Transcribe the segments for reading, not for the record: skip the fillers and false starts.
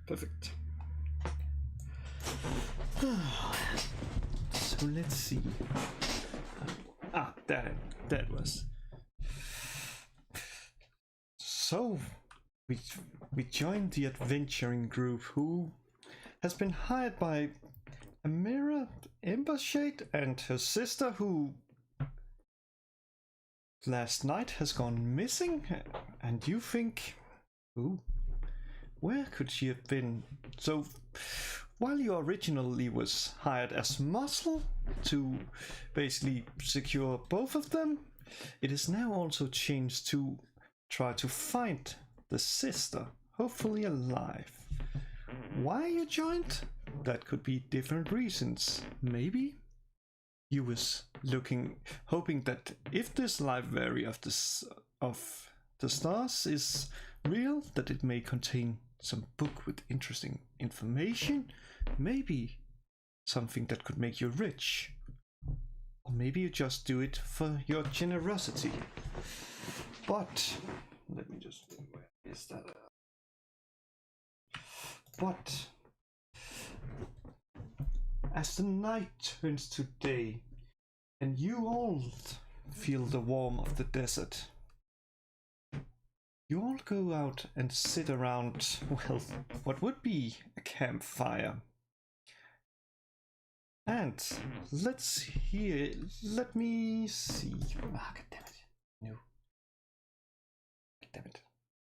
Perfect. So let's see. That was. So we joined the adventuring group who has been hired by Amira Embershade and her sister, who last night has gone missing. And you think, ooh, where could she have been? So while you originally was hired as muscle to basically secure both of them, it is now also changed to try to find the sister, hopefully alive. Why you joined? That could be different reasons. Maybe you was hoping that if this library of the stars is real, that it may contain some book with interesting information, maybe something that could make you rich, or maybe you just do it for your generosity. But let me just think, where is that? But as the night turns to day and you all feel the warmth of the desert, you all go out and sit around, well, what would be a campfire. And let me see. God damn it. No. God damn it.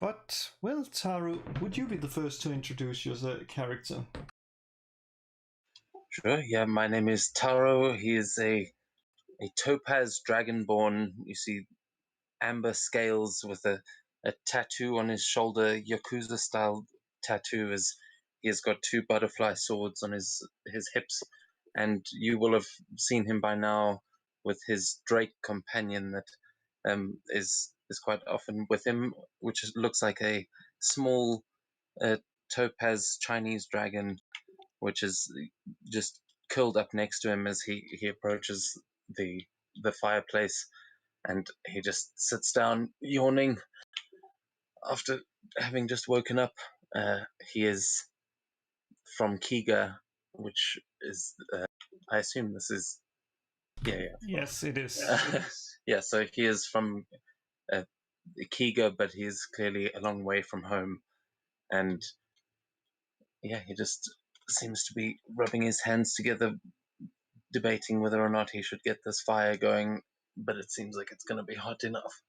But, well, Taro, would you be the first to introduce your character? Sure, yeah, my name is Taro. He is a topaz dragonborn. You see amber scales with a tattoo on his shoulder, Yakuza-style tattoo, as he has got two butterfly swords on his hips. And you will have seen him by now with his Drake companion that is quite often with him, which looks like a small topaz Chinese dragon, which is just curled up next to him as he approaches the fireplace, and he just sits down yawning after having just woken up. He is from Kyleera, which is I assume this is Yes, it is. yeah, so he is from Kyleera, but he's clearly a long way from home, and yeah, he just seems to be rubbing his hands together, debating whether or not he should get this fire going, but it seems like it's going to be hot enough.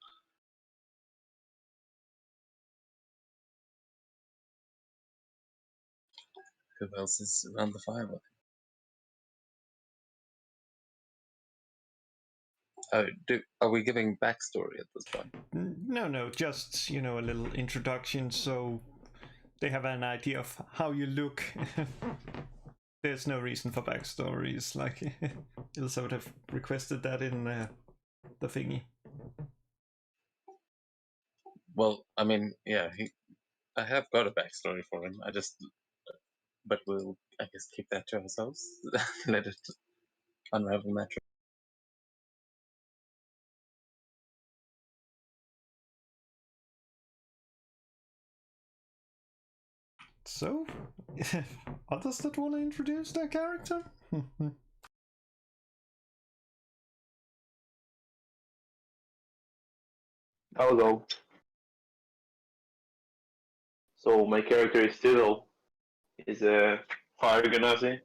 Who else is around the fire with him? Are we giving backstory at this point? No, just, a little introduction so they have an idea of how you look. There's no reason for backstories, like Ilsa would have requested that in the thingy. Well, I mean, yeah, I have got a backstory for him. But we'll, I guess, keep that to ourselves. Let it unravel naturally. So, others that want to introduce their character? I'll go. So my character is Taro. He's a fire genasi.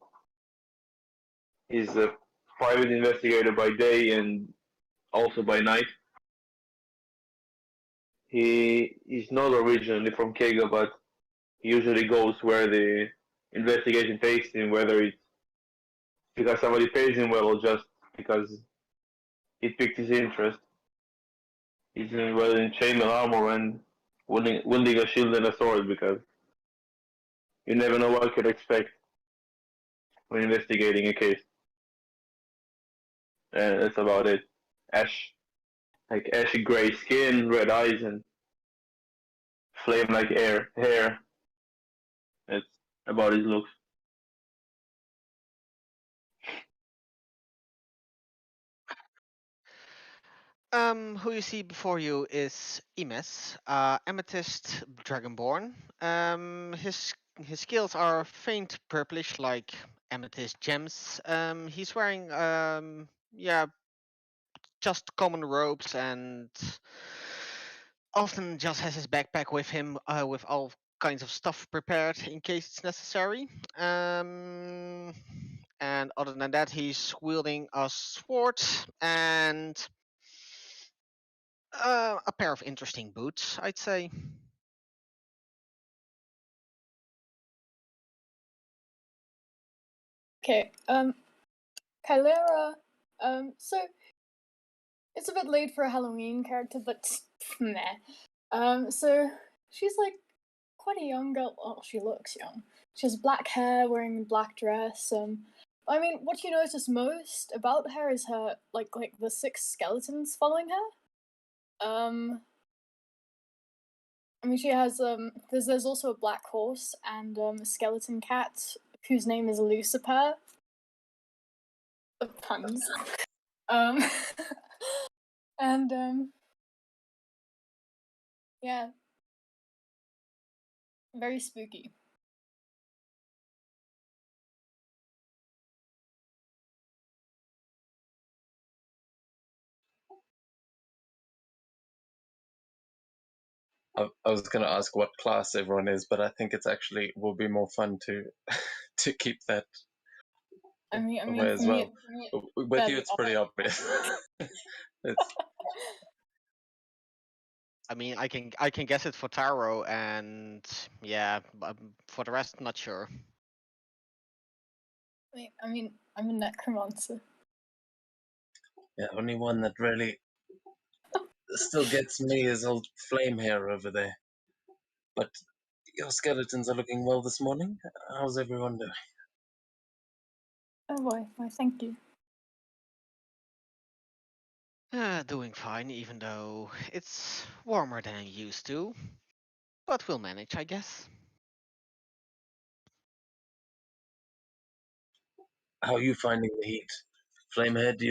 He's a private investigator by day and also by night. He is not originally from Kyleera, but he usually goes where the investigation takes him, whether it's because somebody pays him well or just because it piqued his interest. He's well in chainmail armor and wielding a shield and a sword because you never know what you could expect when investigating a case. And that's about it. Ashy gray skin, red eyes, and flame like hair. That's about his looks. Who you see before you is Amethyst Dragonborn. His his scales are faint purplish, like amethyst gems. He's wearing yeah, just common robes, and often just has his backpack with him, with all kinds of stuff prepared in case it's necessary. And other than that, he's wielding a sword and a pair of interesting boots, I'd say. Okay, Kyleera, so it's a bit late for a Halloween character, but meh. So she's like quite a young girl. Well, she looks young. She has black hair, wearing a black dress. I mean, what you notice most about her is her like the 6 skeletons following her. I mean, she has there's also a black horse and a skeleton cat whose name is Lucifer. The puns. Um, and yeah, very spooky. I was going to ask what class everyone is, but I think it's actually will be more fun to to keep that I mean, away as for well. me, With you, it's pretty obvious. It's, I mean, I can guess it for Taro, and yeah, for the rest, not sure. I mean, I'm a necromancer. yeah, only one that really still gets me is old Flame Hair over there. But your skeletons are looking well this morning. How's everyone doing? Oh boy, why thank you. Doing fine, even though it's warmer than I'm used to. But we'll manage, I guess. How are you finding the heat? Flamehead, do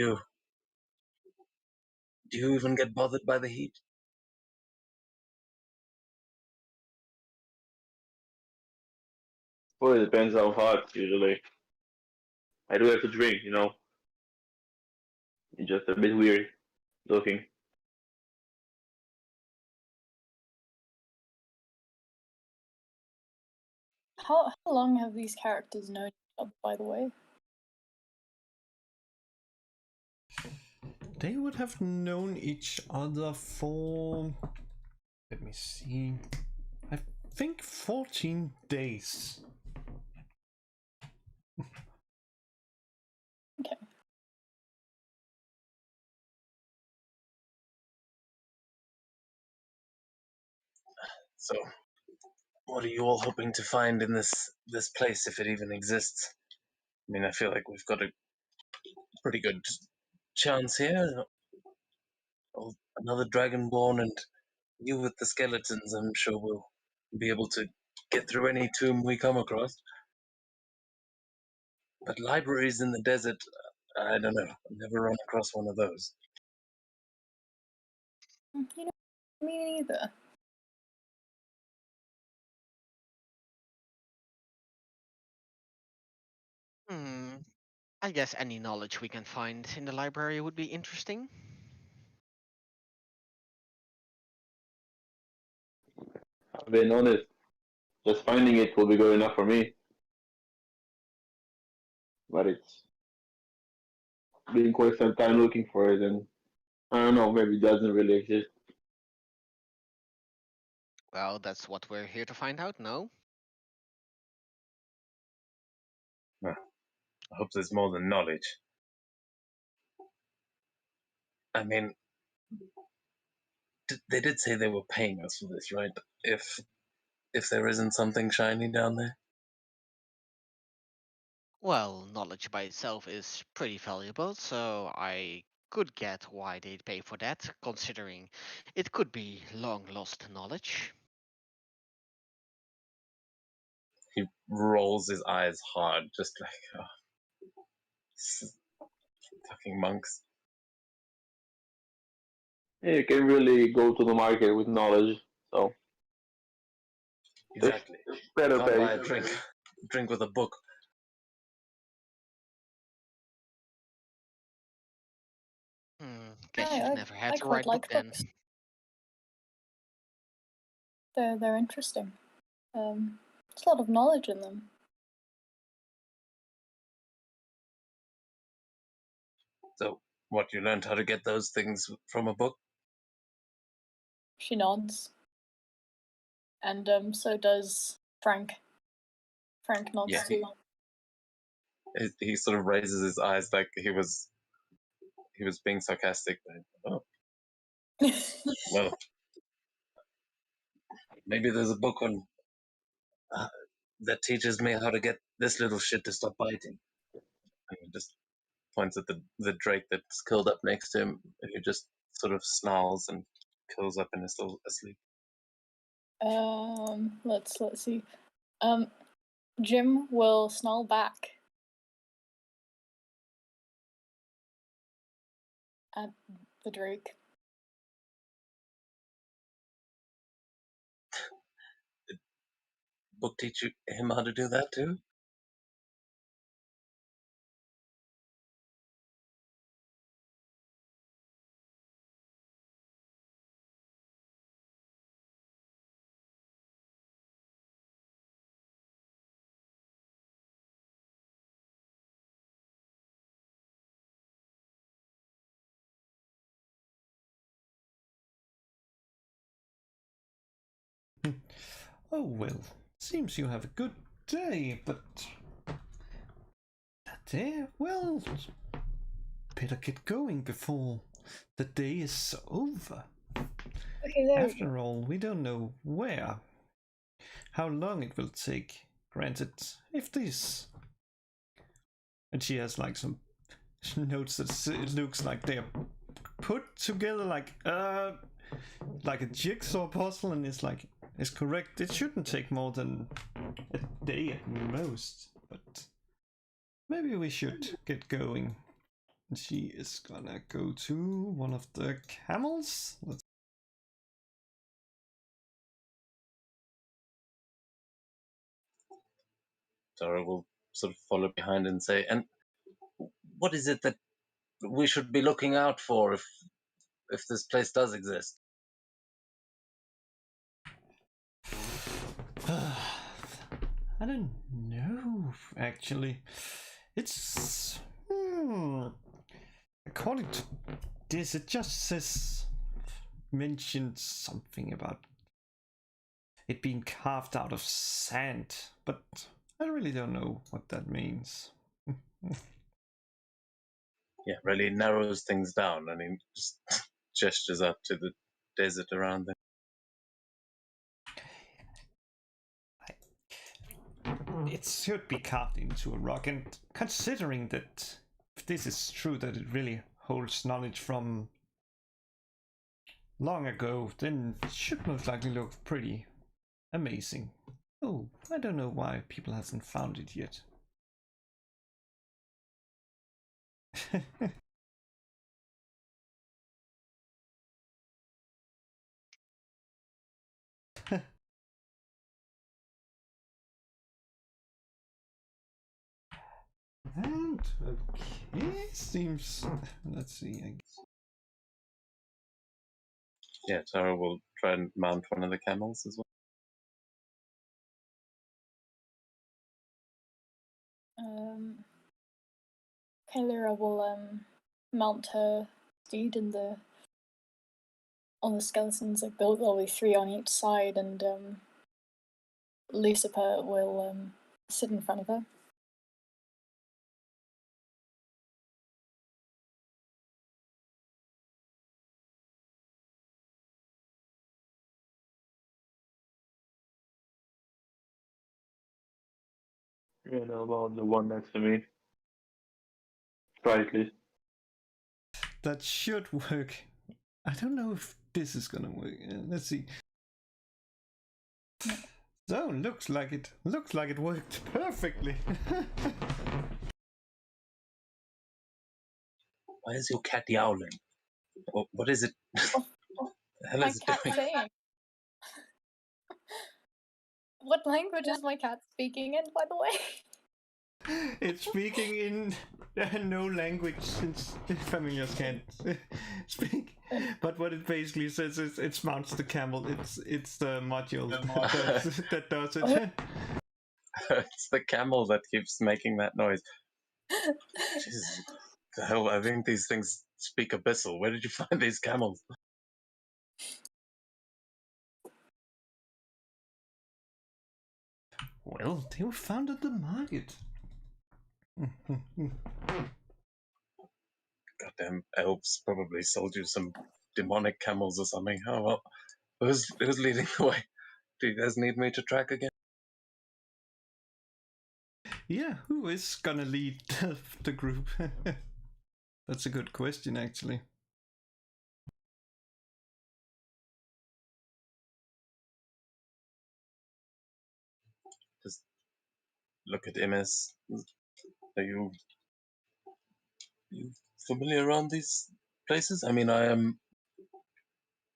you even get bothered by the heat? Well, it depends how hot. Usually, I do have to drink. It's just a bit weird looking. How long have these characters known each other, by the way? They would have known each other for, let me see, I think 14 days. Okay. So, what are you all hoping to find in this place, if it even exists? I mean, I feel like we've got a pretty good chance here. Another Dragonborn, and you with the skeletons, I'm sure we'll be able to get through any tomb we come across. But libraries in the desert, I don't know. I've never run across one of those. You know, me neither. I guess any knowledge we can find in the library would be interesting. I've been honest. Just finding it will be good enough for me. But it's been quite some time looking for it, and I don't know, maybe it doesn't really exist. Well, that's what we're here to find out, no? I hope there's more than knowledge. I mean, they did say they were paying us for this, right? If there isn't something shiny down there. Well, knowledge by itself is pretty valuable, so I could get why they'd pay for that, considering it could be long lost knowledge. He rolls his eyes hard, just like, fucking monks. Yeah, you can really go to the market with knowledge. So Exactly. Better Can't buy pay. a drink with a book. Guess I- you've I- never had I to quite write book like then. books. They're interesting. There's a lot of knowledge in them. So, what, you learned how to get those things from a book? She nods. And so does Frank. Frank nods Yeah. too. He sort of raises his eyes like he was being sarcastic. Oh, well, maybe there's a book on that teaches me how to get this little shit to stop biting. And he just points at the drake that's curled up next to him, and he just sort of snarls and curls up in his little asleep. Let's see. Jim will snarl back at the drake. Book teach him how to do that too? Oh well, seems you have a good day, but that day, well, better get going before the day is over. Okay, there we go. After all, we don't know how long it will take. Granted, if this, and she has like some notes that it looks like they're put together like a jigsaw puzzle, and it's correct. It shouldn't take more than a day at most, but maybe we should get going. And she is gonna go to one of the camels. Taro will sort of follow behind and say, and what is it that we should be looking out for if this place does exist? I don't know, actually. It's according to this, it just mentions something about it being carved out of sand, but I really don't know what that means. Yeah, really narrows things down, and he just gestures up to the desert around them. It should be carved into a rock, and considering that if this is true, that it really holds knowledge from long ago, then it should most likely look pretty amazing. Oh, I don't know why people hasn't found it yet. And okay, seems. Let's see. I guess. Yeah, Taro will try and mount one of the camels as well. Kyleera will mount her steed on the skeletons. Like there'll be 3 on each side, and Lucifer will sit in front of her. You know about the one next to me. Try at least. That should work. I don't know if this is gonna work. Let's see. So looks like it worked perfectly. Why is your cat yowling? What is it? Oh, The hell my is it cat doing? saying. What language is my cat speaking in, by the way? It's speaking in no language since familiars can't speak. But what it basically says is it mounts the camel. It's the module that does it. It's the camel that keeps making that noise. Jesus, the hell! I think these things speak abyssal. Where did you find these camels? Well, they were found at the market. Goddamn elves probably sold you some demonic camels or something. Oh well. Who's leading the way? Do you guys need me to track again? Yeah, who is gonna lead the group? That's a good question, actually. Just look at MS. Are you familiar around these places? I mean, I'm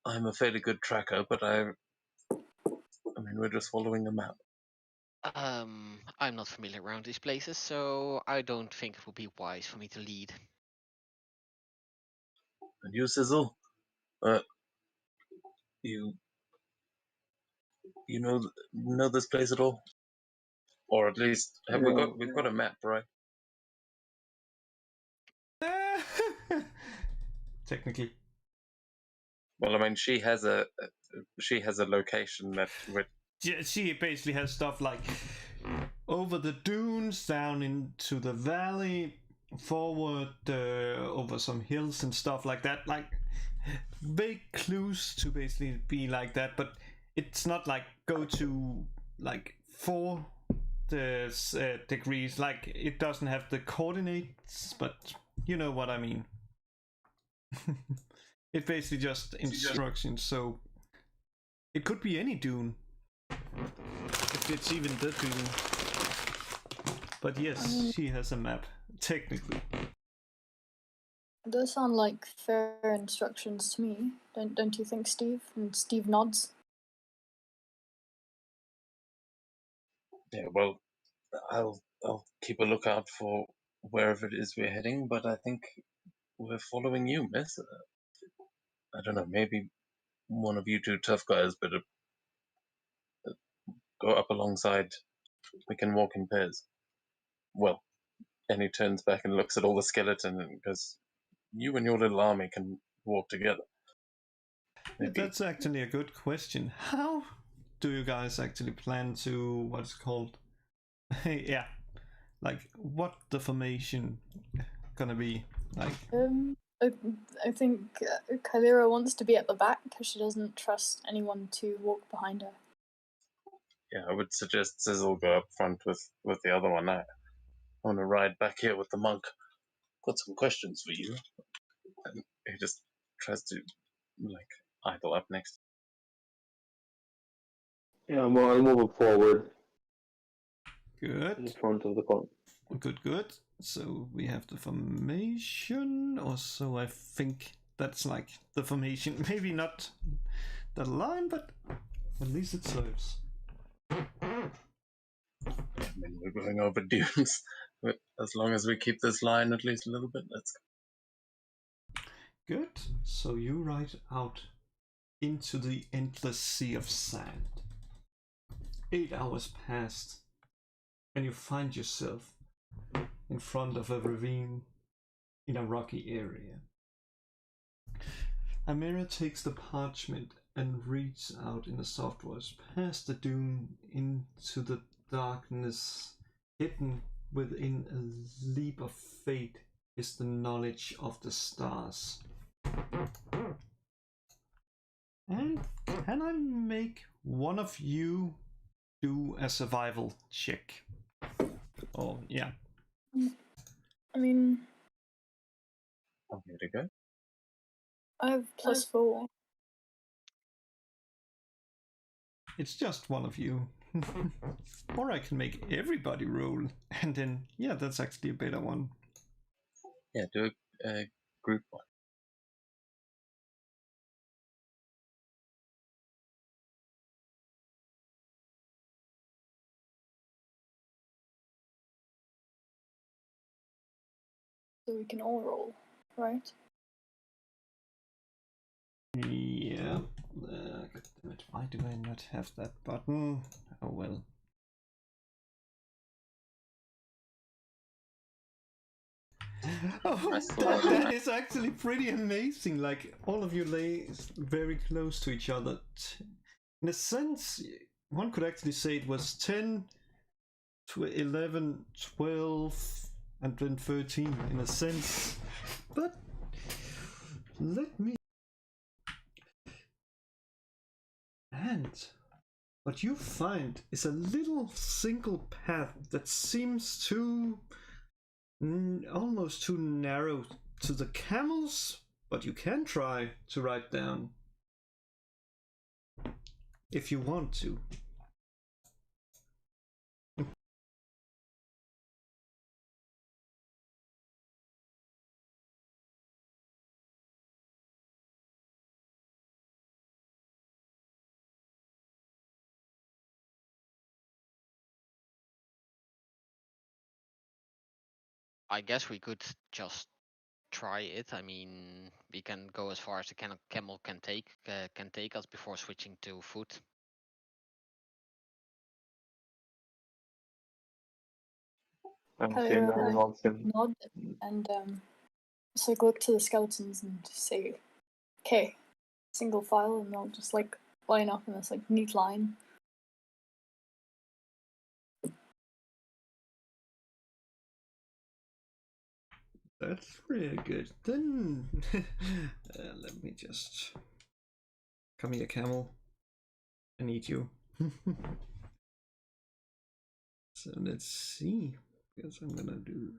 a fairly good tracker, but I mean, we're just following a map. I'm not familiar around these places, so I don't think it would be wise for me to lead. And you, Sizzle, you know this place at all, or at least have we've got a map, right? Technically. Well, I mean, she has a location that Yeah, she basically has stuff like over the dunes, down into the valley, forward over some hills and stuff like that. Like vague clues to basically be like that, but it's not like go to like 4 degrees. Like it doesn't have the coordinates, but you know what I mean. It's basically just instructions, so it could be any dune. If it's even the dune. But yes, she has a map, technically. It does sound like fair instructions to me. Don't you think, Steve? And Steve nods. yeah. Well, I'll keep a lookout for wherever it is we're heading, but I think we're following you, miss. I don't know, maybe one of you two tough guys better go up alongside. We can walk in pairs. Well, and he turns back and looks at all the skeleton and goes, "You and your little army can walk together." Maybe. That's actually a good question. How do you guys actually plan to, what's called? Yeah, like what the formation gonna be like? I think Kyleera wants to be at the back because she doesn't trust anyone to walk behind her. Yeah, I would suggest Sizzle go up front with the other one. I want to ride back here with the monk. Got some questions for you. And he just tries to like idle up next. Yeah, I'm moving forward in Good, front of the con. good. So we have the formation, or so I think that's like the formation. Maybe not the line, but at least it serves. I mean, we're going over dunes. As long as we keep this line at least a little bit, let's go. Good. So you ride out into the endless sea of sand. 8 hours passed, and you find yourself in front of a ravine in a rocky area. Amira takes the parchment and reads out in a soft voice. Past the dune into the darkness, hidden within a leap of fate, is the knowledge of the stars. And can I make one of you do a survival check? Oh, yeah. I mean, I'm here to go. I have +4. It's just one of you. Or I can make everybody roll, and then, yeah, that's actually a better one. Yeah, do a group one. so we can all roll, right? Yeah. God damn it. Why do I not have that button? Oh well. Oh, that is actually pretty amazing. Like, all of you lay very close to each other. In a sense, one could actually say it was 10, 11, 12, and then 13 in a sense. But let me. And what you find is a little single path that seems too almost too narrow to the camels, but you can try to ride down if you want to. I guess we could just try it. I mean, we can go as far as the camel can take us before switching to foot. I'm Kyleera seeing that nods him. nod and just like look to the skeletons and say, "Okay, single file," and they'll just like line up in this like neat line. That's really good. Then let me just come here, camel. I need you. So let's see. Guess I'm gonna do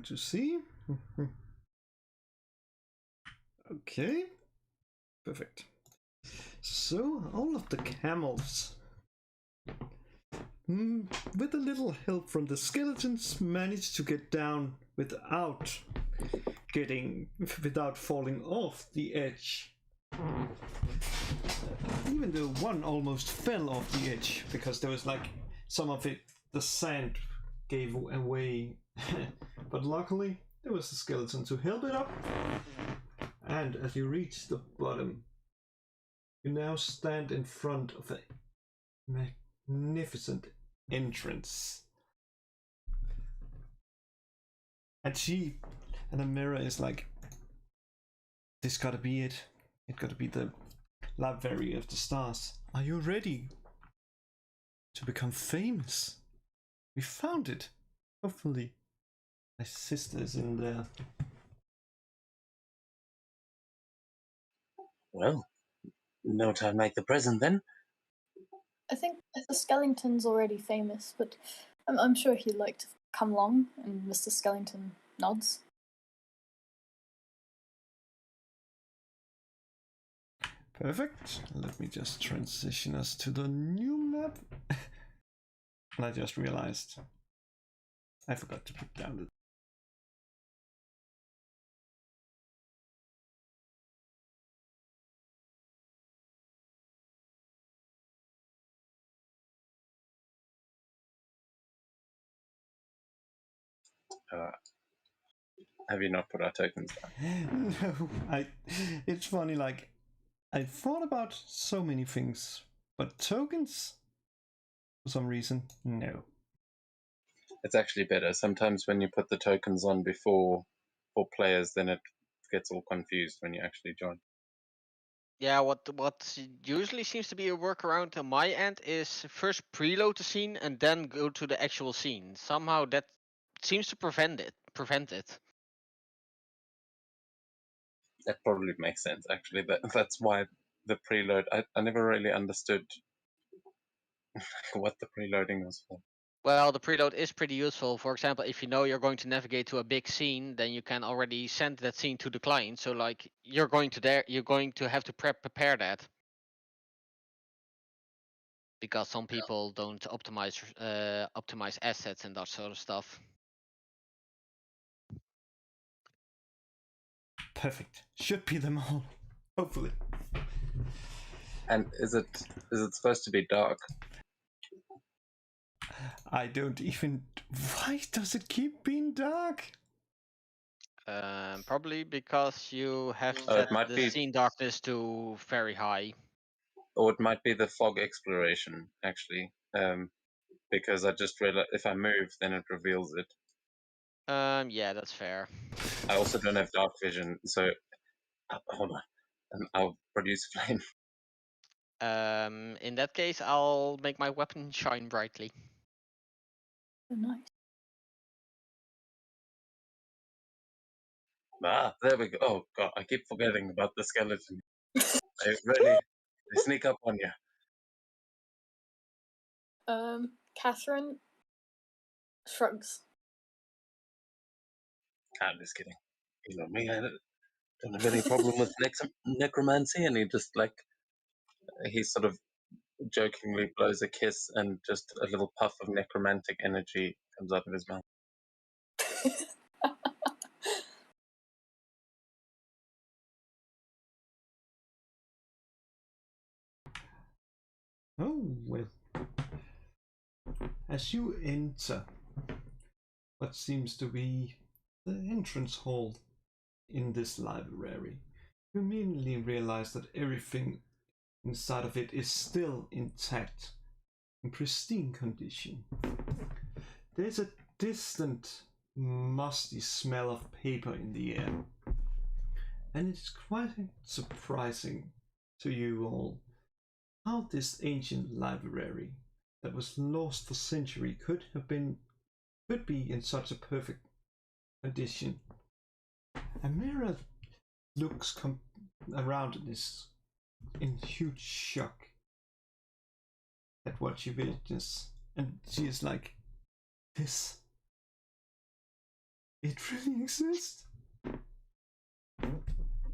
to see. Okay, perfect. So all of the camels, with a little help from the skeletons, managed to get down without falling off the edge. Even though one almost fell off the edge because there was like some of it, the sand gave away. But luckily there was a skeleton to help it up. And as you reach the bottom, you now stand in front of a magnificent entrance. And the mirror is like, this gotta be it. It gotta be the library of the stars. Are you ready to become famous? We found it. Hopefully my sister's in there. Well, no time like the present then. I think the skeleton's already famous, but I'm sure he'd like to come along. And Mr. Skeleton nods. Perfect. Let me just transition us to the new map. And I just realized I forgot to put down the Have you not put our tokens down? No, it's funny, like, I thought about so many things, but tokens, for some reason, no. It's actually better. Sometimes when you put the tokens on before for players, then it gets all confused when you actually join. Yeah, what usually seems to be a workaround on my end is first preload the scene and then go to the actual scene. Somehow that seems to prevent it. That probably makes sense, actually. That's why the preload, I never really understood what the preloading was for. Well, the preload is pretty useful. For example, if you know you're going to navigate to a big scene, then you can already send that scene to the client. So like you're going to have to prepare that. Because some people don't optimize assets and that sort of stuff. Perfect. Should be them all. Hopefully. And is it supposed to be dark? I don't even. Why does it keep being dark? Probably because you have Oh, it set might the be- scene darkness to very high. Or it might be the fog exploration, actually. Because I just realized if I move, then it reveals it. Yeah, that's fair. I also don't have dark vision, so hold on. I'll produce flame. In that case, I'll make my weapon shine brightly. Oh, nice. Ah, there we go. Oh god, I keep forgetting about the skeleton. They sneak up on you. Catherine shrugs. I'm just kidding. You know me, I don't have any problem with necromancy, and he sort of jokingly blows a kiss, and just a little puff of necromantic energy comes out of his mouth. Oh, well. As you enter what seems to be the entrance hall in this library, you immediately realize that everything inside of it is still intact, in pristine condition. There's a distant, musty smell of paper in the air, and it's quite surprising to you all how this ancient library that was lost for centuries could be in such a perfect condition. Amira looks around and is in huge shock at what she witnessed, and she is like, "This, it really exists."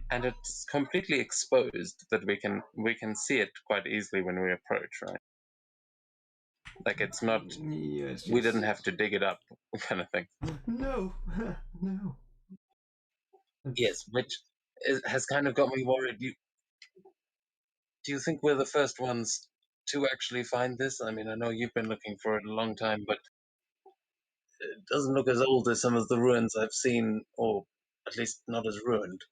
And it's completely exposed that we can see it quite easily when we approach, right? Like it's not. Yes, We didn't have to dig it up, kind of thing. No, no. Yes, which has kind of got me worried. Do you think we're the first ones to actually find this? I mean, I know you've been looking for it a long time, but it doesn't look as old as some of the ruins I've seen, or at least not as ruined.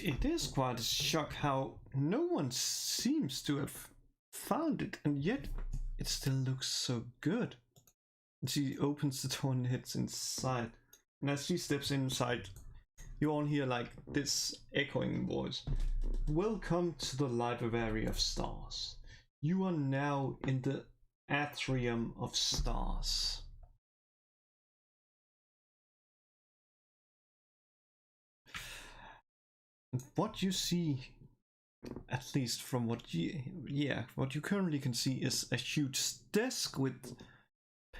It is quite a shock how no one seems to have found it, and yet it still looks so good. And she opens the door and heads inside. And as she steps inside, you all hear like this echoing voice. "Welcome to the Library of Stars. You are now in the Atrium of Stars." And what you see, at least from what you currently can see, is a huge desk with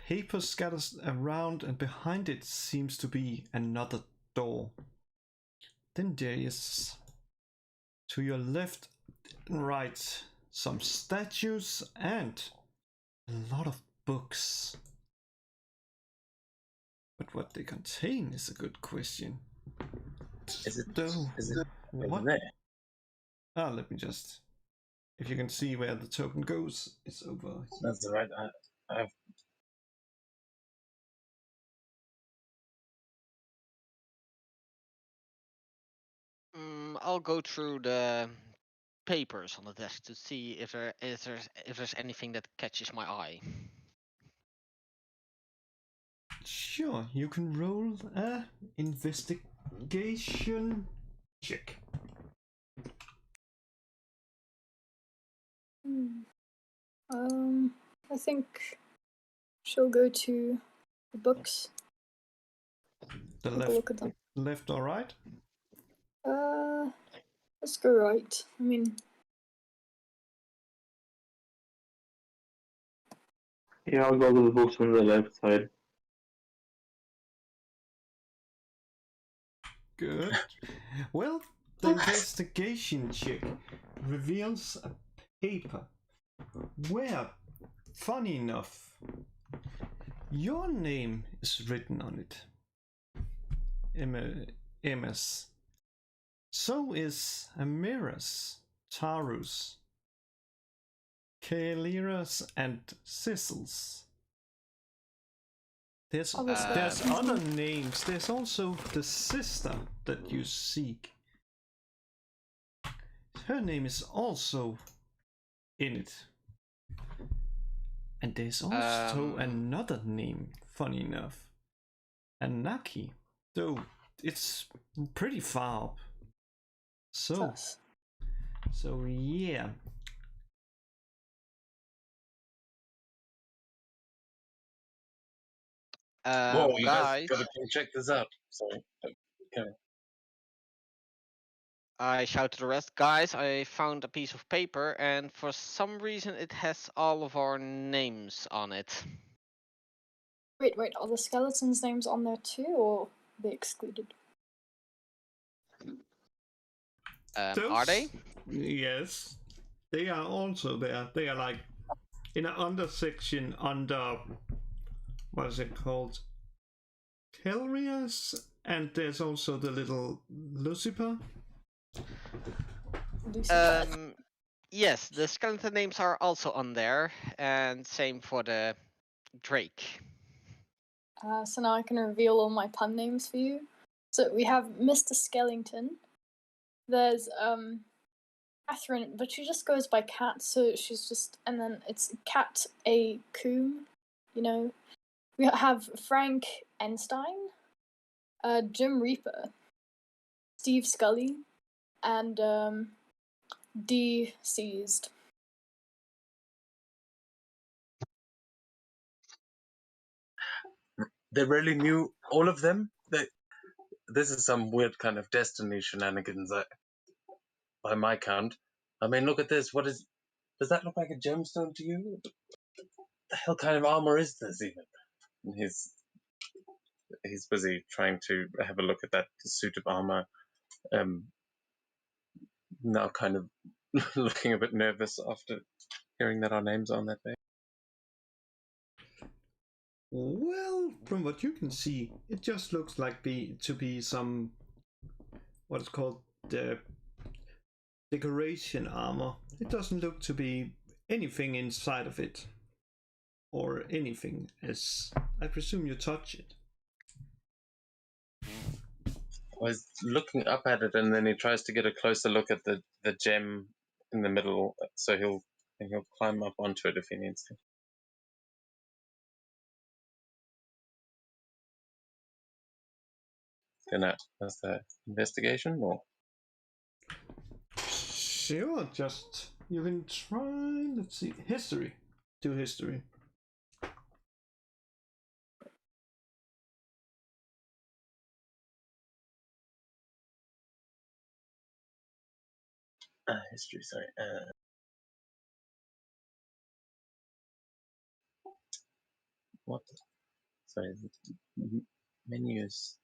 paper scattered around, and behind it seems to be another door. Then there is, to your left and right, some statues and a lot of books. But what they contain is a good question. Is it? Though, Is it over what? there? Let me just. If you can see where the token goes, it's over here. That's right. I've I'll go through the papers on the desk to see if there's anything that catches my eye. Sure, you can roll a investigation check. I think she'll go to the books. The Take a look at them. left or right? Let's go right. I mean, Yeah, I'll go to the books on the left side. Good. Well, the investigation check reveals a paper where, funny enough, your name is written on it. MS. So is Amira's, Taro's, Kyleera's, and Cecil's. There's Other there's skeletons. other names. There's also the sister that you seek. Her name is also in it. And there's also another name, funny enough. Anaki. Though it's pretty far up. So yeah. Whoa, you Guys, guys gotta check this out. Sorry. Okay. I shout to the rest. Guys, I found a piece of paper, and for some reason it has all of our names on it. Wait, are the skeletons' names on there too, or are they excluded? Are they? Yes. They are also there. They are like in an under section under, what is it called? Kyleera's, and there's also the little Lucifer. Yes, the skeleton names are also on there, and same for the Drake. So now I can reveal all my pun names for you. So we have Mr. Skellington. There's Catherine, but she just goes by Cat, so she's just, and then it's Cat A. Coombe, you know. We have Frank Enstein, Jim Reaper, Steve Scully, and D. Seized. They really knew all of them. This is some weird kind of destiny shenanigans by my count. I mean, look at this. Does that look like a gemstone to you? What the hell kind of armor is this even? And he's busy trying to have a look at that suit of armor. Now kind of looking a bit nervous after hearing that our names are on that page. Well, from what you can see, it just looks like to be some, what is called the decoration armor. It doesn't look to be anything inside of it, or anything, as I presume you touch it. I was looking up at it, and then he tries to get a closer look at the gem in the middle, so he'll climb up onto it if he needs to. That's the investigation, or? Sure, just you can try. Let's see, history. Do history. History. Sorry. What? Sorry. Menus.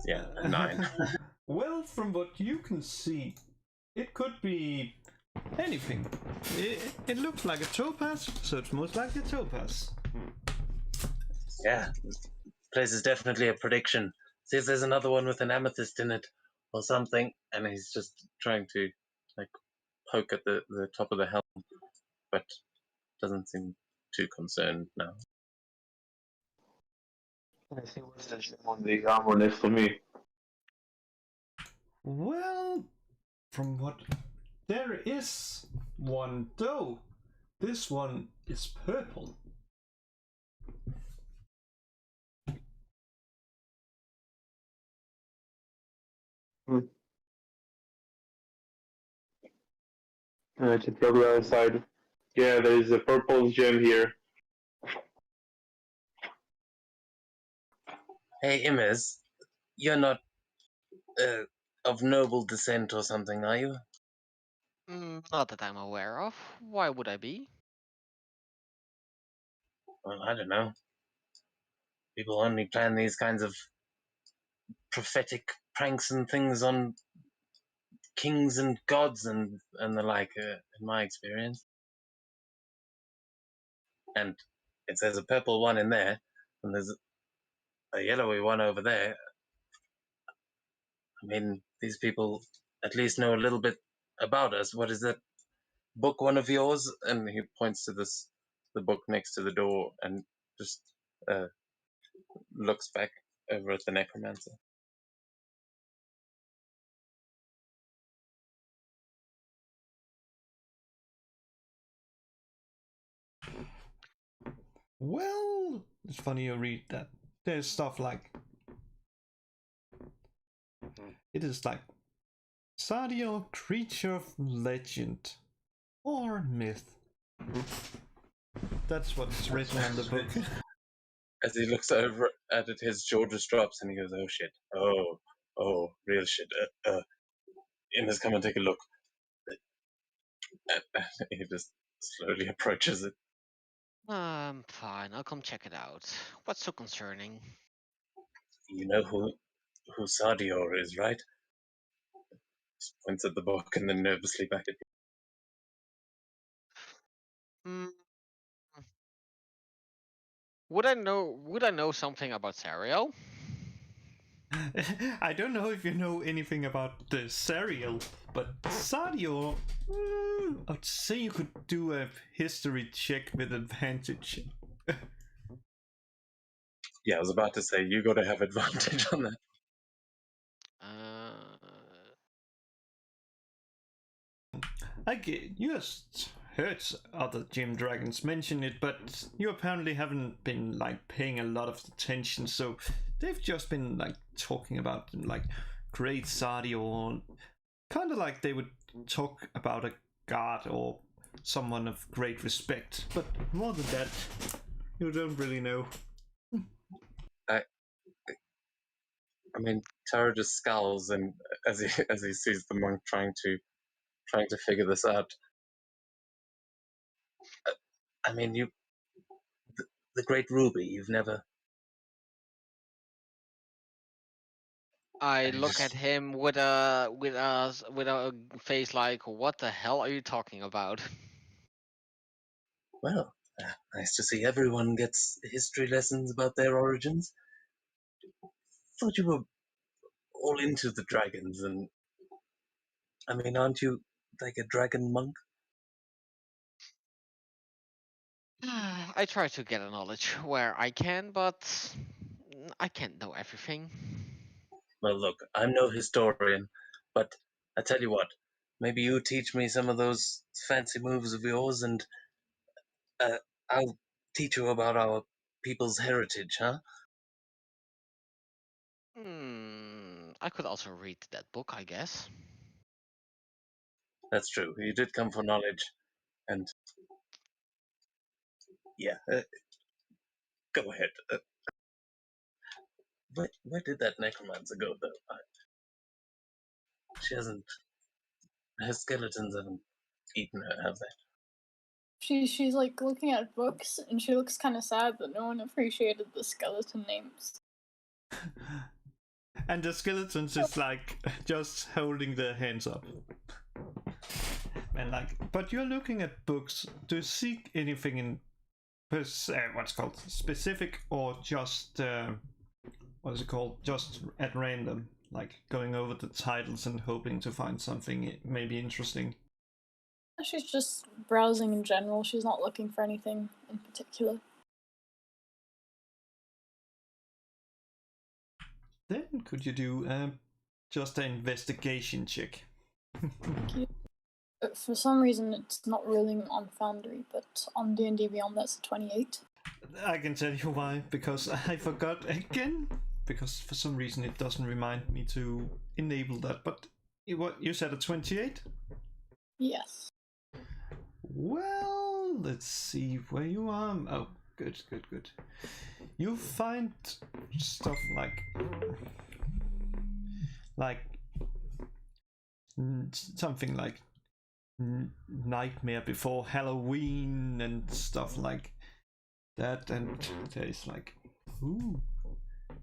Yeah, 9. Well, from what you can see, it could be anything. It looks like a topaz, so it's most likely a topaz. Yeah, this place is definitely a prediction. See if there's another one with an amethyst in it or something. And he's just trying to like poke at the top of the helm, but doesn't seem too concerned now. I think what's the gem on the armor next to me? Well, from what there is one though. This one is purple. Check the other side. Yeah, there is a purple gem here. Hey, Imez, you're not of noble descent or something, are you? Not that I'm aware of. Why would I be? Well, I don't know. People only plan these kinds of prophetic pranks and things on kings and gods and the like, in my experience. And if there's a purple one in there, and there's a yellowy one over there, I mean, these people at least know a little bit about us. What is that book, one of yours? And he points to the book next to the door, and just looks back over at the necromancer. Well, it's funny you read that. There's stuff like it is like Sadio, creature of legend or myth. That's what's written on the book. As he looks over at it, his jaw just drops, and he goes, "Oh shit! Oh, real shit! Innes, come and take a look." He just slowly approaches it. Fine. I'll come check it out. What's so concerning? You know who Sadior is, right? Just points at the book and then nervously back at you. Hmm. Would I know something about Sariel? I don't know if you know anything about the cereal, but Sadio, I'd say you could do a history check with advantage. Yeah, I was about to say, you got to have advantage on that. I get you just heard other gym dragons mention it, but you apparently haven't been like paying a lot of attention, so they've just been like talking about like great Sadio, or kind of like they would talk about a god or someone of great respect, but more than that, you don't really know. I mean, Taro just scowls, and as he sees the monk trying to figure this out. I mean, the great Ruby, you've never. I look at him with a face like, "What the hell are you talking about?" Well, nice to see everyone gets history lessons about their origins. Thought you were all into the dragons, and I mean, aren't you like a dragon monk? I try to get a knowledge where I can, but I can't know everything. Well, look, I'm no historian, but I tell you what, maybe you teach me some of those fancy moves of yours, and I'll teach you about our people's heritage, huh? I could also read that book, I guess. That's true. You did come for knowledge, and yeah, go ahead. Where did that necromancer go, though? She hasn't. Her skeletons haven't eaten her, have they? She's like looking at books, and she looks kind of sad that no one appreciated the skeleton names. And the skeletons is like just holding their hands up. And like, but you're looking at books. Do you seek anything in what's called specific, or just what is it called? Just at random, like going over the titles and hoping to find something maybe interesting. She's just browsing in general. She's not looking for anything in particular. Then could you do just an investigation check? For some reason, it's not ruling on Foundry, but on D&D Beyond, that's a 28. I can tell you why, because I forgot again. Because for some reason it doesn't remind me to enable that. But what you said a 28? Yes. Well, let's see where you are. Oh, good. You find stuff like something like Nightmare Before Halloween and stuff like that, and there's like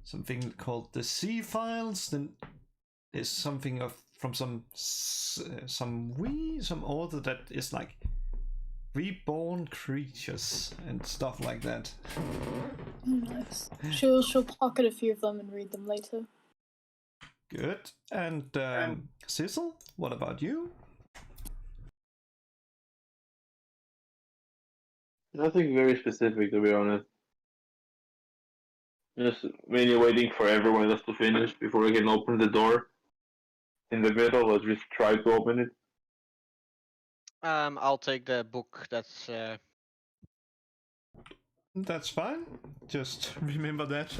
something called the Sea Files. Then there's something from some author that is like reborn creatures and stuff like that. Nice. She'll pocket a few of them and read them later. Good. And Sissel, what about you? Nothing very specific, to be honest. Just mainly waiting for everyone else to finish before I can open the door. In the middle, or just try to open it. I'll take the book. That's fine. Just remember that,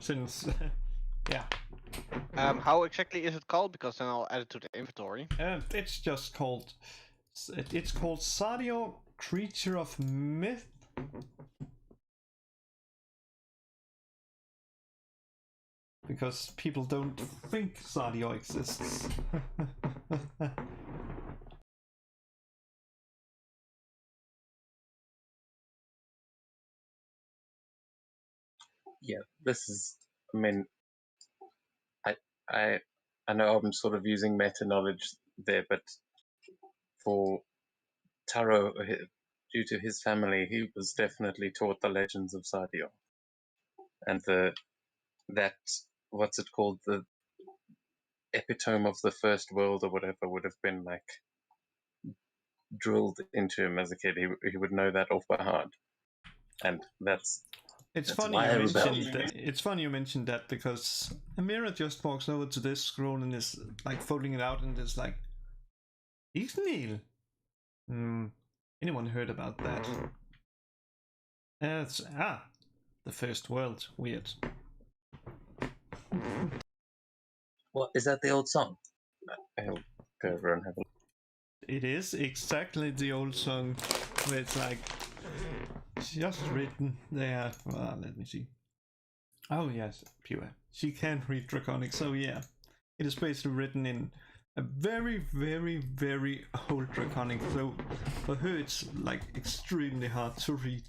since yeah. How exactly is it called? Because then I'll add it to the inventory. It's just called. It's called Sadio, Creature of Myth. Because people don't think Sadio exists. Yeah, this is. I mean, I know I'm sort of using meta knowledge there, but for Taro, due to his family, he was definitely taught the legends of Sadio, and that what's it called, the epitome of the first world or whatever would have been like drilled into him as a kid. He would know that off by heart, and that's funny why I you rebelled. mentioned that. It's funny you mentioned that because Amira just walks over to this scroll and is like folding it out and is like, Ismail. Anyone heard about that? It's the first world. Weird. What is that? The old song? I'll go over and have a look. It is exactly the old song where it's like just written there. Let me see. Oh yes, pure. She can read Draconic, so yeah. It is basically written in a very, very, very old Draconic, so for her it's like extremely hard to read.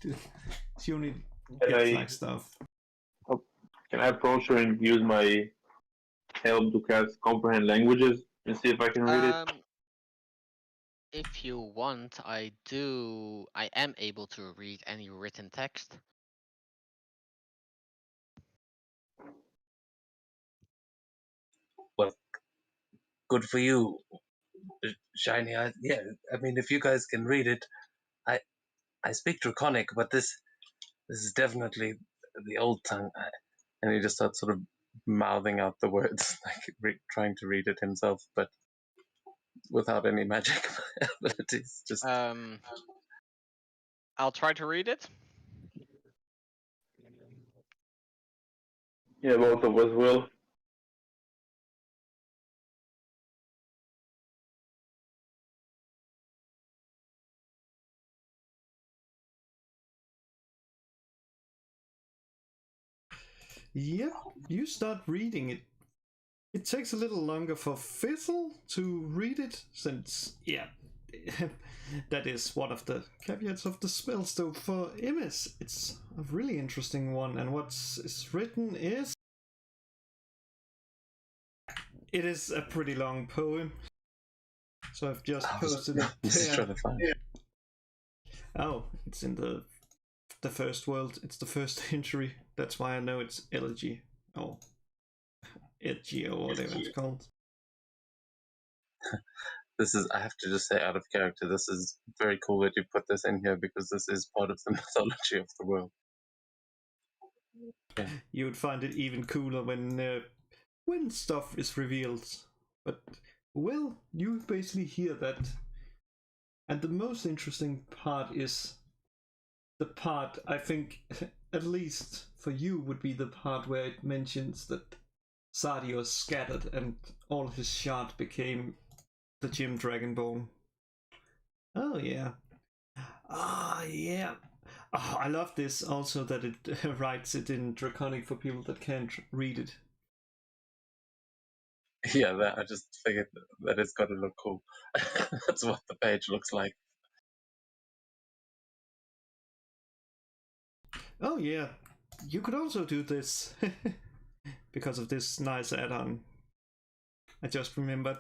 She only gets like stuff. Can I approach her and use my help to cast comprehend languages and see if I can read it? If you want, I am able to read any written text. Well, good for you, Shiny. Yeah, I mean, if you guys can read it, I speak Draconic, but this is definitely the old tongue. And he just starts sort of mouthing out the words, like trying to read it himself, but without any magic abilities. Just I'll try to read it. Yeah, both of us will. Yep, you start reading it. It takes a little longer for Fizzle to read it, since, yeah, that is one of the caveats of the spell. So for Imis, it's a really interesting one, and what's written is... It is a pretty long poem, so I've just posted it there. Oh, it's in the first world. It's the first entry. That's why I know it's elegy. Oh, edgy or whatever it's called. This is, I have to just say, out of character, this is very cool that you put this in here, because this is part of the mythology of the world. Yeah. You would find it even cooler when stuff is revealed. But, well, you basically hear that. And the most interesting part is the part, I think, at least for you, would be the part where it mentions that Sadio scattered and all his shard became the Gym Dragonborn. Oh yeah. Yeah. Oh, I love this also, that it writes it in Draconic for people that can't read it. Yeah, that I just figured that it's got to look cool. That's what the page looks like. Oh yeah, you could also do this because of this nice add-on. I just remembered.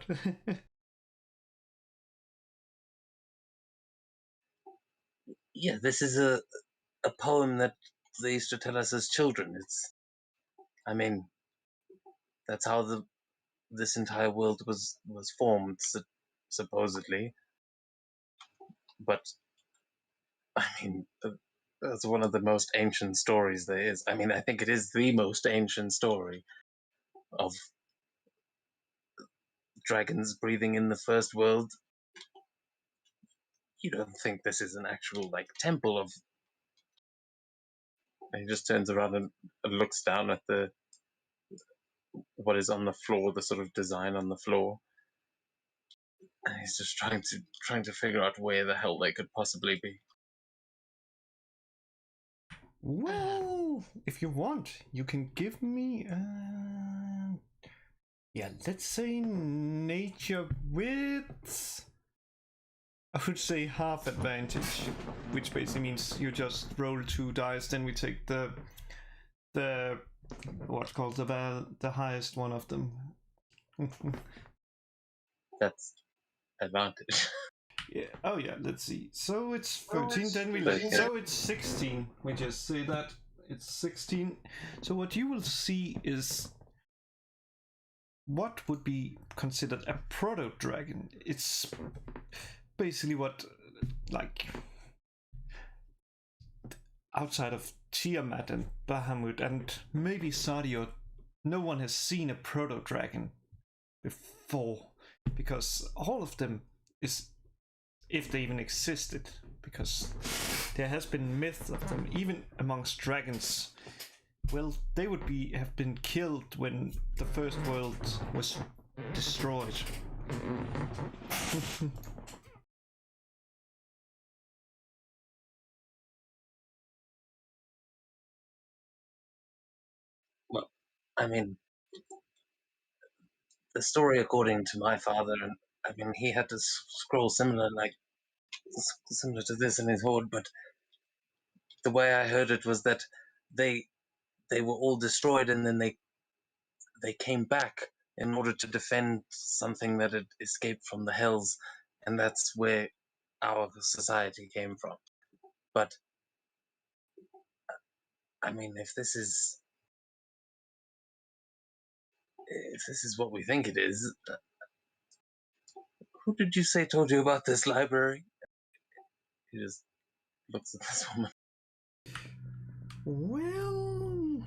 Yeah, this is a poem that they used to tell us as children. I mean, that's how the this entire world was formed, supposedly. But I mean, that's one of the most ancient stories there is. I mean, I think it is the most ancient story of dragons breathing in the first world. You don't think this is an actual temple of? And he just turns around and looks down at what is on the floor, the sort of design on the floor, and he's just trying to figure out where the hell they could possibly be. Well, if you want, you can give me, yeah, let's say nature with, I would say half advantage, which basically means you just roll 2 dice, then we take the what's called the highest one of them. That's advantage. Yeah. Oh yeah. Let's see. So it's 13. Then we so it's 16. We just say that it's 16. So what you will see is what would be considered a proto dragon. It's basically what, like, outside of Tiamat and Bahamut and maybe Sadio, no one has seen a proto dragon before, because all of them is, if they even existed, because there has been myths of them, even amongst dragons. Well, they would have been killed when the first world was destroyed. Well, I mean, the story according to my father, and I mean, he had to scroll similar to this in his hoard, but the way I heard it was that they were all destroyed, and then they came back in order to defend something that had escaped from the hells, and that's where our society came from. But I mean, if this is what we think it is, who did you say told you about this library? He just looks at this woman. Well,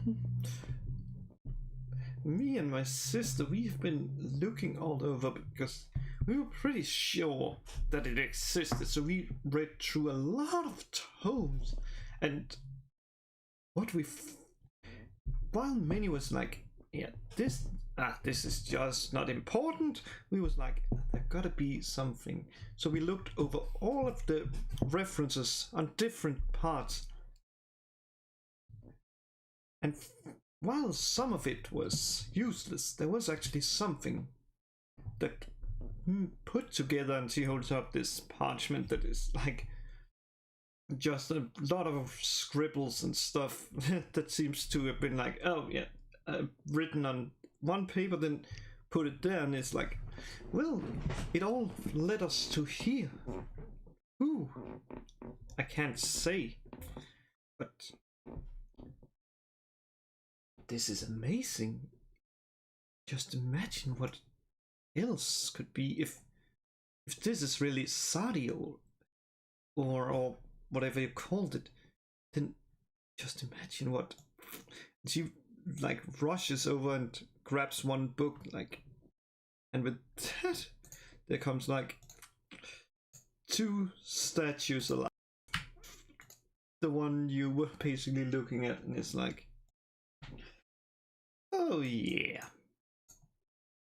me and my sister, we've been looking all over because we were pretty sure that it existed, so we read through a lot of tomes, and what while many was like, yeah, this is just not important, we was like, there gotta be something. So we looked over all of the references on different parts, and while some of it was useless, there was actually something that put together, and she holds up this parchment that is like just a lot of scribbles and stuff that seems to have been like, oh yeah, written on one paper, then put it there, and it's like, well, it all led us to here. Who? I can't say, but this is amazing. Just imagine what else could be if this is really Sadio or whatever you called it. Then just imagine what she like rushes over and grabs one book, like, and with that there comes like 2 statues alive. The one you were basically looking at, and it's like, oh yeah.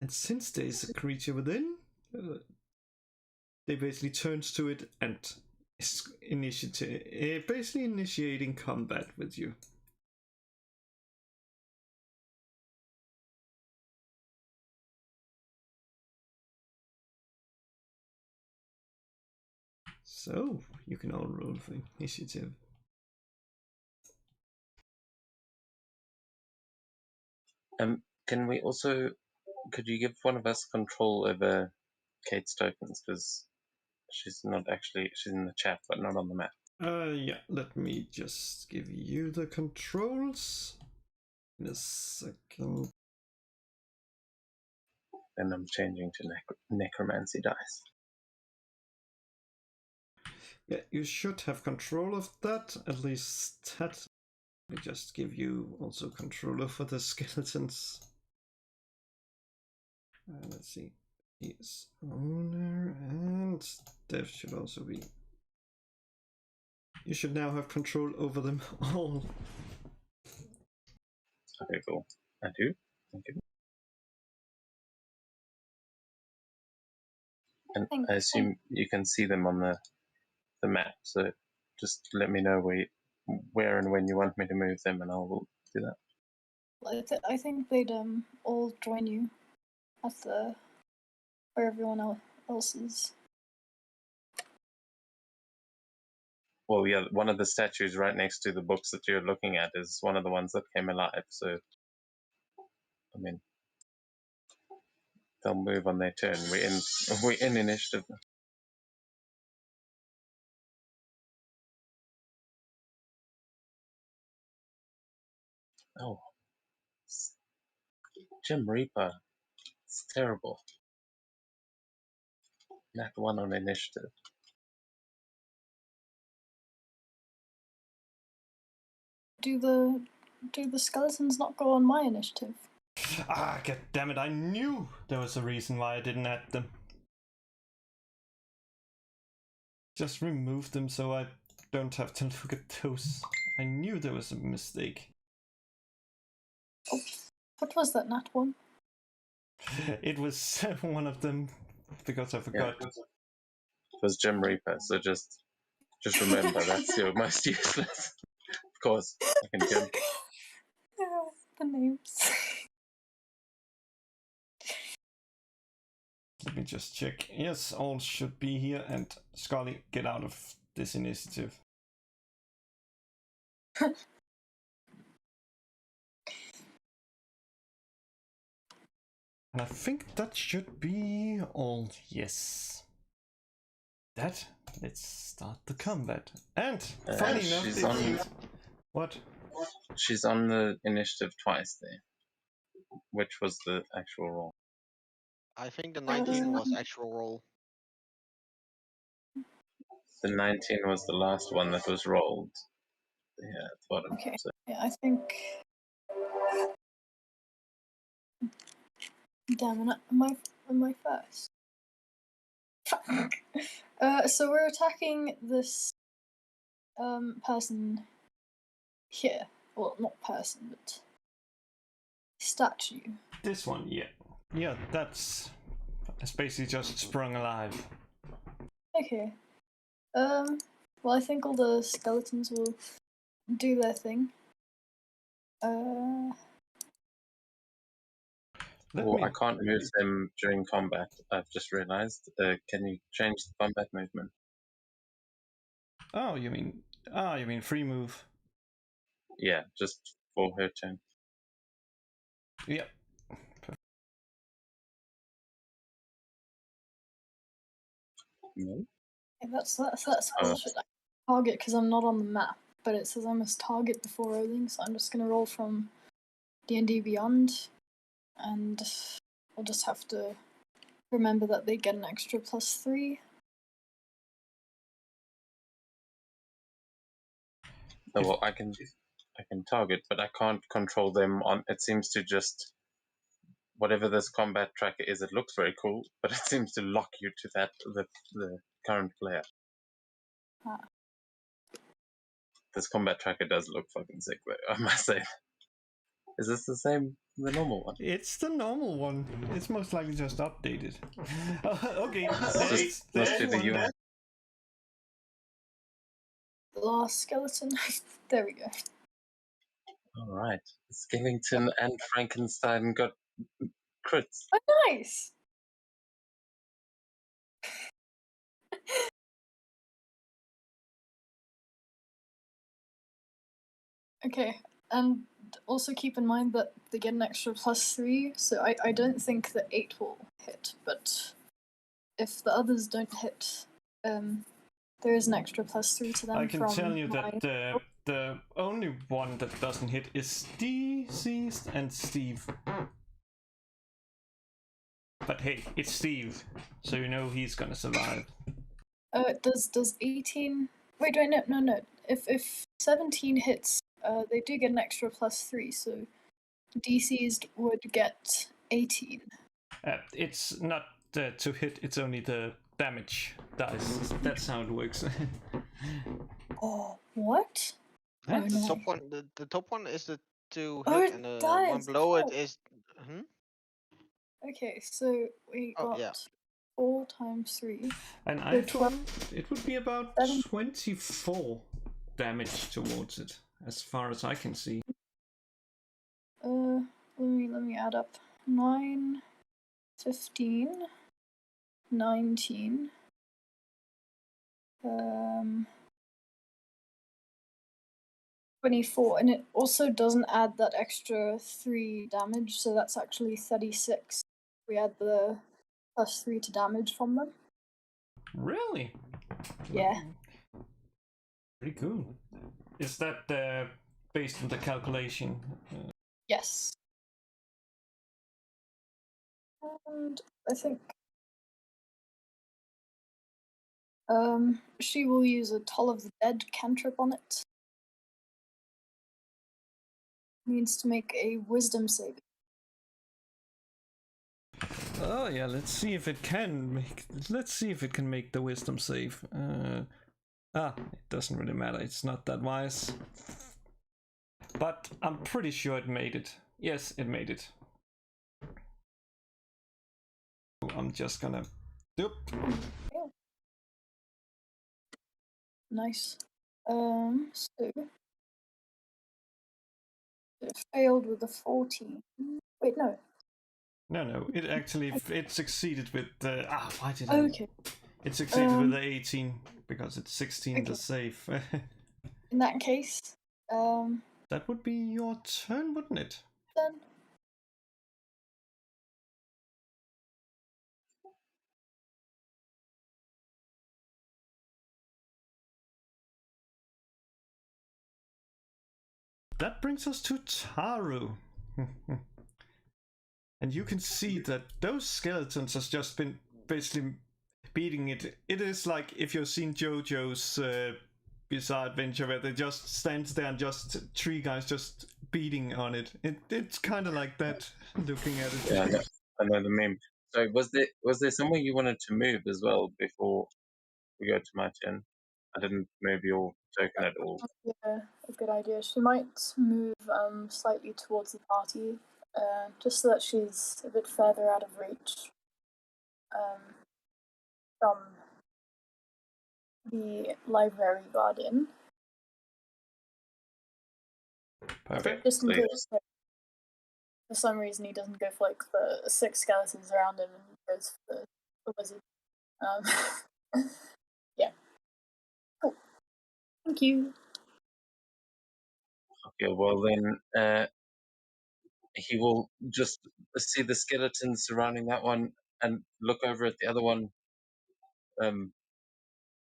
And since there is a creature within, they basically turns to it and is basically initiating combat with you. So you can all roll for initiative. Can we also? Could you give one of us control over Kate's tokens, because she's not actually, she's in the chat but not on the map. Yeah, let me just give you the controls in a second. Then I'm changing to necromancy dice. Yeah, you should have control of that, at least that. I just give you also control over the skeletons. Let's see. He is owner, and Dev should also be. You should now have control over them all. Okay, cool. I do. Thank you. And I assume you can see them on the map, so just let me know where and when you want me to move them, and I will do that. I think they'd all join you at where everyone else is. Well, yeah, one of the statues right next to the books that you're looking at is one of the ones that came alive, so I mean they'll move on their turn. We're in initiative. Oh, Gym Reaper. It's terrible. Nat 1 on initiative. Do the skeletons not go on my initiative? Ah, god damn it, I knew there was a reason why I didn't add them. Just remove them so I don't have to look at those. I knew there was a mistake. Oh, what was that nat one? It was one of them, because I forgot. Yeah, it was Gym Reaper, so just remember that's your most useless. Of course, I can jump. The names. Let me just check. Yes, all should be here, and Scully, get out of this initiative. And I think that should be all. Yes. Let's start the combat. And funny enough, what? She's on the initiative twice there. Which was the actual roll? I think the 19 was actual roll. The 19 was the last one that was rolled. Yeah, at the bottom. Okay. So. Yeah, I think. Damn it! Am I first? So we're attacking this person here. Well, not person, but statue. This one, yeah. Yeah, that's basically just sprung alive. Okay. Well, I think all the skeletons will do their thing. I can't move them during combat. I've just realized. Can you change the combat movement? Oh, you mean free move? Yeah, just for her turn. Yep. No. Yeah, that's bullshit. I target because I'm not on the map, but it says I must target before rolling, so I'm just gonna roll from D&D Beyond, and I'll just have to remember that they get an extra +3. Oh, well, I can target, but I can't control them on. It seems to just whatever this combat tracker is. It looks very cool, but it seems to lock you to the current player. This combat tracker does look fucking sick, though, I must say. Is this the normal one? It's the normal one. It's most likely just updated. Okay, Let's do the UI. The last skeleton. There we go. All right, Skellington and Frankenstein got crits. Oh, nice! Okay, and also keep in mind that they get an extra +3, so I don't think the 8 will hit, but if the others don't hit, there is an extra +3 to them. I can tell you that the only one that doesn't hit is Deceased and Steve. But hey, it's Steve, so you know he's gonna survive. Does 18? Wait, no. If 17 hits, they do get an extra +3, so DCs would get 18. It's not to hit; it's only the damage dice. That's how it works. Oh, what? What? Oh, The no. top one, the top one is the to Oh, hit, it and the one does. below it Oh. is. Hmm? Okay, so we Oh, got yeah. 4 times 3. And So I 12. thought it would be about 7. 24 damage towards it, as far as I can see. Let me add up. 9, 15, 19. 24, and it also doesn't add that extra 3 damage, so that's actually 36. We add the +3 to damage from them. Really? Yeah. Pretty cool. Is that based on the calculation? Yes. And I think she will use a Toll of the Dead cantrip on it. Needs to make a wisdom save. Oh yeah, let's see if it can make. Let's see if it can make the wisdom save. It doesn't really matter. It's not that wise. But I'm pretty sure it made it. Yes, it made it. I'm just gonna. Doop. Nice. So it failed with a 14. Wait, no. No. It actually it succeeded with the. Why did Okay. It succeeded with the 18 because it's 16 to Okay. save. In that case, That would be your turn, wouldn't it? then That brings us to Taro. And you can see that those skeletons has just been basically beating it. It is like if you've seen JoJo's Bizarre Adventure where they just stands there and just 3 guys just beating on it. It's kind of like that, looking at it. Yeah, I know the meme. So was there somewhere you wanted to move as well before we go to my turn? I didn't move your token at all. yeah, a good idea. She might move slightly towards the party, just so that she's a bit further out of reach from the library guardian. Perfect. Just in Please. case, for some reason, he doesn't go for like the 6 skeletons around him and goes for the wizard. Yeah. Cool. Thank you. Okay, well then he will just see the skeletons surrounding that one and look over at the other one.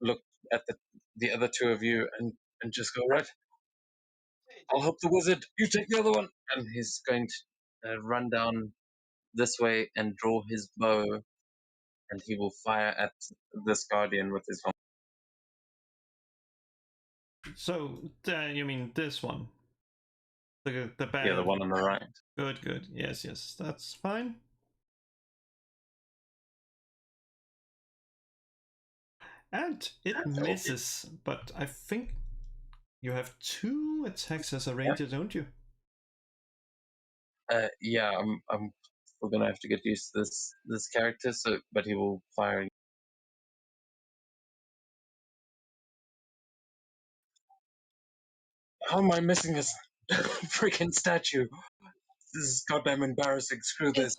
Look at the other 2 of you and just go, right, I'll help the wizard. You take the other one. And he's going to run down this way and draw his bow, and he will fire at this guardian with his helmet. So, you mean this one? The bad. Yeah, the one on the right. Good. Yes, that's fine. And it misses, but I think you have 2 attacks as a ranger, don't you? Yeah, I'm still gonna have to get used to this character. So, but he will fire. How am I missing this freaking statue? This is goddamn embarrassing. Screw this.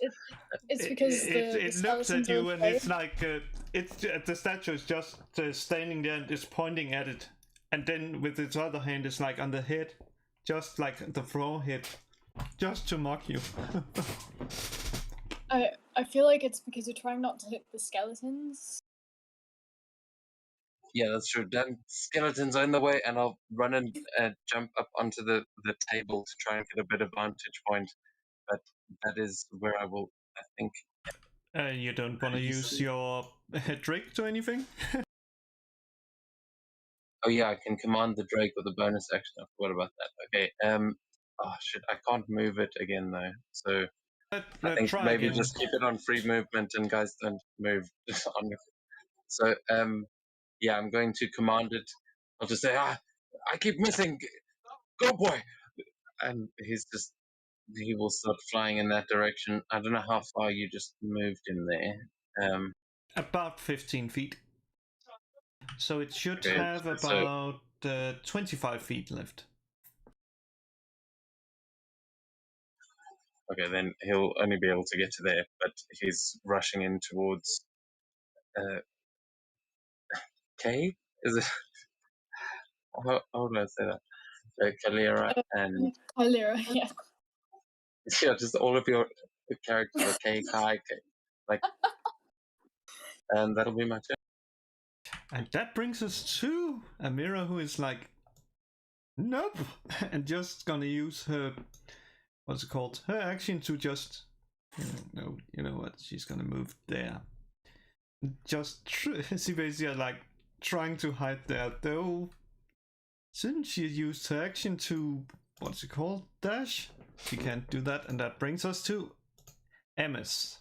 It's because it the looks at skeletons you are and it's like the statue is just standing there and is pointing at it, and then with its other hand is like on the head, just like the forehead, just to mock you. I feel like it's because you're trying not to hit the skeletons. Yeah, that's true. Then skeletons are in the way, and I'll run and jump up onto the table to try and get a bit of vantage point. But that is where I will, I think. You don't want to He's- use your Drake to anything? Oh yeah, I can command the Drake with a bonus action. I forgot about that. Okay. Oh shit, I can't move it again though. So I think Try maybe again. just keep it on free movement and guys don't move on. So yeah, I'm going to command it. I'll just say, I keep missing. Go boy, and he will start flying in that direction. I don't know how far you just moved in there. About 15 feet. So it should Okay, have so- about 25 feet left. Okay, then he'll only be able to get to there, but he's rushing in towards cave. Is it? How do I say that? Kyleera and Kyleera, yeah. yeah, just all of your characters are K, Kai, K, like, and that'll be my turn. And that brings us to Amira, who is like, nope, and just gonna use her, what's it called? Her action to just, no, you know what? She's gonna move there. Just, she basically like trying to hide there, though. Since she used her action to, what's it called? Dash? She can't do that, and that brings us to Amethyst.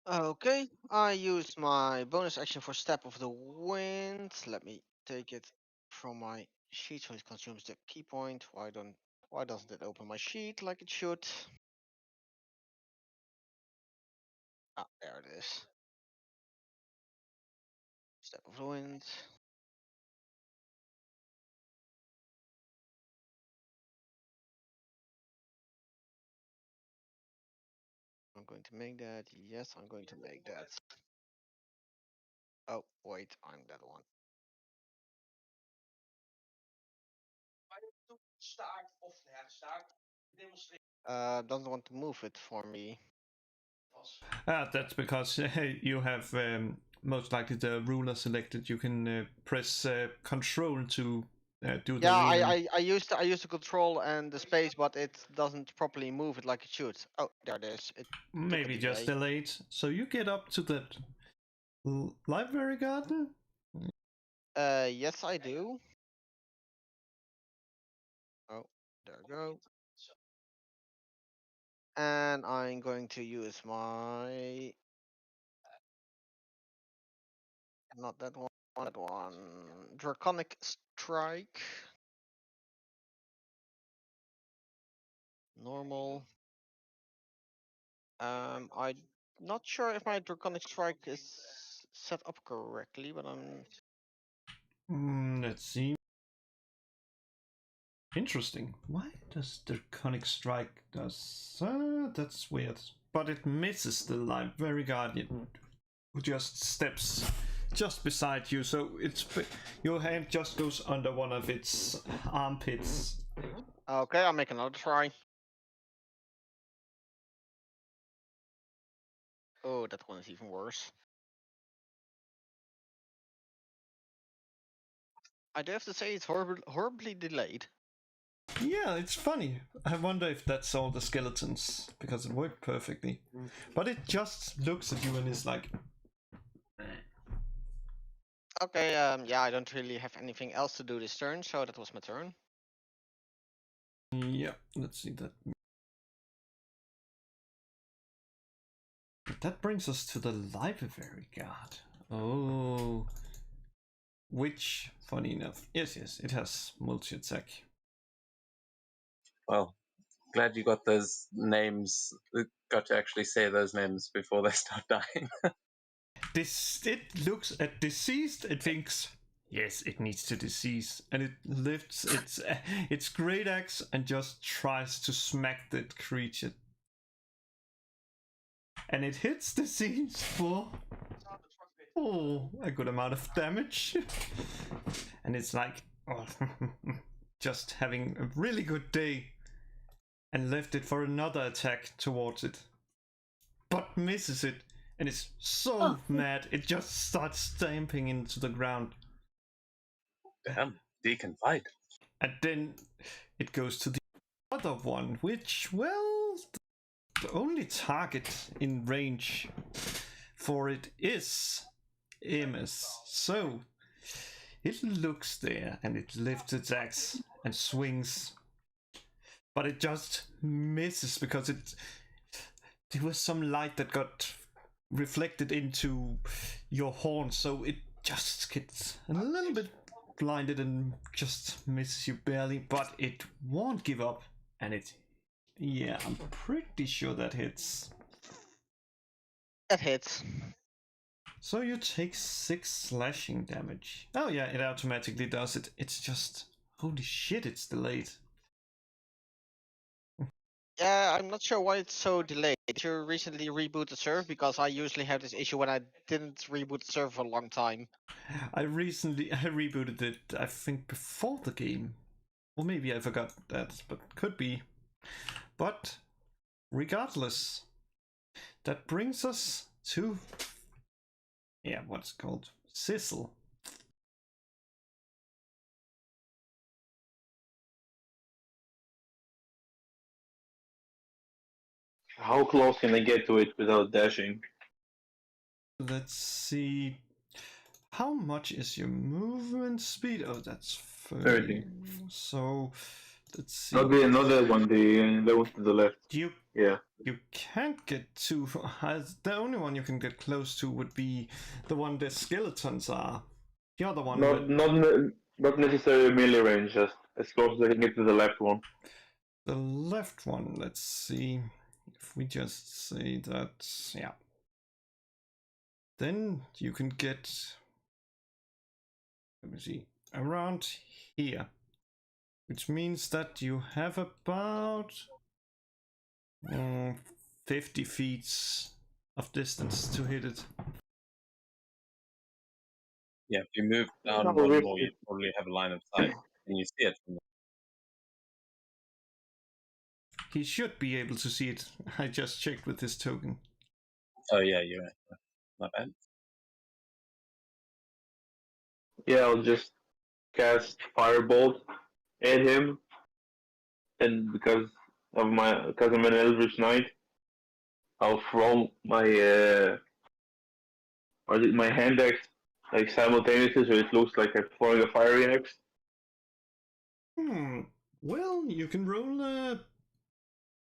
Okay, I use my bonus action for Step of the Wind. Let me take it from my sheet so it consumes the key point. Why doesn't it open my sheet like it should? Ah, there it is. Step of the Wind. I'm going to make that. Yes, I'm going to make that. Oh, wait, I'm that one. Doesn't want to move it for me. That's because you have most likely the ruler selected. You can press control to do the Yeah, ruling. I used the control and the space, but it doesn't properly move it like it should. Oh, there it is. It took a Maybe just delay. delayed. So you get up to the library garden. Yes, I do. Oh, there we go. And I'm going to use my not that one, that one. Draconic Strike. Normal. I'm not sure if my Draconic Strike is set up correctly, but I'm Let's see. Interesting. Why does the Conic Strike does? That's weird. But it misses the library guardian, who just steps just beside you. So it's your hand just goes under one of its armpits. okay. I'll make another try. Oh, that one is even worse. I do have to say it's horribly delayed. Yeah, it's funny. I wonder if that's all the skeletons, because it worked perfectly. But it just looks at you and is like, Okay, yeah, I don't really have anything else to do this turn, so that was my turn. yeah, let's see that. That brings us to the library guard. Oh. Which, funny enough, yes, it has multi-attack. Well, glad you got those names. Got to actually say those names before they start dying. It looks at deceased, it thinks, yes, it needs to decease, and it lifts its great axe and just tries to smack that creature. And it hits deceased for a good amount of damage. And it's like, just having a really good day, and left it for another attack towards it, but misses it, and it's so mad it just starts stamping into the ground. Damn, Deacon fight. And then it goes to the other one, which, well, the only target in range for it is Amos. So it looks there and it lifts its axe and swings, but it just misses because there was some light that got reflected into your horn, so it just gets a little bit blinded and just misses you barely, but it won't give up. And yeah, I'm pretty sure that hits. That hits. So you take 6 slashing damage. Oh yeah, it automatically does it. It's just, holy shit, it's delayed. Yeah, I'm not sure why it's so delayed. Did you recently reboot the server? Because I usually have this issue when I didn't reboot the server for a long time. I rebooted it, I think, before the game. Or maybe I forgot that, but could be. But regardless, that brings us to, yeah, what's it called? Sizzle. How close can I get to it without dashing? Let's see. How much is your movement speed? Oh, that's 30. So let's see. Not the one, the one to the left. You can't get too. The only one you can get close to would be the one the skeletons are. The other one. Not necessarily melee range, just as close as I can get to the left one. The left one. Let's see. If we just say that, yeah. Then you can get. Let me see. Around here. Which means that you have about 50 feet of distance to hit it. Yeah, if you move down one more, you probably have a line of sight, and you see it from the... He should be able to see it. I just checked with his token. Oh yeah, you're right. Not bad. Yeah, I'll just cast Firebolt at him, and because I'm an Eldritch Knight, I'll throw my my hand axe like simultaneously, so it looks like I'm throwing a fiery axe. Well, you can roll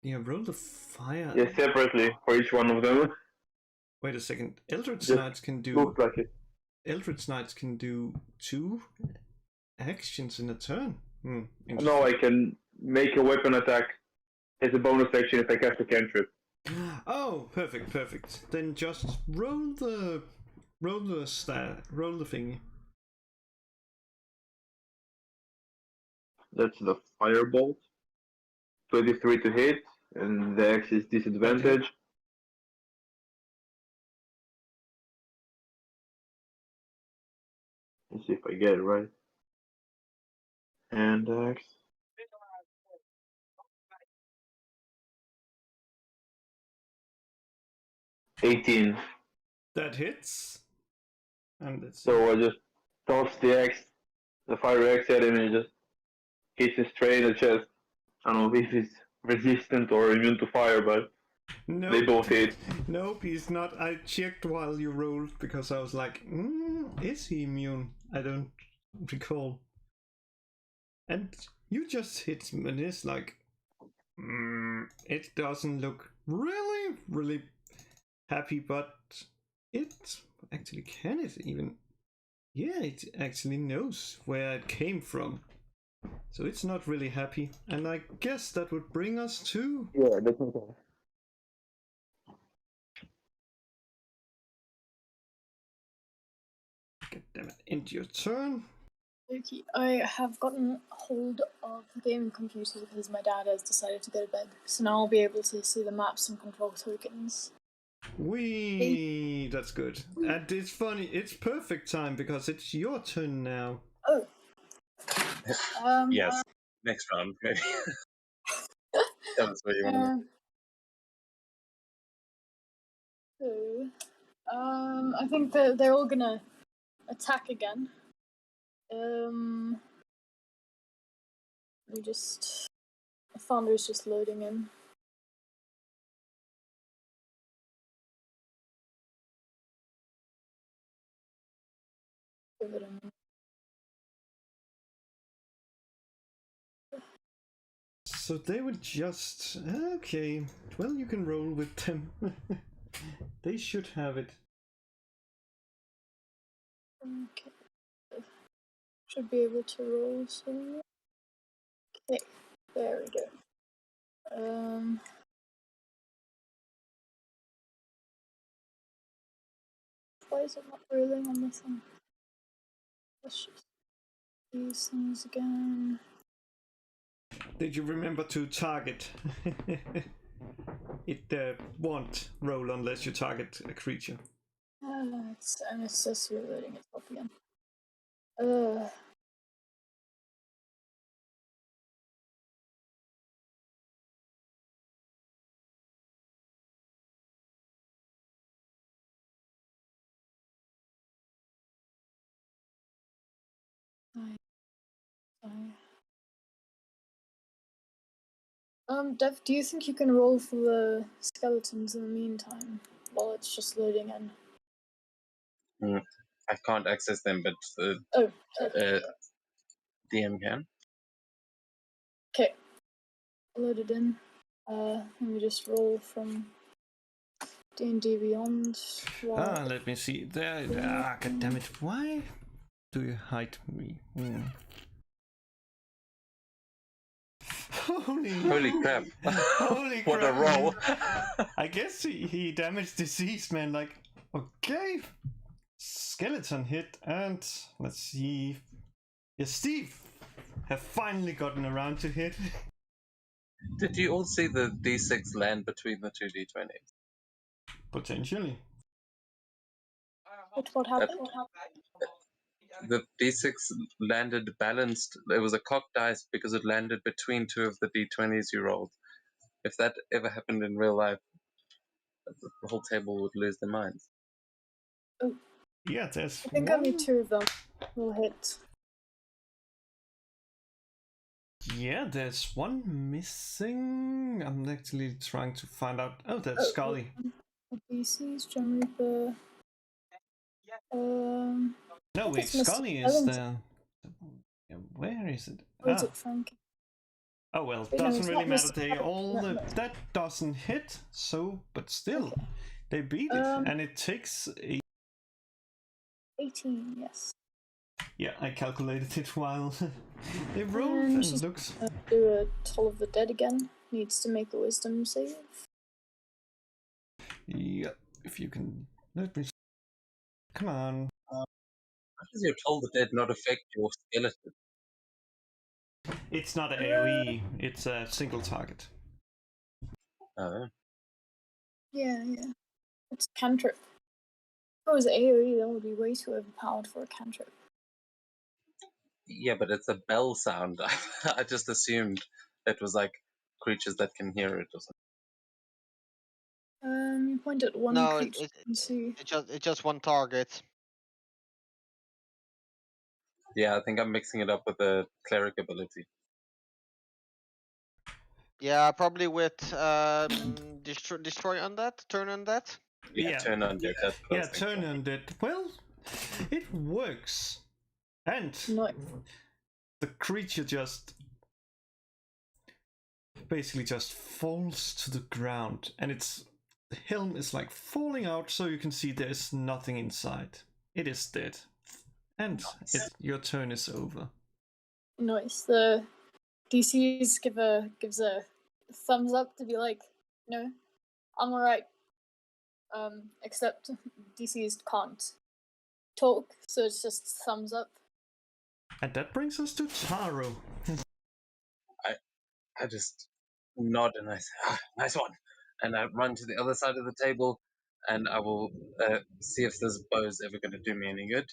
roll the fire. Yeah, separately for each one of them. Wait a second. Eldritch Just Knights can do. Looks like it. Eldritch Knights can do 2 actions in a turn. No, I can make a weapon attack as a bonus action if I cast a cantrip. Oh, perfect. Then just roll the thingy. That's the Firebolt. 23 to hit, and the axe is disadvantage. Okay. Let's see if I get it right. And axe. $18. That hits. And so I just toss the axe, the fire axe at him, and it just hits him straight in the chest. I don't know if he's resistant or immune to fire, but they both hit. Nope, he's not. I checked while you rolled because I was like, is he immune? I don't recall. And you just hit him, and it's like, it doesn't look really happy, but it actually can it even. Yeah, it actually knows where it came from. So it's not really happy. And I guess that would bring us to... Yeah, that's okay. God damn it, into your turn. Okay, I have gotten hold of the gaming computer because my dad has decided to go to bed. So now I'll be able to see the maps and control tokens. That's good. And it's funny, it's perfect time because it's your turn now. Oh. Yes, next round, maybe. Tell us what you want to. So, I think that they're all gonna attack again. Let me just... The Founder's just loading in. give it a minute. So they would just... Okay, well, you can roll with them. They should have it. Okay. Should be able to roll some. Okay, there we go. Why is it not rolling on this one? Let's just these things again. Did you remember to target? It won't roll unless you target a creature. And it's just reloading itself again. Dev, do you think you can roll for the skeletons in the meantime while it's just loading in? I can't access them, but the DM can. Okay, loaded in. Let me just roll from D&D Beyond. Let me see. There. God damn it! Why do you hide me? Holy crap! Holy crap! What a roll! I guess he damaged disease, man. Like, okay, skeleton hit, and let's see. Yes, Steve have finally gotten around to hit. Did you all see the D6 land between the two D20s? Potentially. What happened? The D6 landed balanced. It was a cocked dice because it landed between two of the D20s you rolled. If that ever happened in real life, the whole table would lose their minds. Oh. Yeah, there's I think only two of them will hit. Yeah, there's one missing. I'm actually trying to find out. Oh, that's Scully. BC's Gem Reaper. No, wait, Scully is the. Where is it? Or is it Frankie? Oh well, Wait, doesn't really matter. Mr. They all No. that doesn't hit. So, but still, Okay. they beat it, and it takes 18. Yes. Yeah, I calculated it while they rolled, And and she's looks. Do a Toll of the Dead again. Needs to make a Wisdom save. Yeah, if you can let me. Come on. How does your Toll the Dead not affect your skeleton? It's not an AoE. It's a single target. Oh. Yeah. It's cantrip. If it was AoE, that would be way too overpowered for a cantrip. Yeah, but it's a bell sound. I just assumed it was like creatures that can hear it or something. You point at one No, creature and see. it's just one target. Yeah, I think I'm mixing it up with the cleric ability. Yeah, probably with destroy undead, turn undead. Yeah, turn undead. That's what I was turn thinking. undead. Well, it works, and No. the creature just basically just falls to the ground, and the helm is like falling out, so you can see there's nothing inside. It is dead, and your turn is over. Nice. The DCs gives a thumbs up to be like, no, I'm alright. Except DCs can't talk, so it's just thumbs up. And that brings us to Taro. I just nod and I say, nice one. And I run to the other side of the table and I will see if this bow is ever going to do me any good.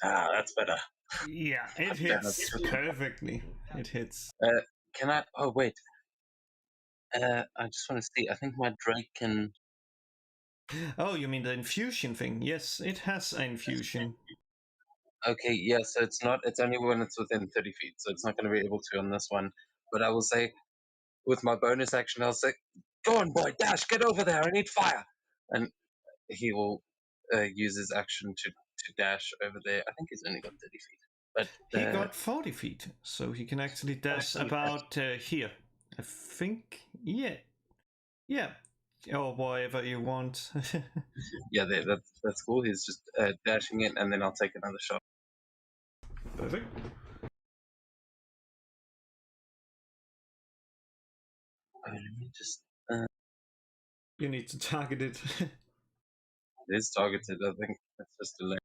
That's better. Yeah, it hits perfectly. It hits. Can I? Oh, wait. I just want to see. I think my Drake can. Oh, you mean the infusion thing? Yes, it has an infusion. Okay, yeah, so it's not. It's only when it's within 30 feet, so it's not going to be able to on this one. But I will say, with my bonus action, I'll say, "Go on, boy, dash, get over there. I need fire." And he will use his action to dash over there. I think he's only got 30 feet, but He got 40 feet, so he can actually dash actually, about here. I think, yeah. Yeah. Or wherever you want. yeah, that's cool. He's just dashing it, and then I'll take another shot. Perfect. Let me just. You need to target it. It is targeted. I think that's just a lane.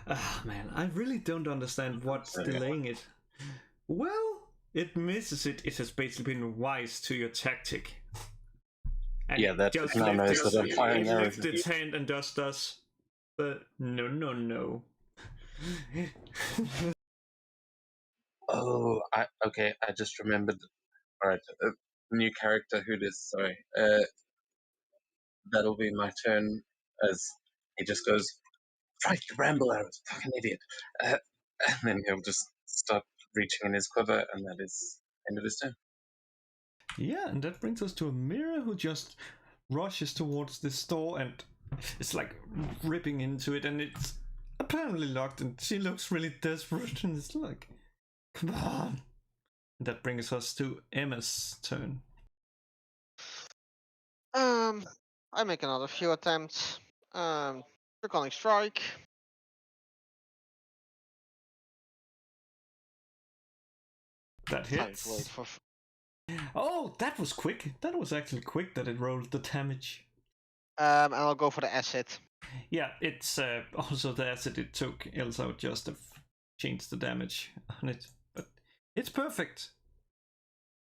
Ah, man, I really don't understand what's So, yeah. delaying it. Well, it misses it. It has basically been wise to your tactic. And Yeah, that just now knows lifts, that I'm firing it arrows. lifts its hand and just does the no. Oh, okay. I just remembered. All right, new character. Who this? Sorry. That'll be my turn. As he just goes, "Strike the bramble arrows, fucking idiot!" Uh, and then he'll just start reaching in his quiver, and that is end of his turn. Yeah, and that brings us to a mirror who just rushes towards this door and it's like ripping into it, and it's apparently locked, and she looks really desperate, and it's like, come on. And that brings us to Emma's turn. I make another few attempts. Draconic Strike. That Time to wait hits. for. Oh, that was quick. That was actually quick that it rolled the damage. And I'll go for the acid. Yeah, it's also the acid it took, else I would just have changed the damage on it. But it's perfect.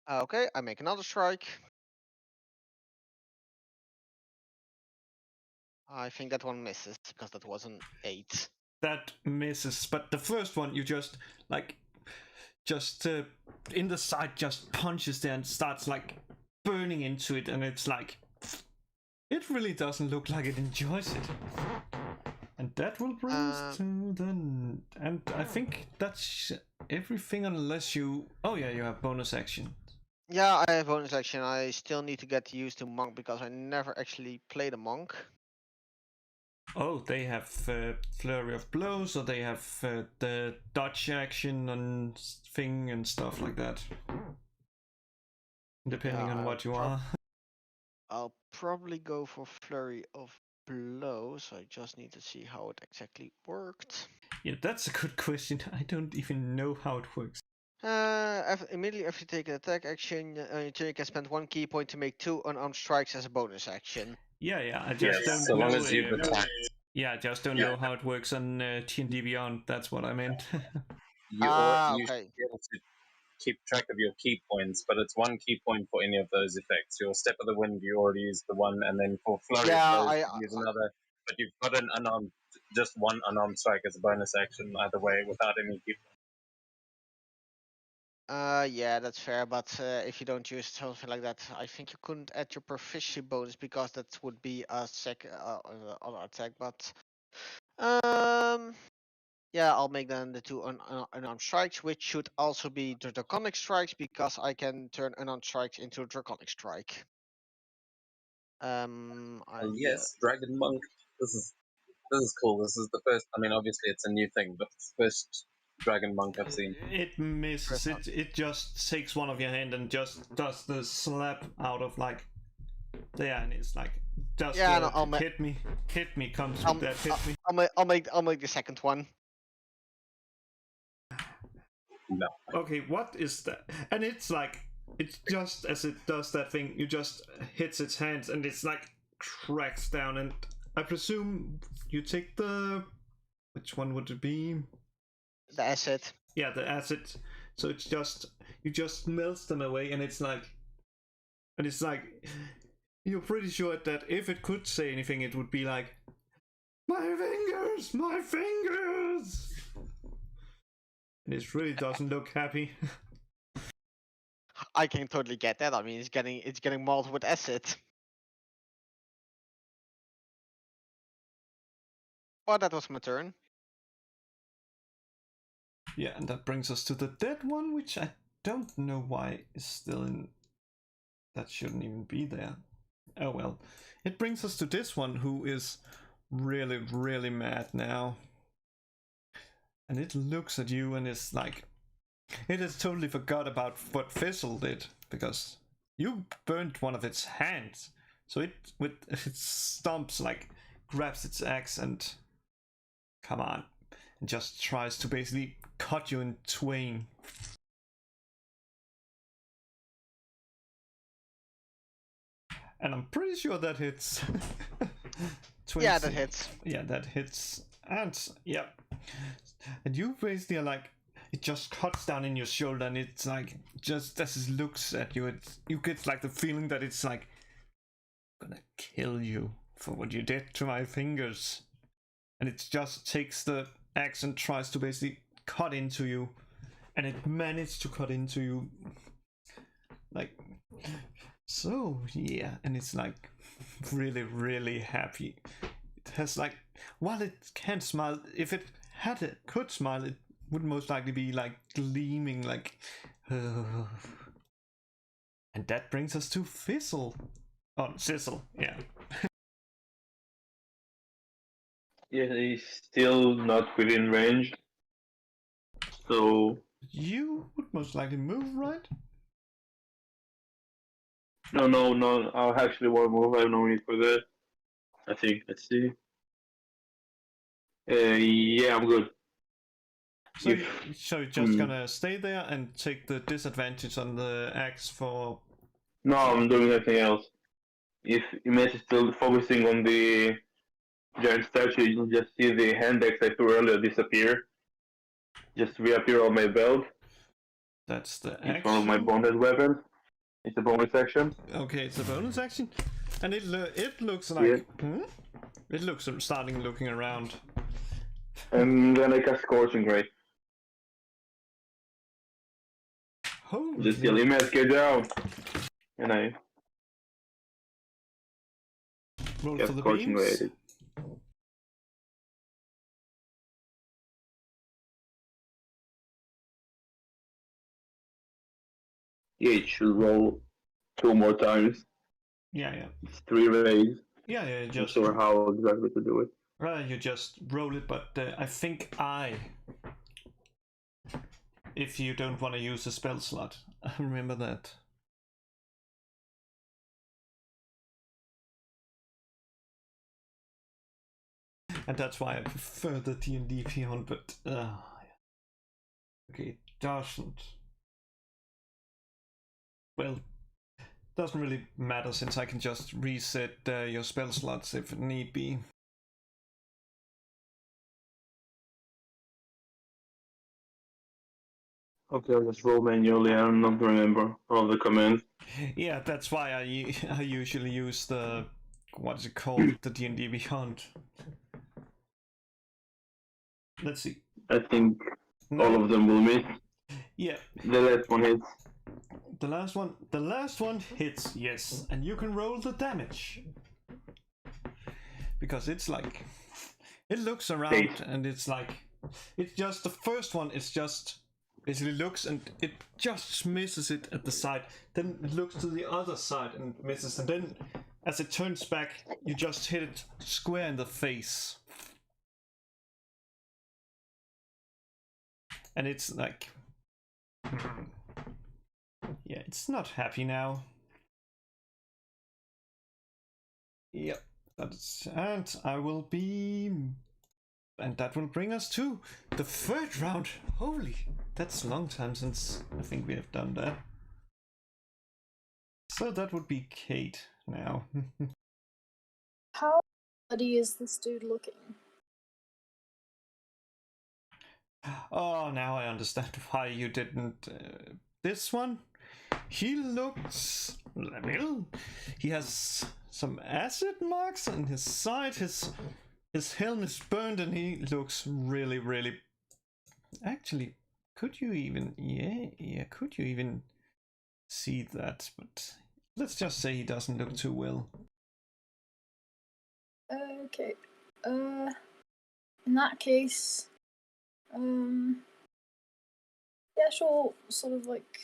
Okay, I make another strike. I think that one misses because that was an 8. That misses, but the first one you just like in the side just punches there and starts like burning into it, and it's like it really doesn't look like it enjoys it. And that will bring us to the and I think that's everything unless you you have bonus action. Yeah, I have bonus action. I still need to get used to monk because I never actually played a monk. Oh, they have flurry of blows, or they have the dodge action and thing and stuff like that. Depending on what you are. I'll probably go for flurry of blows. I just need to see how it exactly worked. Yeah, that's a good question. I don't even know how it works. Immediately after you take an attack action, you can spend 1 key point to make 2 unarmed strikes as a bonus action. Yeah, I just don't so know. long as you've attacked. Yeah, I just don't know how it works on T&D Beyond. That's what I meant. You Okay. should be able to keep track of your key points, but it's 1 key point for any of those effects. Your Step of the Wind, you already used the one, and then for Flurry of Blows, you use another. But you've got an unarmed, just one unarmed strike as a bonus action either way without any key points. Yeah, that's fair, but if you don't use something like that, I think you couldn't add your proficiency bonus because that would be a other attack, but yeah, I'll make then the 2 unarmed strikes, which should also be the draconic strikes because I can turn unarmed strikes into a draconic strike. Yes, Dragon Monk. This is cool. This is the first. I mean, obviously it's a new thing, but it's the first Dragon Monk I've seen. It misses. It just takes one of your hand and just does the slap out of like there, and it's like just hit me comes with that hit me. I'll make the second one. No. Okay, what is that? And it's like it's just as it does that thing, you just hits its hands and it's like cracks down, and I presume you take the which one would it be? The acid. Yeah, the acid. So it's just you just melts them away, and it's like you're pretty sure that if it could say anything, it would be like my fingers. And it really doesn't look happy. I can totally get that. I mean, it's getting mauled with acid. Well, that was my turn. Yeah, and that brings us to the dead one, which I don't know why is still in. That shouldn't even be there. Oh well. It brings us to this one, who is really, really mad now. And it looks at you and is like, it has totally forgot about what Fizzle did, because you burned one of its hands. So it, with its stumps, like, grabs its axe and, come on, and just tries to basically cut you in twain. And I'm pretty sure that hits. Yeah, that hits. Yeah, that hits. And yeah. And you basically are like, it just cuts down in your shoulder, and it's like, just as it looks at you, you get like the feeling that it's like, I'm gonna kill you for what you did to my fingers. And it just takes the axe and tries to basically cut into you. And it managed to cut into you. Like, so yeah, and it's like really, really happy. It has like, while it can't smile, if it could smile, it would most likely be like gleaming, like. And that brings us to Fizzle. Oh, Sizzle, yeah. Yeah, he's still not within range. So You would most likely move, right? no. I actually want to move. I have no need for that. I think. Let's see. Yeah, I'm good. So, you're just gonna stay there and take the disadvantage on the axe for. No, I'm doing nothing else. If Image is still focusing on the giant statue, you'll just see the hand axe I threw earlier disappear. Just reappear on my belt. That's the action. It's one of my bonus weapons. It's a bonus action. Okay, it's a bonus action, and it looks like it looks starting looking around. And then I cast Scorching Ray. Holy. Just yell, Image, get down! And I roll cast for the Scorching beams. Ray. Yeah, it should roll 2 more times. Yeah. It's 3 rays. Yeah. Not Just. sure how exactly to do it. You just roll it, but I think if you don't want to use a spell slot, remember that. And that's why I prefer the D&D Beyond, but okay, it doesn't. Well, doesn't really matter since I can just reset your spell slots if need be. Okay, I'll just roll manually. I don't remember all the commands. Yeah, that's why I usually use the, what's it called, the D&D Beyond. Let's see. I think all of them will miss. Yeah. The last one hits. The last one hits, yes, and you can roll the damage. Because it's like, it looks around and it's like, it's just, the first one is just, basically looks and it just misses it at the side. Then it looks to the other side and misses, and then as it turns back, you just hit it square in the face. And it's like, yeah, it's not happy now. Yep, and I will be, and that will bring us to the third round. Holy, that's a long time since I think we have done that. So that would be Kate now. How bloody is this dude looking? Oh, now I understand why you didn't. This one, he looks. He has some acid marks on his side. His helm is burned, and he looks really, really. Actually, could you even? Yeah. Could you even see that? But let's just say he doesn't look too well. Okay. In that case, Yeah, sure. Sort of like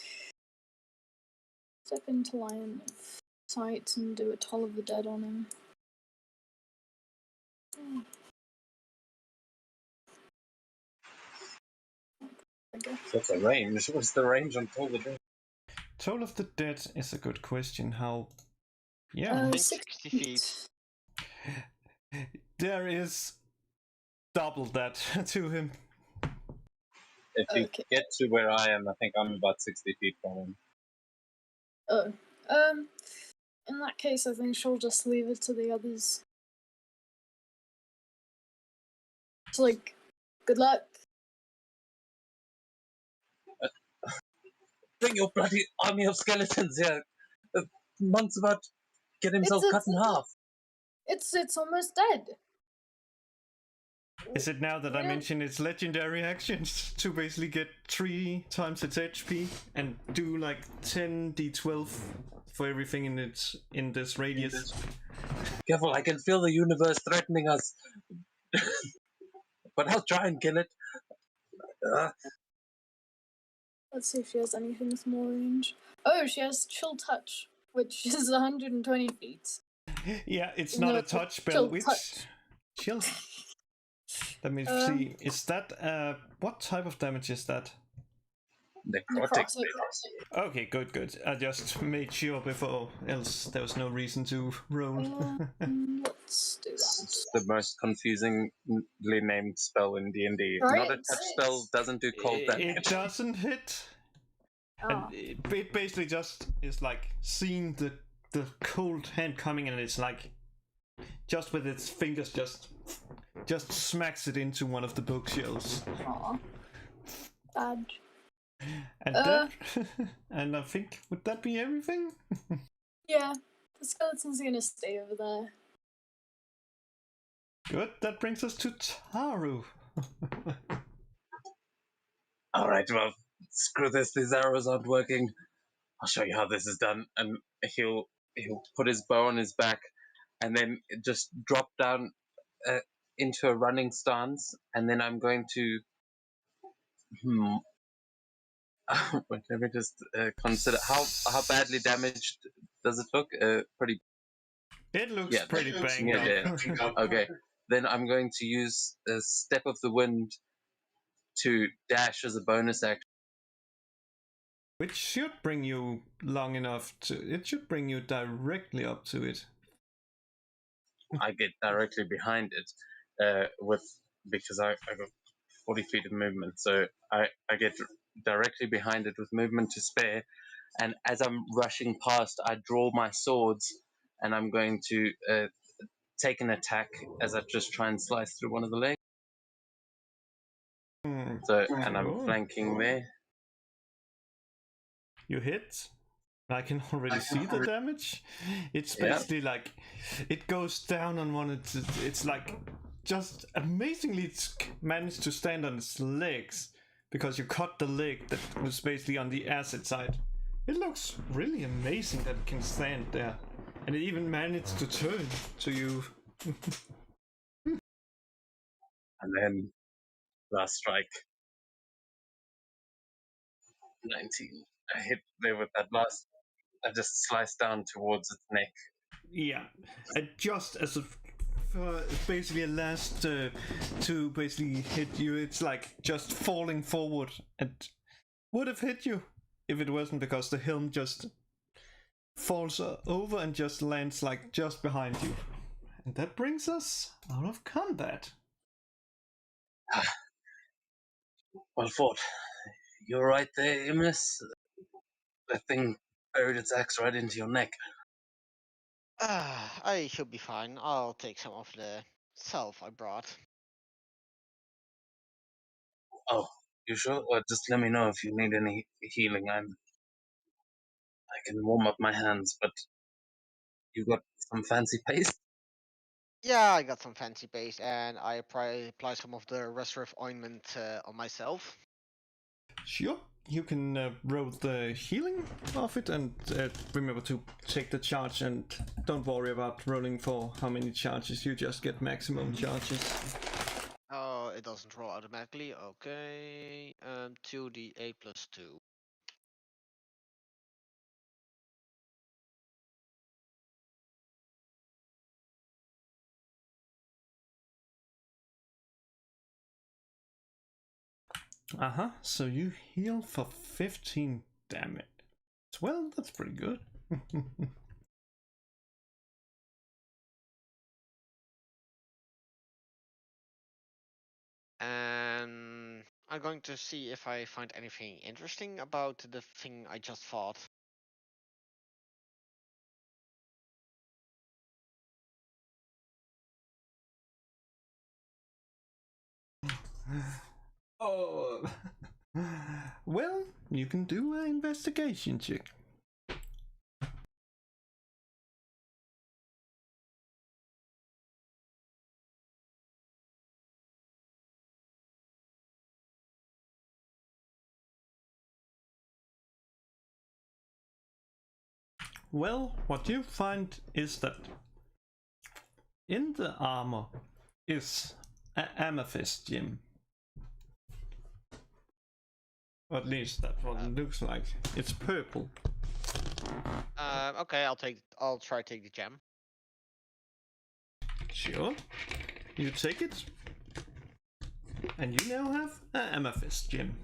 step into line of sight and do a Toll of the Dead on him. I guess. What's the range? What's the range on Toll of the Dead? Toll of the Dead is a good question. How? I Yeah, think 60 feet. there is double that to him. If you Okay. get to where I am, I think I'm about 60 feet from him. Oh. In that case, I think she'll just leave it to the others. It's like, good luck. Bring your bloody army of skeletons here. The monk's about to get himself cut in half. It's almost dead. Is it now that I Yeah. mention its legendary actions to basically get 3 times its HP and do like 10d12 for everything in this radius? Careful, I can feel the universe threatening us. But I'll try and kill it. Let's see if she has anything with more range. Oh, she has Chill Touch, which is 120 feet. Yeah, it's No, not a it's touch spell, chill which touch. chill. Let me see. Is that what type of damage is that? Necrotic. Necrotic. Okay, good. I just made sure before, else there was no reason to roll. Let's do that. It's the most confusingly named spell in D&D. Right? Not a touch spell, doesn't do cold It damage. doesn't hit. And Ah. it basically just is like seeing the cold hand coming, and it's like just with its fingers just smacks it into one of the bookshelves. Aw. Bad. And that, and I think, would that be everything? Yeah, the skeleton's gonna stay over there. Good, that brings us to Taro. Alright, well, screw this, these arrows aren't working. I'll show you how this is done. And he'll put his bow on his back and then just drop down into a running stance. And then I'm going to... Wait, let me just consider how badly damaged does it look? Pretty. It looks pretty banged up. Okay, then I'm going to use a Step of the Wind to dash as a bonus action. Which should bring you long enough to... It should bring you directly up to it. I get directly behind it because I got 40 feet of movement, so I get directly behind it with movement to spare. And as I'm rushing past, I draw my swords, and I'm going to take an attack as I just try and slice through one of the legs. So, and I'm flanking there. You hit. I can already see the damage. It's basically like it goes down on one. It's like just amazingly it's managed to stand on its legs because you cut the leg that was basically on the acid side. It looks really amazing that it can stand there, and it even managed to turn to you. And then last strike. 19. I hit there with that last. I just sliced down towards its neck. Yeah, and just as a basically a last to basically hit you, it's like just falling forward and would have hit you if it wasn't because the helm just falls over and just lands like just behind you. And that brings us out of combat. Well fought. You're right there, Imus. That thing buried its axe right into your neck. I should be fine. I'll take some of the salve I brought. Oh, you sure? Well, just let me know if you need any healing. I can warm up my hands, but you got some fancy paste? Yeah, I got some fancy paste, and I apply some of the restorative ointment on myself. Sure, you can roll the healing of it, and remember to take the charge, and don't worry about rolling for how many charges, you just get maximum charges. Oh, it doesn't roll automatically. Okay. 2d8 plus 2. So you heal for 15 damage. Well, that's pretty good. And I'm going to see if I find anything interesting about the thing I just fought. Oh. Well, you can do an investigation check. Well, what you find is that in the armor is an Amethyst Gym. Or at least that's what it looks like. It's purple. Okay, I'll try to take the gem. Sure. You take it. And you now have an Amethyst Gym.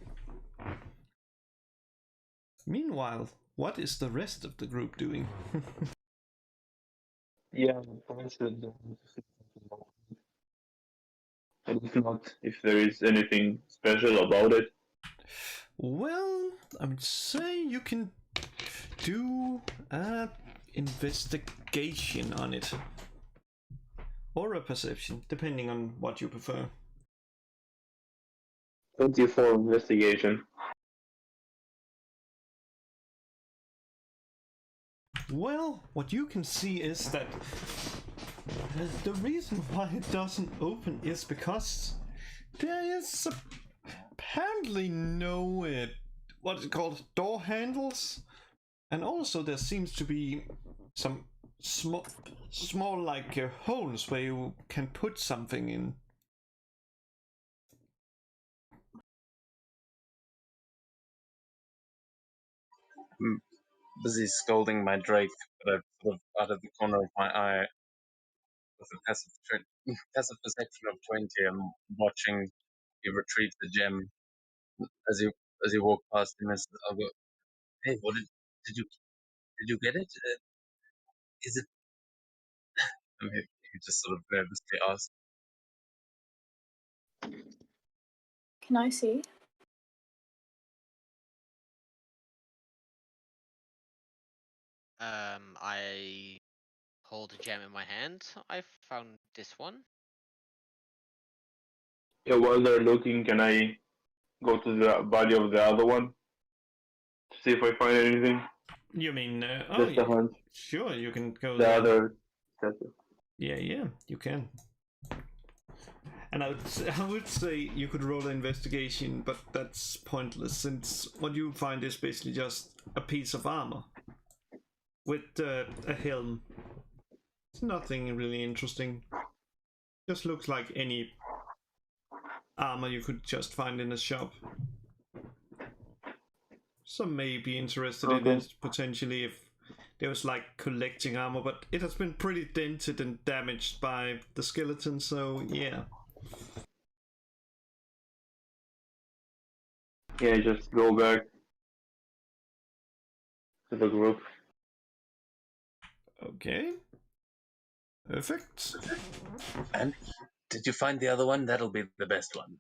Meanwhile, what is the rest of the group doing? Yeah, I should. And if not, if there is anything special about it. Well, I would say you can do an investigation on it. Or a perception, depending on what you prefer. 24 investigation. Well, what you can see is that the reason why it doesn't open is because there is apparently no what is it called, door handles, and also there seems to be some small like holes where you can put something in. I'm busy scolding my Drake, but I've sort of out of the corner of my eye, with a passive perception of 20, I'm watching you retrieve the gem. As you walk past him, I'll go, "Hey, what did you get it? Is it?" And he just sort of nervously asks, Can I see? I hold the gem in my hand. I found this one. Yeah, while they're looking, can I go to the body of the other one to see if I find anything? You mean Just a hunch. sure, you can go The there. other statue. Yeah, you can. And I would say you could roll an investigation, but that's pointless since what you find is basically just a piece of armor with a helm. It's nothing really interesting. Just looks like any armor you could just find in a shop. Some may be interested in Okay. it potentially if there was like collecting armor, but it has been pretty dented and damaged by the skeleton, so yeah. Yeah, just go back to the group. Okay. Perfect. "And did you find the other one? That'll be the best one."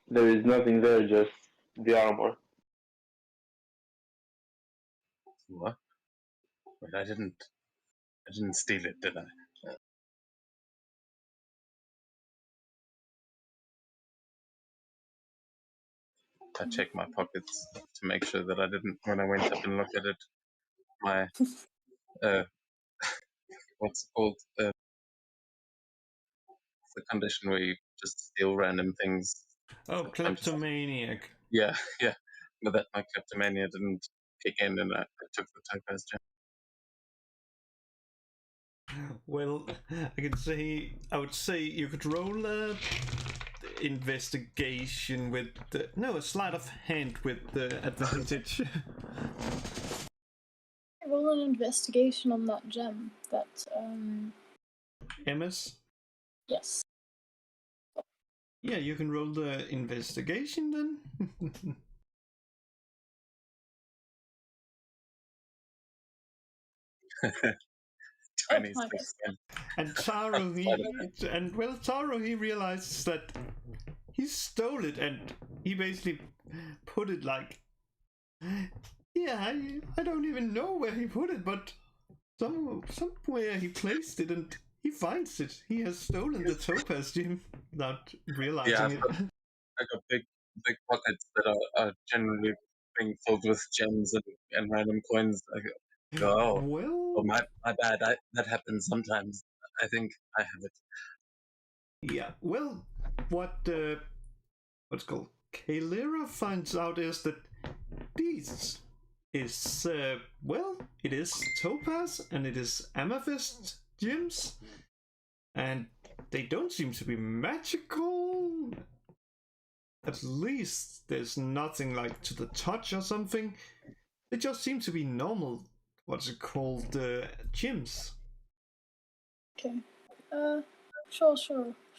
There is nothing there, just the armor. What? Wait, I didn't steal it, did I? I checked my pockets to make sure that I didn't. When I went up and looked at it, my what's it called? The condition where you just steal random things. Oh, Sometimes. kleptomaniac. Yeah, but that my kleptomania didn't kick in, and I took the topaz gem. Well, I would say you could roll a investigation with a sleight of hand with the advantage. Roll an investigation on that gem. MS? Yes. Yeah, you can roll the investigation then. Oh, 26. And Taro, he realizes that he stole it, and he basically put it like, yeah, I don't even know where he put it, but somewhere he placed it, and he finds it. He has stolen the Topaz Gym without realizing it. I got big pockets that are generally being filled with gems and random coins. I go, oh, Well, my bad. That happens sometimes. I think I have it. yeah. Well, what's called Kyleera finds out is that these is it is Topaz and it is Amethyst Gyms, and they don't seem to be magical. At least there's nothing like to the touch or something. They just seem to be normal. What's it called? Gyms. Okay. Sure,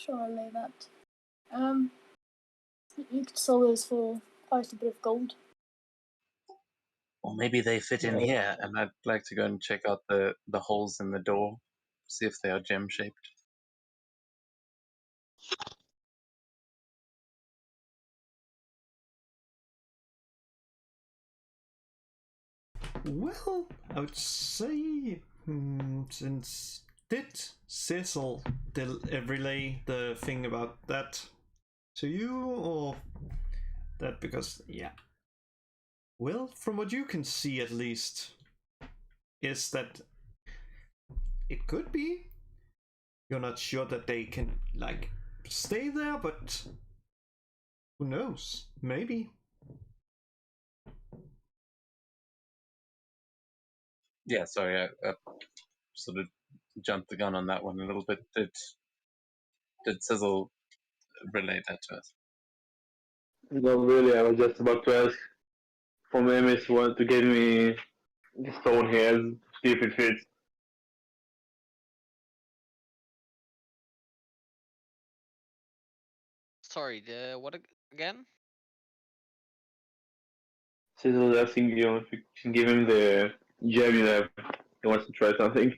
I'll lay that. You could sell those for quite a bit of gold. Or maybe they fit in here, and I'd like to go and check out the holes in the door, see if they are gem shaped. Well, I would say since did Cecil relay the thing about that to you, or that because yeah. Well, from what you can see at least, is that it could be. You're not sure that they can like stay there, but who knows? Maybe. Yeah, sorry, I sort of jumped the gun on that one a little bit. Did Sizzle relate that to us? Not really. I was just about to ask for Memis want to give me the stone hairs, see if it fits. Sorry, what again? Cecil was asking you if you can give him the gem you have. He wants to try something.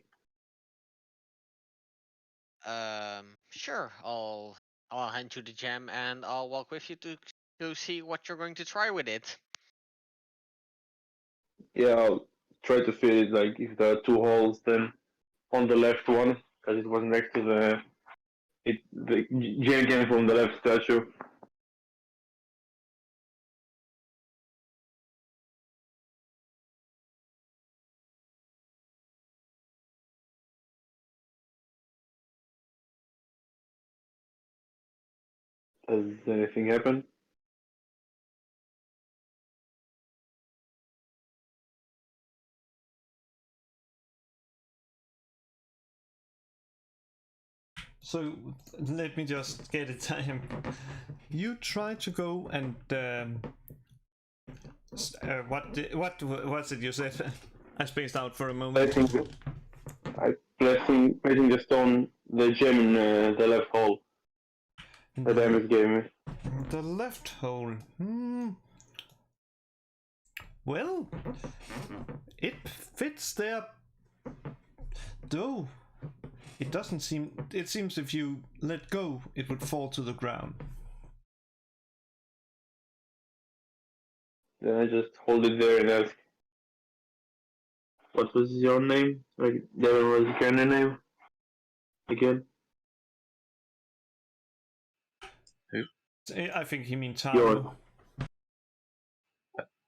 Sure. I'll hand you the gem and I'll walk with you to see what you're going to try with it. Yeah, I'll try to fit it. Like if there are two holes, then on the left one, because it was next to the gem came from the left statue. Does anything happen? So let me just get it time. You try to go and what was it you said? I spaced out for a moment. Placing the stone, the gem in the left hole. The damage gave me. The left hole. Well, it fits there, though. It doesn't seem. It seems if you let go, it would fall to the ground. Then I just hold it there and ask, "What was your name? Like, there was your name again?" Who? I think he means Taro.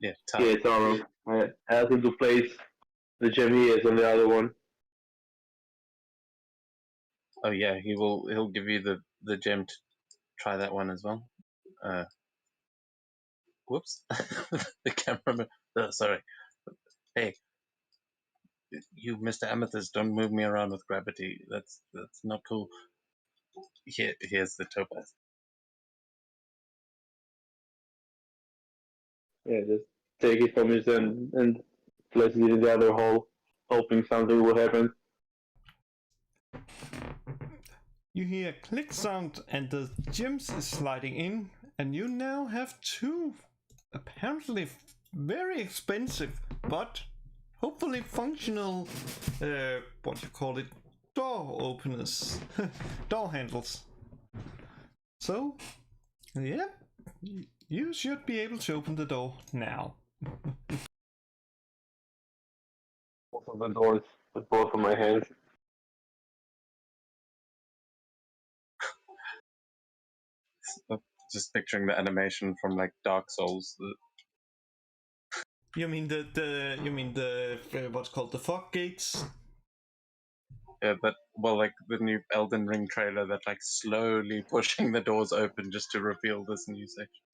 Yeah, Taro. Yeah, Taro. I asked him to place the gem he has on the other one. Oh yeah, he'll give you the gem to try that one as well. Whoops, the camera. Oh, sorry. Hey, You, Mr. Amethyst, don't move me around with gravity. That's not cool. Here's the topaz. Yeah, just take it from his end and place it in the other hole, hoping something will happen. You hear a click sound and the gems is sliding in, and you now have two apparently very expensive but hopefully functional what you call it, door openers, door handles. So yeah, you should be able to open the door now. Both of the doors with both of my hands. Just picturing the animation from like Dark Souls. You mean the what's called the fog gates? Yeah, but well, like the new Elden Ring trailer that like slowly pushing the doors open just to reveal this new section.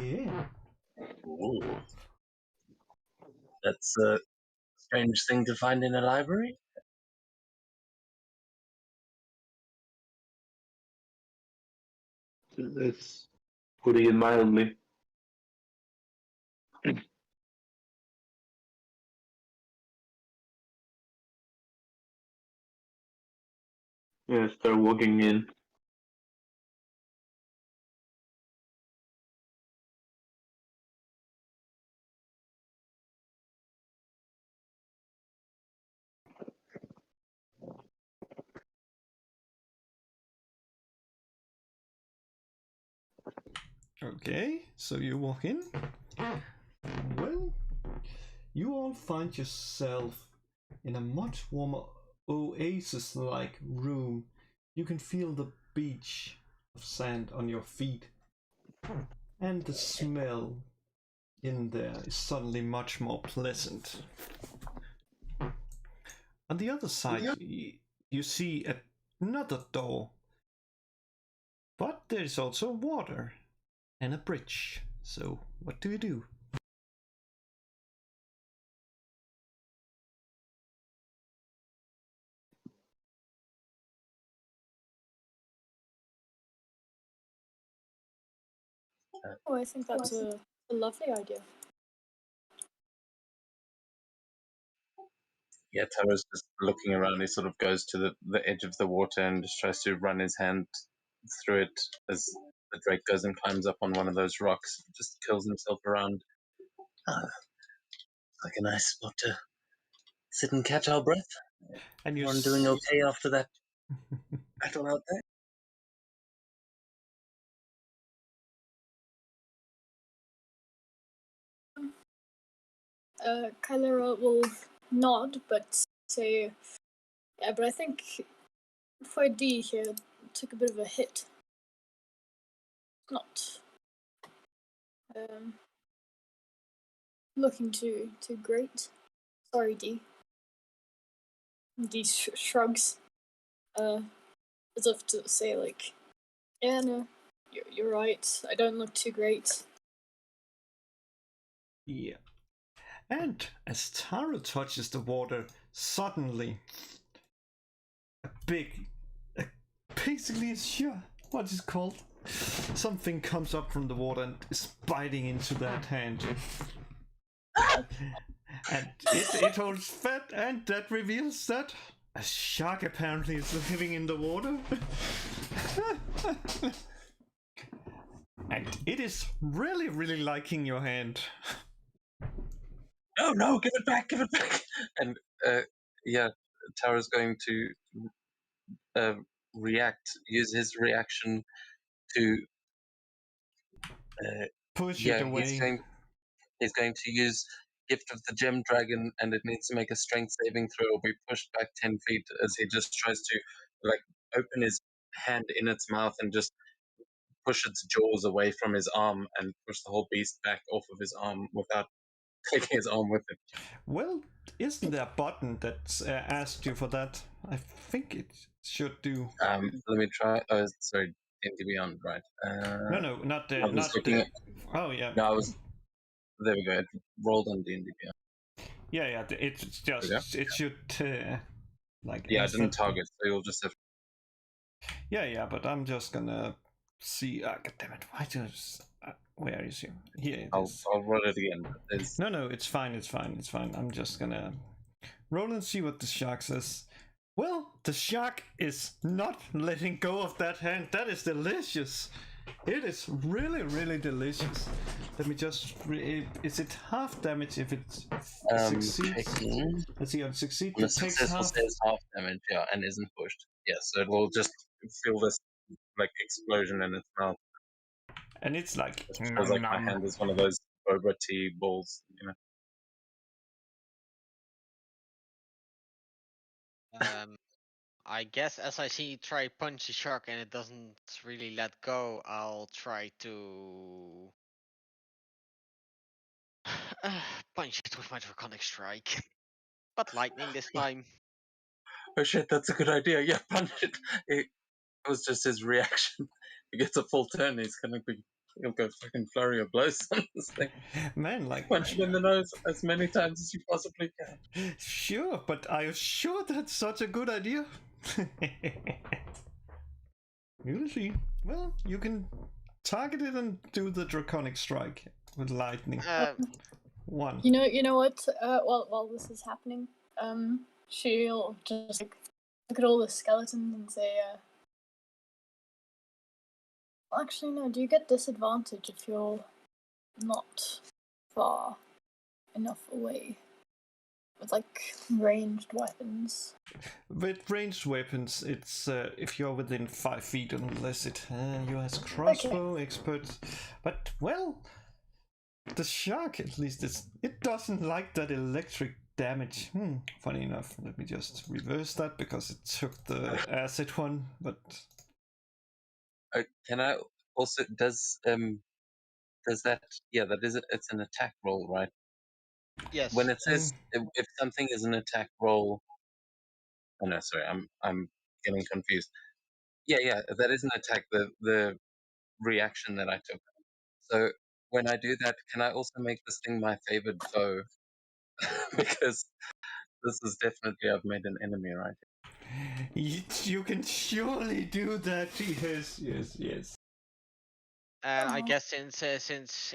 Yeah. Ooh. That's a strange thing to find in a library. That's putting it mildly. Yeah, start walking in. Okay, so you walk in. Well, you all find yourself in a much warmer oasis-like room. You can feel the beach of sand on your feet, and the smell in there is suddenly much more pleasant. On the other side, you see another door, but there is also water and a bridge. So, what do you do? Oh, I think that's a lovely idea. Yeah, Taro's just looking around. He sort of goes to the edge of the water and just tries to run his hand through it as the Drake goes and climbs up on one of those rocks. Just kills himself around. Like a nice spot to sit and catch our breath. And you Everyone doing okay after that battle out there? Kyleera will nod, but say, yeah, but I think 4D here took a bit of a hit. Not looking too great. Sorry, D. D shrugs, as if to say like, yeah, no, you're right. I don't look too great. Yeah. And as Taro touches the water, suddenly basically, sure, what is it called? Something comes up from the water and is biting into that hand. And it holds fat, and that reveals that a shark apparently is living in the water. And it is really, really liking your hand. No, give it back, give it back. And yeah, Taro's going to use his reaction to Push it away. He's going to use Gift of the Gem Dragon, and it needs to make a strength saving throw or be pushed back 10 feet as he just tries to like open his hand in its mouth and just push its jaws away from his arm and push the whole beast back off of his arm without taking his arm with it. Well, isn't there a button that asked you for that? I think it should do. Let me try. Oh, sorry, D&D Beyond, right? No, not the. I was not looking the. at. Oh yeah. No, I was. There we go. It rolled on D&D Beyond. Yeah. It's just Okay. it should like Yeah, I didn't instant. target, so you'll just have. Yeah. But I'm just gonna see. God damn it! Why does? Where is you? Here it is. I'll roll it again. There's No, it's fine. I'm just gonna roll and see what the shark says. Well, the shark is not letting go of that hand. That is delicious. It is really, really delicious. Let me just. Is it half damage if it succeeds? checking. Let's see, on succeed, On a it takes successful half. says half damage, yeah, and isn't pushed. Yeah, so it will just feel this like explosion in its mouth. And it's like. It feels like my hand is one of those boba tea balls, you know. I guess as I see you try punch the shark and it doesn't really let go, I'll try to punch it with my draconic strike. But lightning this time. Oh shit, that's a good idea. Yeah, punch it. It was just his reaction. He gets a full turn. He'll go fucking flurry of blows on this thing. Man, like. Punch him in the nose as many times as you possibly can. Sure, but are you sure that's such a good idea? You'll see. Well, you can target it and do the draconic strike with lightning. One. You know what? While this is happening, she'll just like, look at all the skeletons and say, actually, no. Do you get disadvantage if you're not far enough away with like ranged weapons? With ranged weapons, it's if you're within 5 feet, unless it you has crossbow expert. But well, the shark at least it doesn't like that electric damage. Funny enough, let me just reverse that because it took the acid one. But Can I also does that that is it's an attack roll, right? Yes. When it says if something is an attack roll, oh no, sorry, I'm getting confused. Yeah, that is an attack. The reaction that I took. So when I do that, can I also make this thing my favored foe? Because this is definitely I've made an enemy, right? you can surely do that. Yes. And I guess since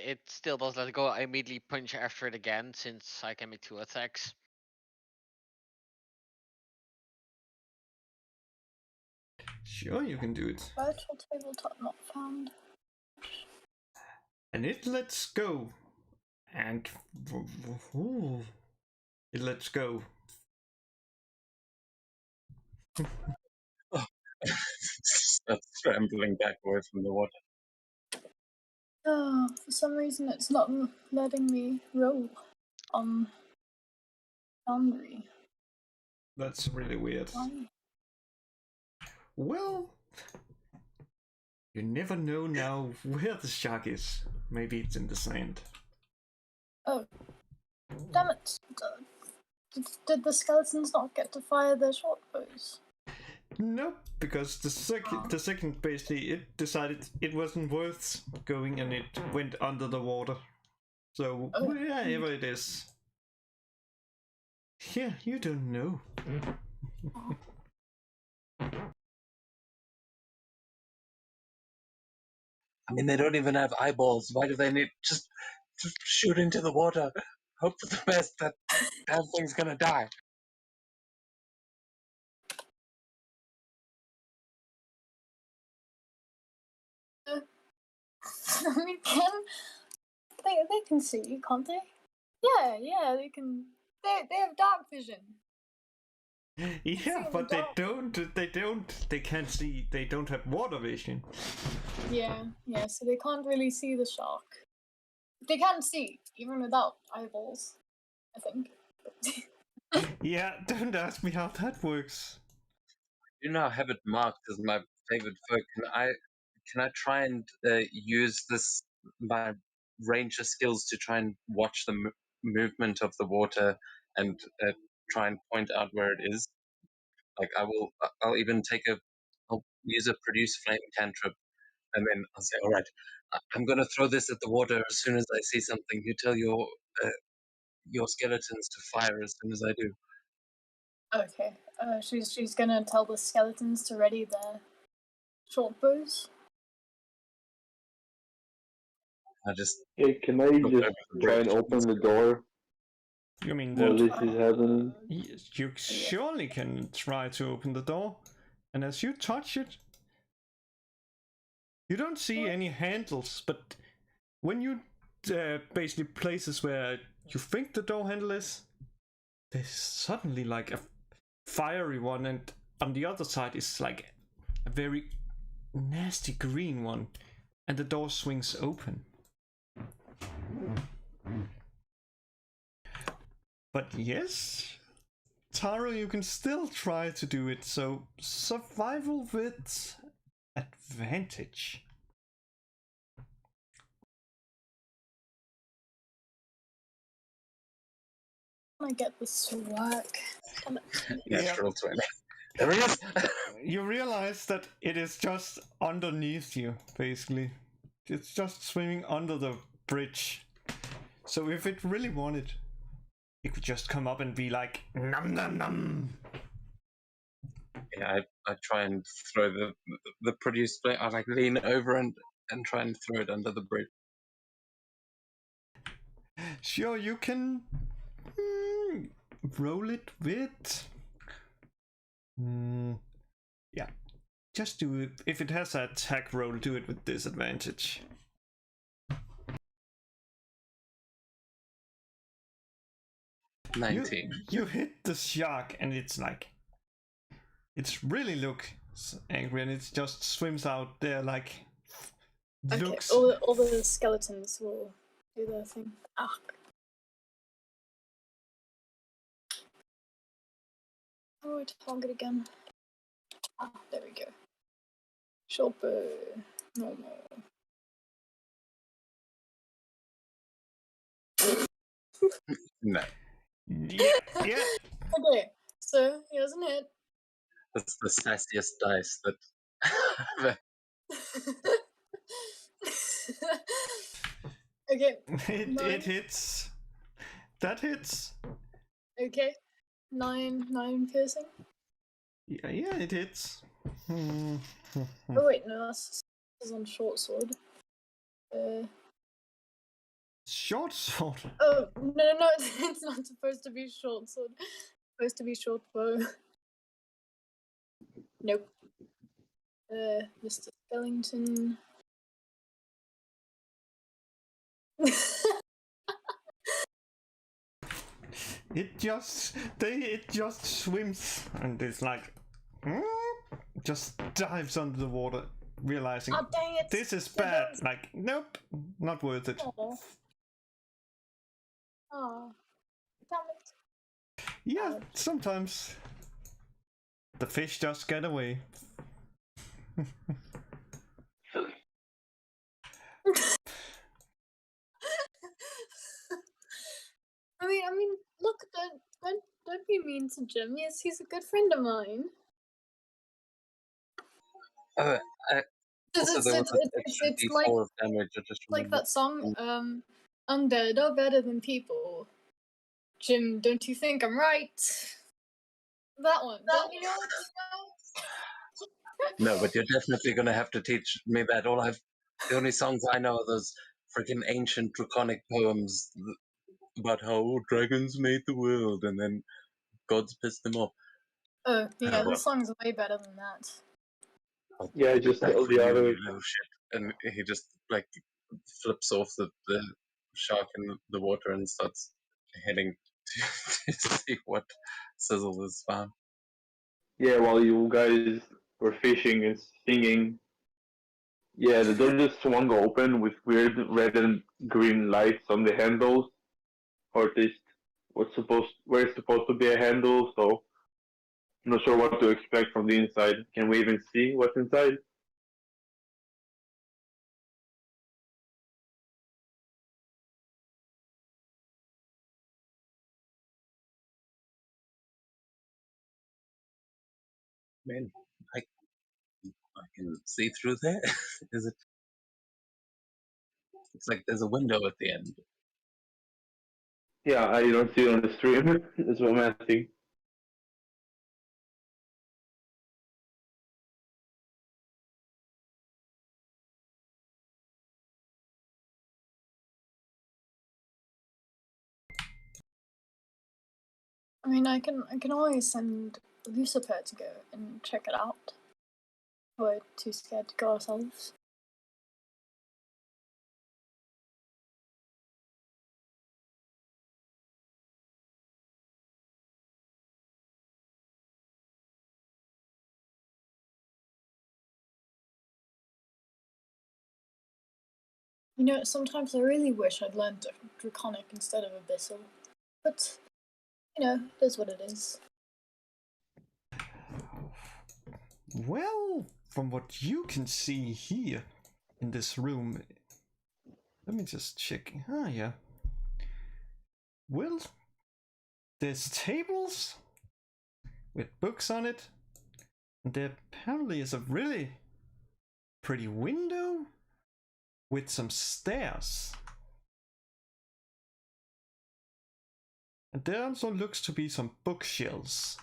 it still does let go, I immediately punch after it again, since I can make 2 attacks. Sure, you can do it. Virtual tabletop not found. And it lets go. And it lets go. That's scrambling back away from the water. Oh, for some reason it's not letting me roll on Foundry. That's really weird. Why? Well, you never know now where the shark is. Maybe it's in the sand. Oh, damn it! Did the skeletons not get to fire their short bows? Nope, because the second basically it decided it wasn't worth going and it went under the water. So wherever it is. Yeah, you don't know. I mean, they don't even have eyeballs. Why do they need just shoot into the water? Hope for the best. That damn thing's gonna die. I mean, they can see, can't they? Yeah, they can. They have dark vision. Yeah, but they can't see, they don't have water vision. Yeah, so they can't really see the shark. They can see, even without eyeballs, I think. Yeah, don't ask me how that works. You know, I have it marked as my favorite foe. Can I try and use my ranger skills to try and watch the movement of the water and try and point out where it is? Like I'll even I'll use a produce flame cantrip, and then I'll say, all right, I'm going to throw this at the water as soon as I see something. You tell your your skeletons to fire as soon as I do. Okay. She's gonna tell the skeletons to ready their short bows. I just Hey, can I look just over the try bridge. and open the door You mean while that this is happening? you surely can try to open the door, and as you touch it, you don't see any handles, but when you basically places where you think the door handle is, there's suddenly like a fiery one, and on the other side is like a very nasty green one, and the door swings open. But yes, Taro, you can still try to do it, so survival with advantage. I get this to work. Damn it. Natural 20. There he is! You realize that it is just underneath you, basically. It's just swimming under the bridge. So if it really wanted, it could just come up and be like, num num num. Yeah, I try and throw the produce plate. I like lean over and try and throw it under the bridge. Sure, you can roll it with. Yeah, just do it. If it has an attack roll, do it with disadvantage. You, 19. you hit the shark, and it's like. It's really looks angry, and it just swims out there like. Okay, Looks. all the skeletons will do their thing. Ah. Oh, target again. Ah, there we go. Short bow. Normal. No, Yeah, yeah. Okay, so he doesn't hit. that's the sassiest dice that. Okay, It hits. That hits. okay. 9 piercing. Yeah, it hits. Oh wait, no, that's on short sword. Short sword. Oh no, it's not supposed to be short sword. It's supposed to be short bow. Nope. Mr. Skellington. It just swims and it's like just dives under the water, realizing Oh dang it! this is bad. Like, nope, not worth it. Oh, damn it! Yeah, sometimes the fish just get away. I mean, look, don't be mean to Jim. Yes, he's a good friend of mine. Also, there was an extra It's D4 of damage. I just like remembered. that song, Undead are better than people. Jim, don't you think I'm right? That one. Don't you know? No, but you're definitely going to have to teach me that. The only songs I know are those freaking ancient draconic poems about how dragons made the world and then gods pissed them off. Oh, yeah, Oh, the song's way better than that. Yeah, just back all for the you, other. you little shit. And he just like flips off the shark in the water and starts heading to see what Sizzle has found. Yeah, while you guys were fishing and singing, yeah, the door just swung open with weird red and green lights on the handles, or at least where it's supposed to be a handle. So I'm not sure what to expect from the inside. Can we even see what's inside? Man, I can see through there. Is it? It's like there's a window at the end. Yeah, I don't see it on the stream. That's what I'm asking. I mean, I can always send Lucifer to go and check it out. We're too scared to go ourselves. You know, sometimes I really wish I'd learned Draconic instead of Abyssal. But, you know, it is what it is. Well, from what you can see here in this room, let me just check. Ah, yeah. Well, there's tables with books on it, and there apparently is a really pretty window with some stairs. And there also looks to be some bookshelves.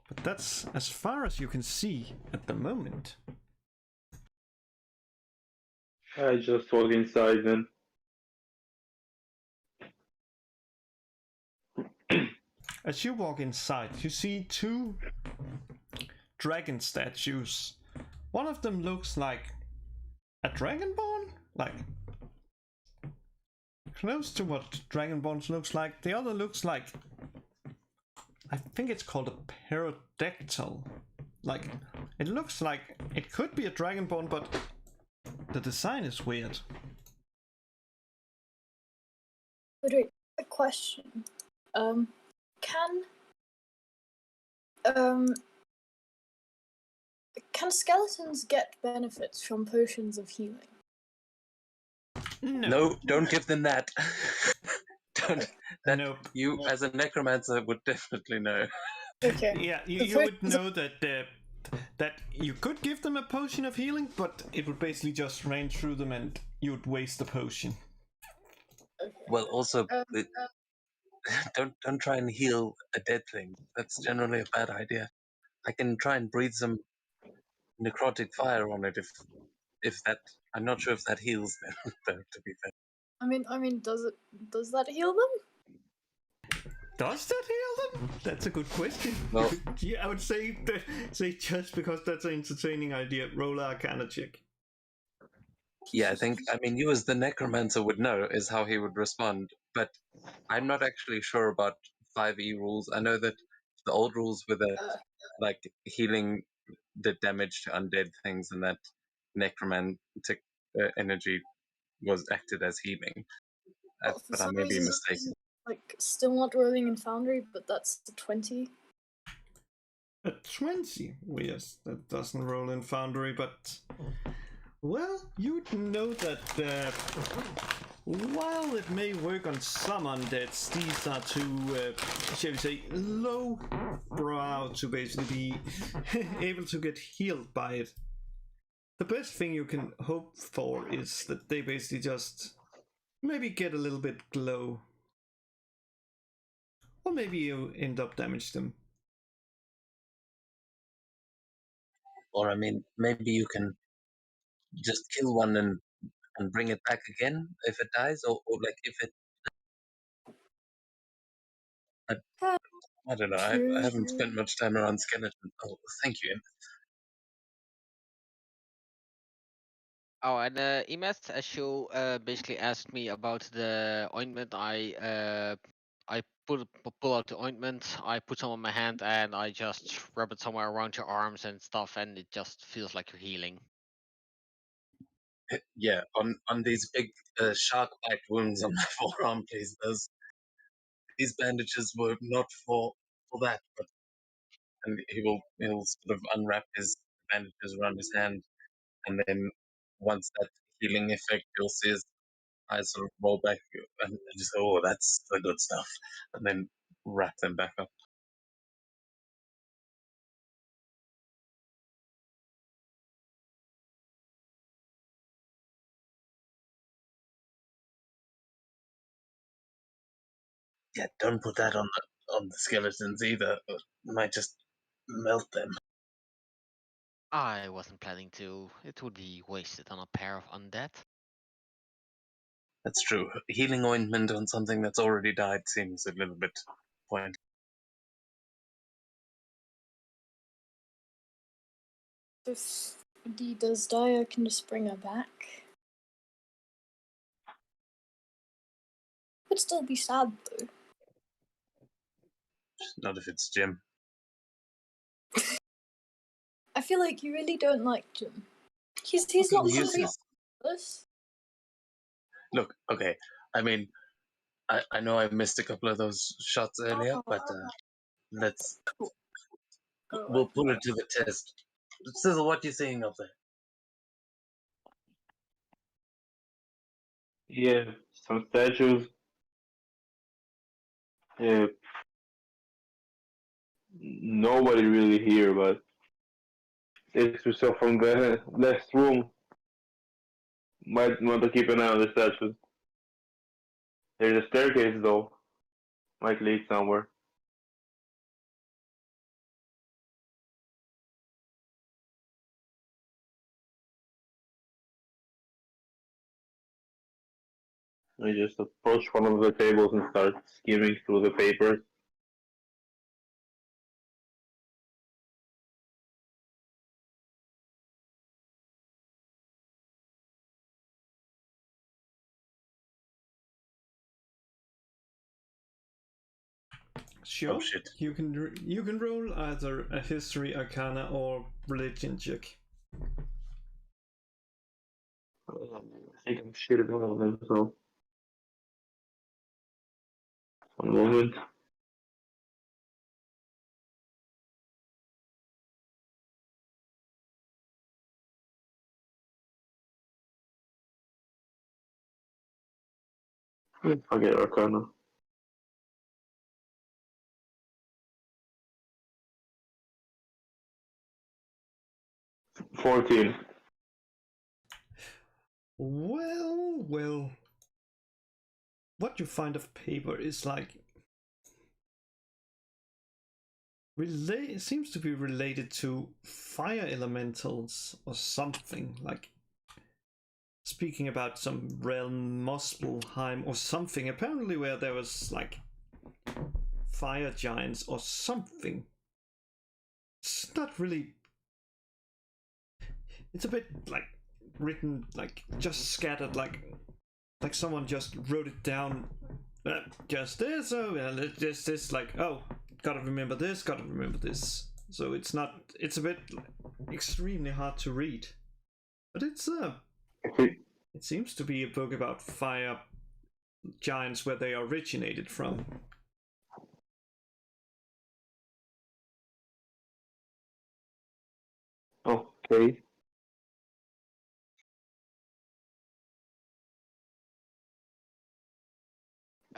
But that's as far as you can see at the moment. I just walk inside then. As you walk inside, you see two dragon statues. One of them looks like a dragonborn, like close to what dragonborns looks like. The other looks like, I think it's called a pterodactyl. Like, it looks like it could be a dragonborn, but the design is weird. But wait, quick question. Can skeletons get benefits from potions of healing? No, don't give them that. Don't. That Nope. you, as a necromancer, would definitely know. Okay. Yeah, you would know that that you could give them a potion of healing, but it would basically just rain through them and you would waste the potion. Okay. Well, also, don't try and heal a dead thing. That's generally a bad idea. I can try and breathe some necrotic fire on it if that. I'm not sure if that heals them, though, to be fair. I mean, does that heal them? Does that heal them? That's a good question. Well, yeah, I would say just because that's an entertaining idea, roll a Arcana check. yeah, I mean, you as the necromancer would know is how he would respond, but I'm not actually sure about 5e rules. I know that the old rules were that like healing did damage to undead things, and that necromantic energy was acted as healing. Well, for But I some may be reason, mistaken. like, still not rolling in Foundry, but that's the 20. A 20? Well, yes, that doesn't roll in Foundry, but well, you'd know that while it may work on some undeads, these are too, shall we say, low brow to basically be able to get healed by it. The best thing you can hope for is that they basically just maybe get a little bit glow. Or maybe you end up damage them. Or I mean, maybe you can just kill one and bring it back again if it dies, or like if it. I don't know. I haven't spent much time around skeletons. Oh, thank you. Oh, and Emet, as you basically asked me about the ointment, I pull out the ointment, I put some on my hand, and I just rub it somewhere around your arms and stuff, and it just feels like you're healing. Yeah, on these big shark bite wounds on my forearm, please. These bandages were not for that, but and he'll sort of unwrap his bandages around his hand, and then once that healing effect, you'll see his eyes sort of roll back and just go, "Oh, that's the good stuff," and then wrap them back up. Yeah, don't put that on the skeletons either. It might just melt them. I wasn't planning to. It would be wasted on a pair of undead. That's true. Healing ointment on something that's already died seems a little bit pointless. If Dee does die, I can just bring her back. Would still be sad though. Not if it's Jim. I feel like you really don't like Jim. He's not somebody else. Look, okay. I mean, I know I missed a couple of those shots earlier, but we'll put it to the test. Sizzle, what are you seeing up there? Yeah, some statues. Yeah, nobody really here, but it's yourself from the last room. Might want to keep an eye on the statues. There's a staircase though. Might lead somewhere. I just approach one of the tables and start skimming through the papers. Sure. Oh shit. You can roll either a history, arcana, or religion check. I think I'm shit at all of them, so. One moment. Forget Arcana. 14. Well. What you find of paper is like it seems to be related to fire elementals or something, like speaking about some realm Muspelheim or something, apparently where there was like fire giants or something. It's not really, it's a bit like written, like just scattered, like someone just wrote it down, just this, just this, like, oh, gotta remember this. So it's a bit extremely hard to read, but it seems to be a book about fire giants, where they originated from. Okay.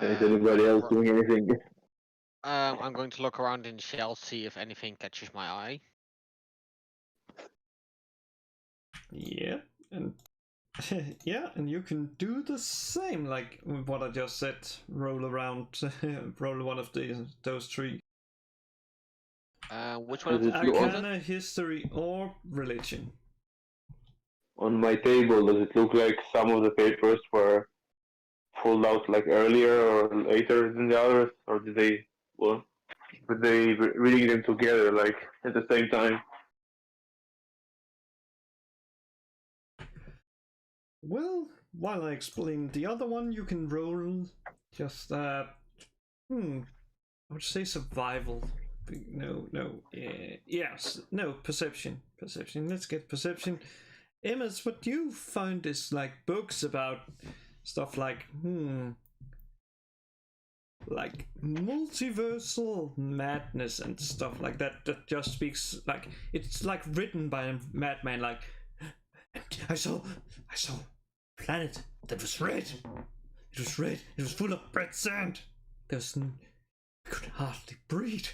Is anybody else doing anything? I'm going to look around in the shells, see if anything catches my eye. Yeah, and yeah, and you can do the same, like what I just said. Roll around, roll one of those three. Which one? Arcana, history, or religion. On my table, does it look like some of the papers were pulled out like earlier or later than the others, or did they reading them together like at the same time? Well, while I explain the other one, you can roll just I would say survival. Perception. Let's get perception. Emma's, what you find is like books about stuff like like multiversal madness and stuff like that just speaks, like it's like written by a madman, like, I saw a planet that was red. It was red. It was full of red sand. I could hardly breathe.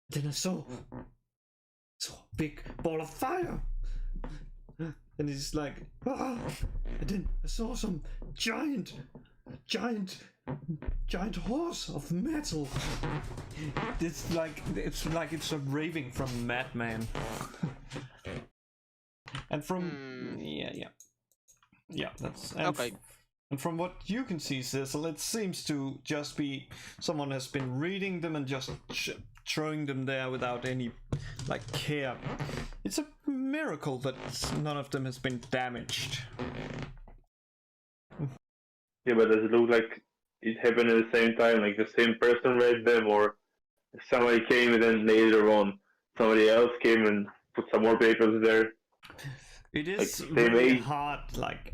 Then I saw a big ball of fire. And it's like, and then I saw some giant giant horse of metal. It's like it's a raving from madman. And from yeah, that's Okay. And from what you can see, Cecil, it seems to just be someone has been reading them and just throwing them there without any like care. It's a miracle that none of them has been damaged. Yeah, but does it look like it happened at the same time? Like the same person read them, or somebody came and then later on somebody else came and put some more papers there? It is Like same really age? hard, like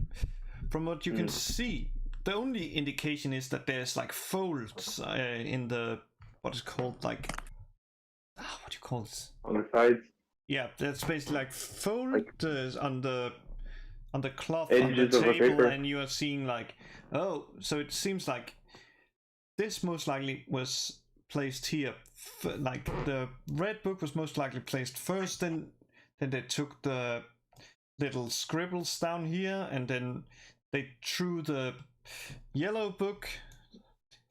from what you can see. The only indication is that there's like folds in the what is called like what do you call this? On the sides, Yeah, that's basically like fold on the cloth on the edges of a table, paper. and you are seeing like so it seems like this most likely was placed here. Like the red book was most likely placed first, then they took the little scribbles down here, and then they threw the yellow book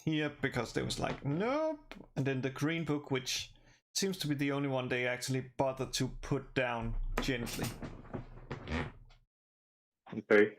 here because they was like nope, and then the green book, which seems to be the only one they actually bothered to put down gently. Okay.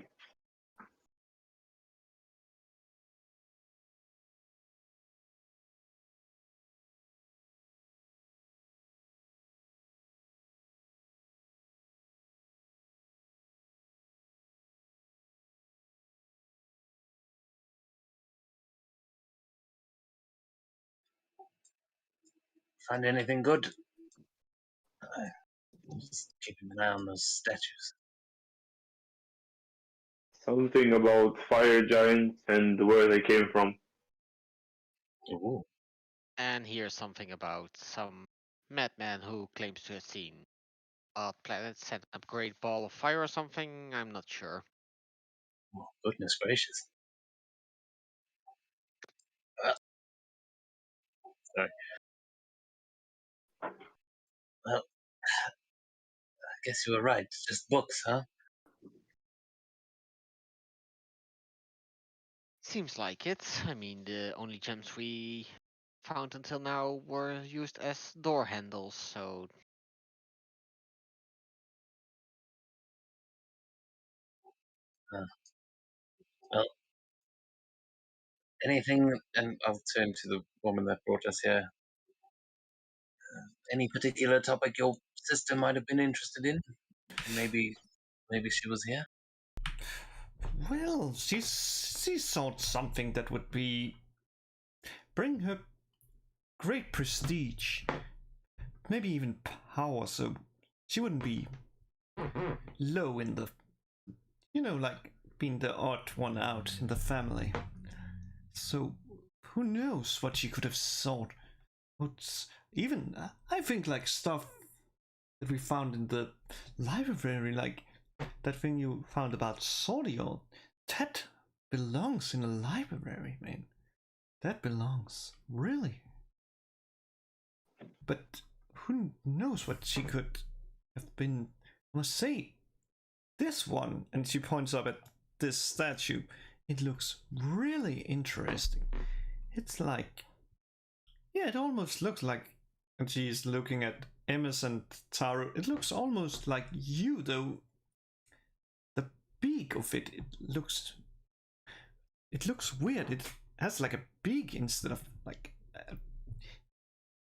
Find anything good? Just keeping an eye on those statues. Something about fire giants and where they came from. Ooh. And here's something about some madman who claims to have seen a planet set up a great ball of fire or something. I'm not sure. Oh, goodness gracious. Sorry. Well, I guess you were right. Just books, huh? Seems like it. I mean, the only gems we found until now were used as door handles, so Well, anything, and I'll turn to the woman that brought us here. Any particular topic your sister might have been interested in? Maybe she was here. Well, she sought something that would bring her great prestige, maybe even power, so she wouldn't be low in the, like being the odd one out in the family. So who knows what she could have sought? What's even I think like stuff that we found in the library, like that thing you found about Sordial, that belongs in a library, man. That belongs, really. But who knows what she could have been? I must say, this one, and she points up at this statue, it looks really interesting. It's like, yeah, it almost looks like, and she's looking at Emis and Taro, it looks almost like you, though the beak of it looks weird. It has like a beak instead of like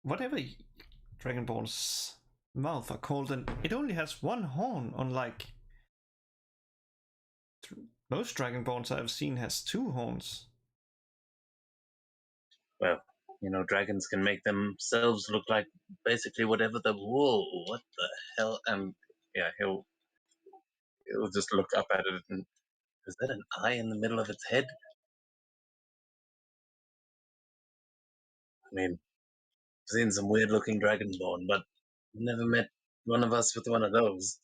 whatever Dragonborn's mouth are called, and it only has one horn, unlike most Dragonborns I've seen has two horns. Well, dragons can make themselves look like basically whatever the whoa, what the hell? And yeah, he'll just look up at it, and is that an eye in the middle of its head? I mean, I've seen some weird looking dragonborn, but never met one of us with one of those.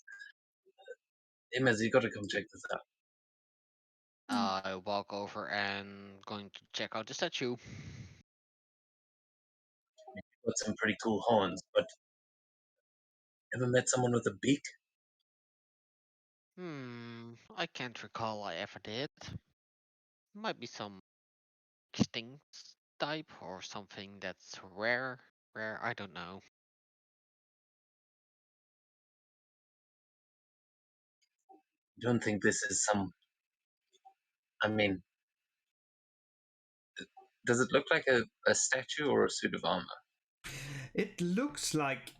Imaz, you gotta come check this out. I walk over and going to check out the statue. Got some pretty cool horns, but ever met someone with a beak? I can't recall I ever did. Might be some extinct type or something that's rare. Rare, I don't know. I don't think this is some. I mean, does it look like a statue or a suit of armor? It looks like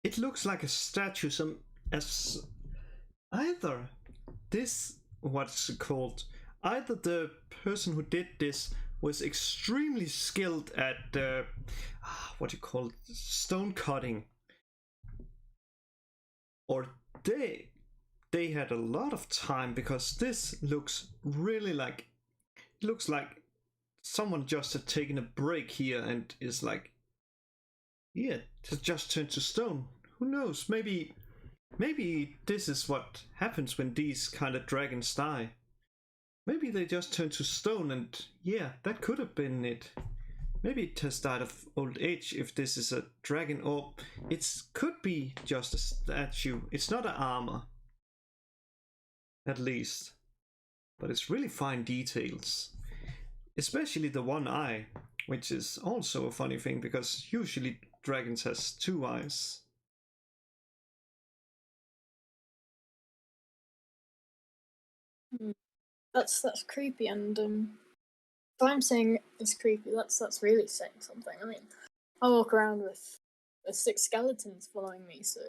a statue. Some as either this what's it called. Either the person who did this was extremely skilled at what you call stone cutting, or they had a lot of time, because this looks really like someone just had taken a break here and is like, yeah, it has just turned to stone. Who knows? Maybe this is what happens when these kind of dragons die. Maybe they just turn to stone, and yeah, that could have been it. Maybe it has died of old age if this is a dragon, or it could be just a statue. It's not an armor, at least. But it's really fine details. Especially the one eye, which is also a funny thing, because usually dragons has two eyes. That's creepy, and if I'm saying it's creepy, that's really saying something. I mean, I walk around with 6 skeletons following me, so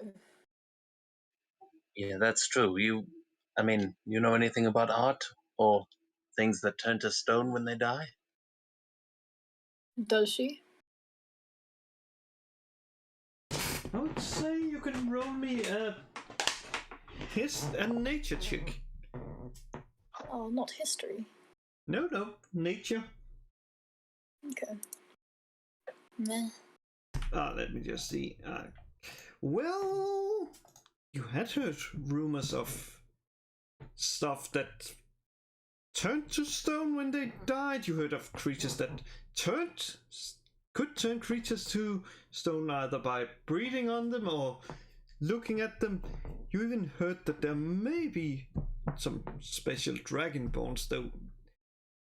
Yeah, that's true. You know anything about art or things that turn to stone when they die? does she? I would say you can roll me a nature check. Oh, not history. No, nature. Okay. Meh. Let me just see. Well, you had heard rumors of stuff that turned to stone when they died. You heard of creatures that could turn creatures to stone either by breathing on them or looking at them. You even heard that there may be some special dragonborns, though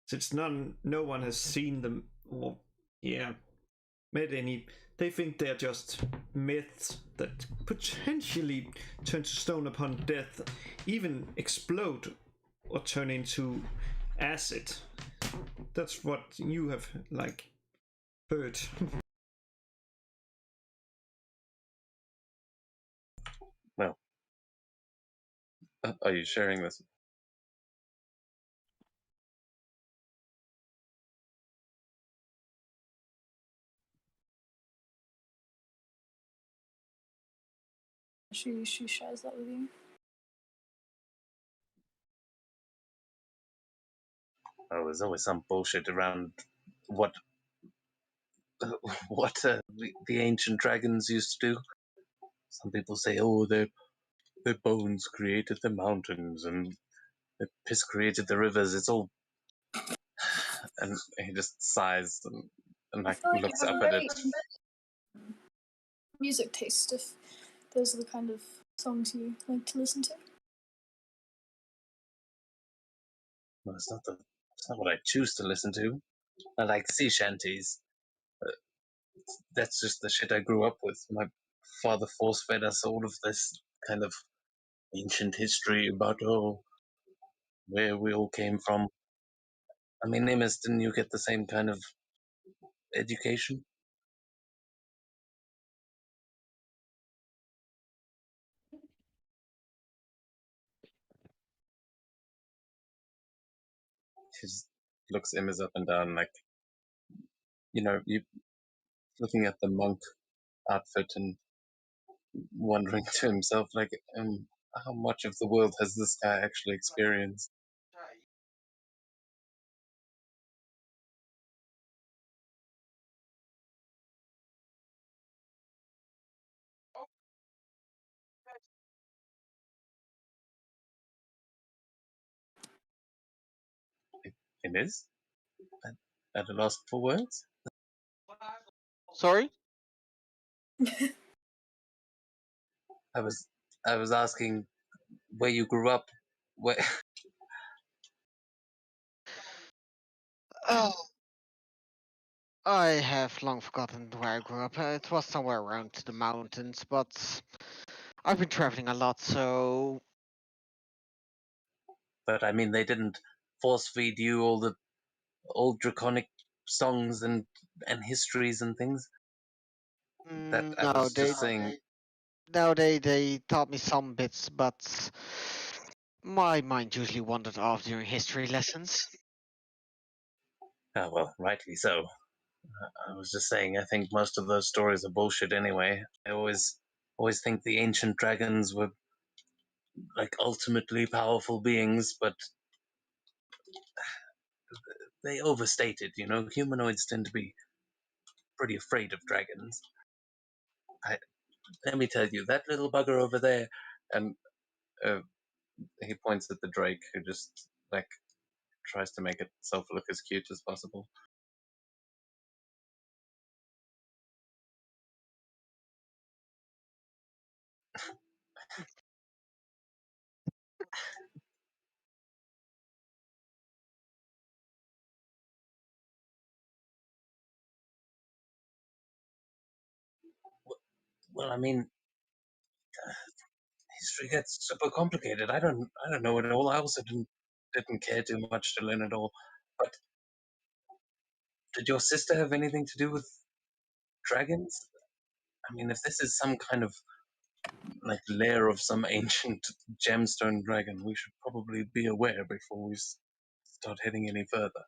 since no one has seen them or met any. They think they're just myths that potentially turn to stone upon death, even explode or turn into acid. That's what you have heard. Well, are you sharing this? She shares that with you. Oh, there's always some bullshit around what the ancient dragons used to do. Some people say, oh, their bones created the mountains and their piss created the rivers. It's all, and he just sighs and I feel like looks you have up a at very it. music taste, if those are the kind of songs you like to listen to. Well, it's not what I choose to listen to. I like sea shanties. That's just the shit I grew up with. My father force fed us all of this kind of ancient history about where we all came from. I mean, Amos, didn't you get the same kind of education? She just looks Amos up and down, like, you looking at the monk outfit and wondering to himself, like, how much of the world has this guy actually experienced? Amos? At a loss for words? Sorry? I was asking where you grew up. Where Oh, I have long forgotten where I grew up. It was somewhere around the mountains, but I've been traveling a lot, so But I mean, they didn't force feed you all the old draconic songs and histories and things. That I no, was just saying. they taught me some bits, but my mind usually wandered off during history lessons. Oh well, rightly so. I was just saying. I think most of those stories are bullshit anyway. I always think the ancient dragons were like ultimately powerful beings, but they overstated. You know, humanoids tend to be pretty afraid of dragons. Let me tell you, that little bugger over there, and uh, he points at the drake, who just like tries to make itself look as cute as possible. Well, I mean, history gets super complicated. I don't know it all. I also didn't care too much to learn it all. But did your sister have anything to do with dragons? I mean, if this is some kind of like lair of some ancient gemstone dragon, we should probably be aware before we start heading any further.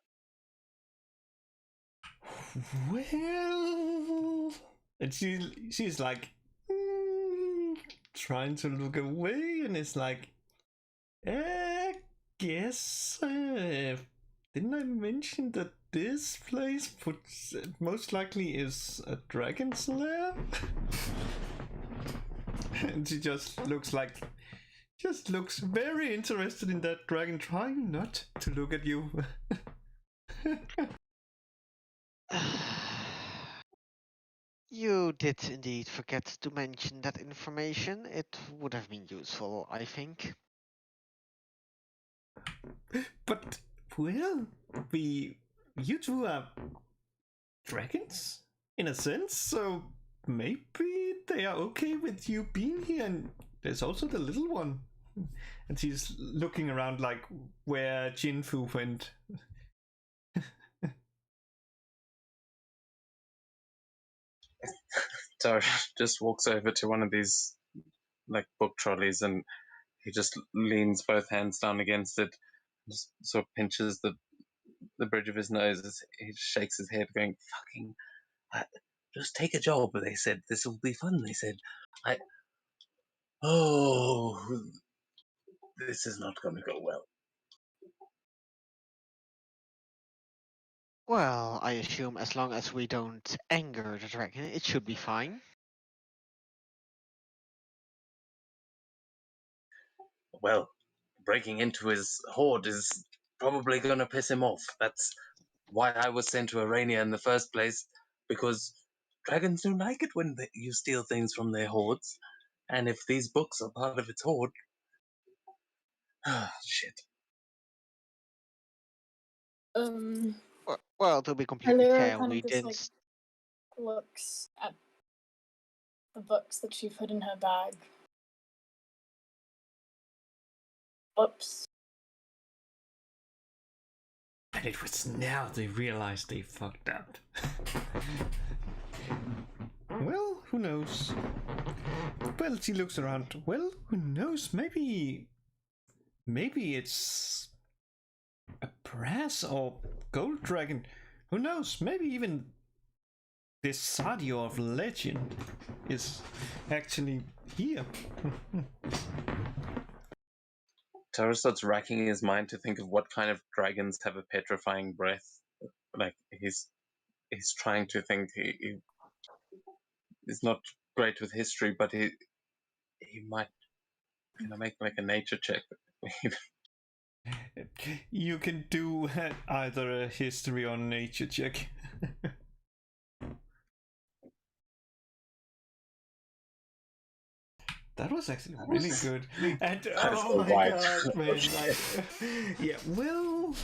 Well, and she's like trying to look away, and it's like, guess didn't I mention that this place most likely is a dragon's lair? And she just looks very interested in that dragon, trying not to look at you. You did indeed forget to mention that information. It would have been useful, I think. But, well, you two are dragons, in a sense, so maybe they are okay with you being here, and there's also the little one. And she's looking around like where Jinfu went. Taro just walks over to one of these like book trolleys, and he just leans both hands down against it, just sort of pinches the bridge of his nose as he shakes his head, going, "Fucking, just take a job." They said this will be fun. They said, "I oh, this is not going to go well." Well, I assume as long as we don't anger the dragon, it should be fine. Well, breaking into his hoard is probably going to piss him off. That's why I was sent to Arania in the first place, because dragons don't like it when you steal things from their hoards. And if these books are part of its hoard, shit. Well, to be completely Kyleera fair, kind we of just like didn't. looks at the books that she put in her bag. Oops. And it was now they realized they fucked up. Well, who knows? Well, she looks around. Well, who knows? Maybe it's a brass or gold dragon. Who knows? Maybe even this Sadio of legend is actually here. Taro starts racking his mind to think of what kind of dragons have a petrifying breath. Like he's trying to think. He's not great with history, but he might make like a nature check. You can do either a history or nature check. That was actually really good. And oh my god, man. Like, yeah, well,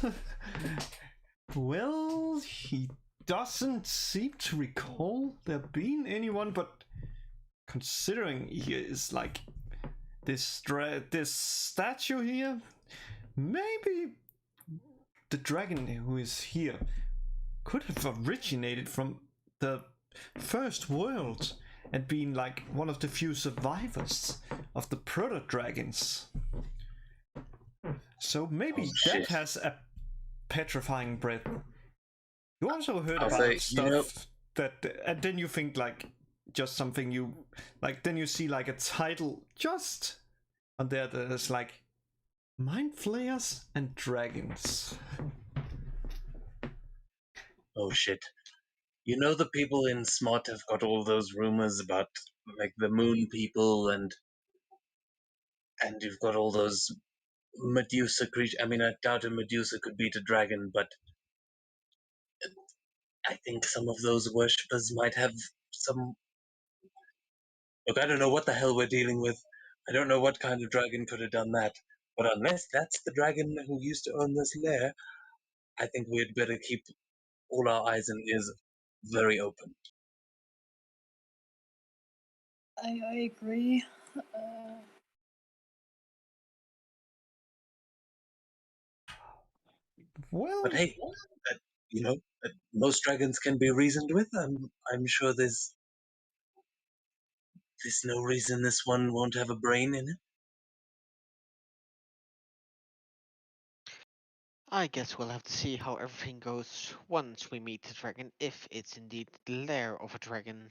Well, he doesn't seem to recall there being anyone, but considering he is like this statue here, maybe the dragon who is here could have originated from the first world and been like one of the few survivors of the proto dragons. So maybe that shit. has a petrifying breath. You also heard I'll about say, stuff that, and then you think like just something you like. Then you see like a title just on there that is like mind flayers and dragons. Oh shit. You know the people in Smart have got all those rumors about like the moon people and you've got all those Medusa creatures. I mean, I doubt a Medusa could beat a dragon, but I think some of those worshippers might have some. Look, I don't know what the hell we're dealing with. I don't know what kind of dragon could have done that. But unless that's the dragon who used to own this lair, I think we'd better keep all our eyes and ears very open. I agree. Uh, Well, But hey, you know, most dragons can be reasoned with. I'm sure there's no reason this one won't have a brain in it. I guess we'll have to see how everything goes once we meet the dragon, if it's indeed the lair of a dragon.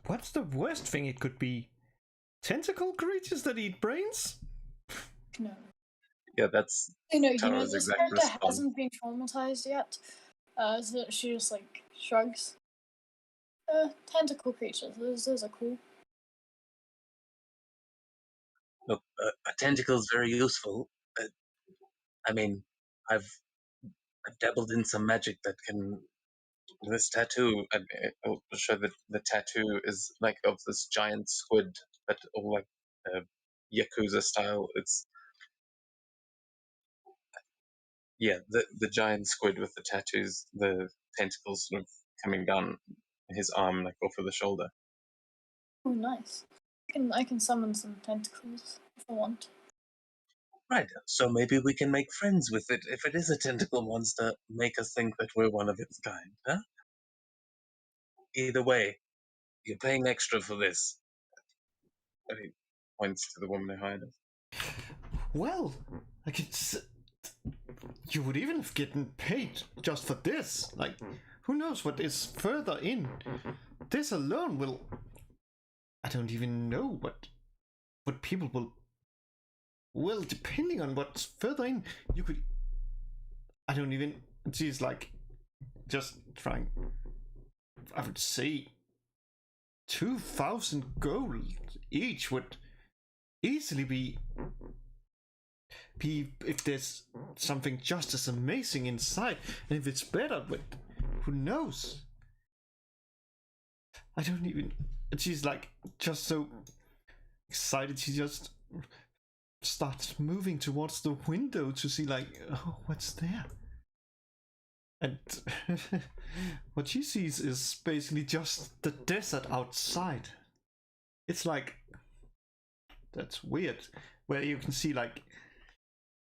what's the worst thing it could be? Tentacle creatures that eat brains? no. Yeah, that's Taro's This exact character response. hasn't been traumatized yet. So she just like shrugs. Tentacle creatures. Those are cool. Look, a tentacle's very useful. I mean, I've dabbled in some magic that can. This tattoo, I'll show that the tattoo is like of this giant squid, but all like Yakuza style. It's the giant squid with the tattoos, the tentacles sort of coming down his arm, like off of the shoulder. Oh, nice. I can summon some tentacles if I want. Right, so maybe we can make friends with it. If it is a tentacle monster, make us think that we're one of its kind, huh? Either way, you're paying extra for this. And he points to the woman who hired us. Well, like you would even have gotten paid just for this. Like, who knows what is further in? This alone will. I don't even know what people will. Well, depending on what's further in, you could. I don't even. She's like, just trying. I would say 2,000 gold each would easily be if there's something just as amazing inside, and if it's better, but who knows? I don't even. She's like just so excited. She just starts moving towards the window to see like, oh, what's there? And what she sees is basically just the desert outside. It's like, that's weird, where you can see like,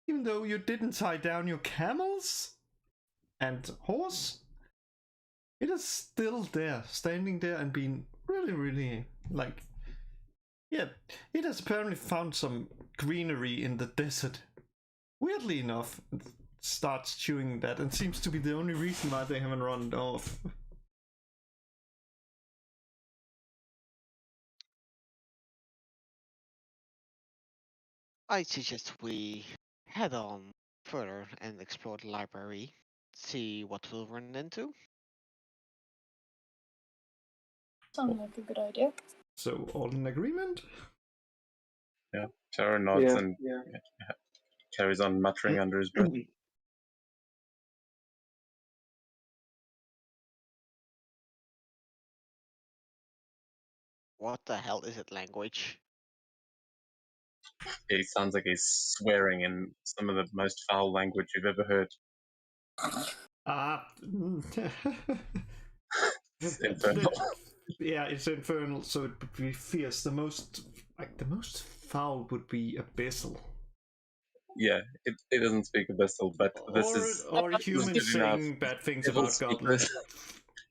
even though you didn't tie down your camels and horse, it is still there, standing there and being really, really like, yeah, it has apparently found some greenery in the desert. Weirdly enough, it starts chewing that and seems to be the only reason why they haven't run it off. I suggest we head on further and explore the library, see what we'll run into. Sounds like a good idea. So, all in agreement? Yeah, Taro nods and Yeah. carries on muttering under his breath. What the hell is it language? He sounds like he's swearing in some of the most foul language you've ever heard. It's infernal. Yeah, it's infernal, so it would be fierce. The most foul would be abyssal. Yeah, it doesn't speak Abyssal, but this is Or humans giving out saying bad things devil about goblins.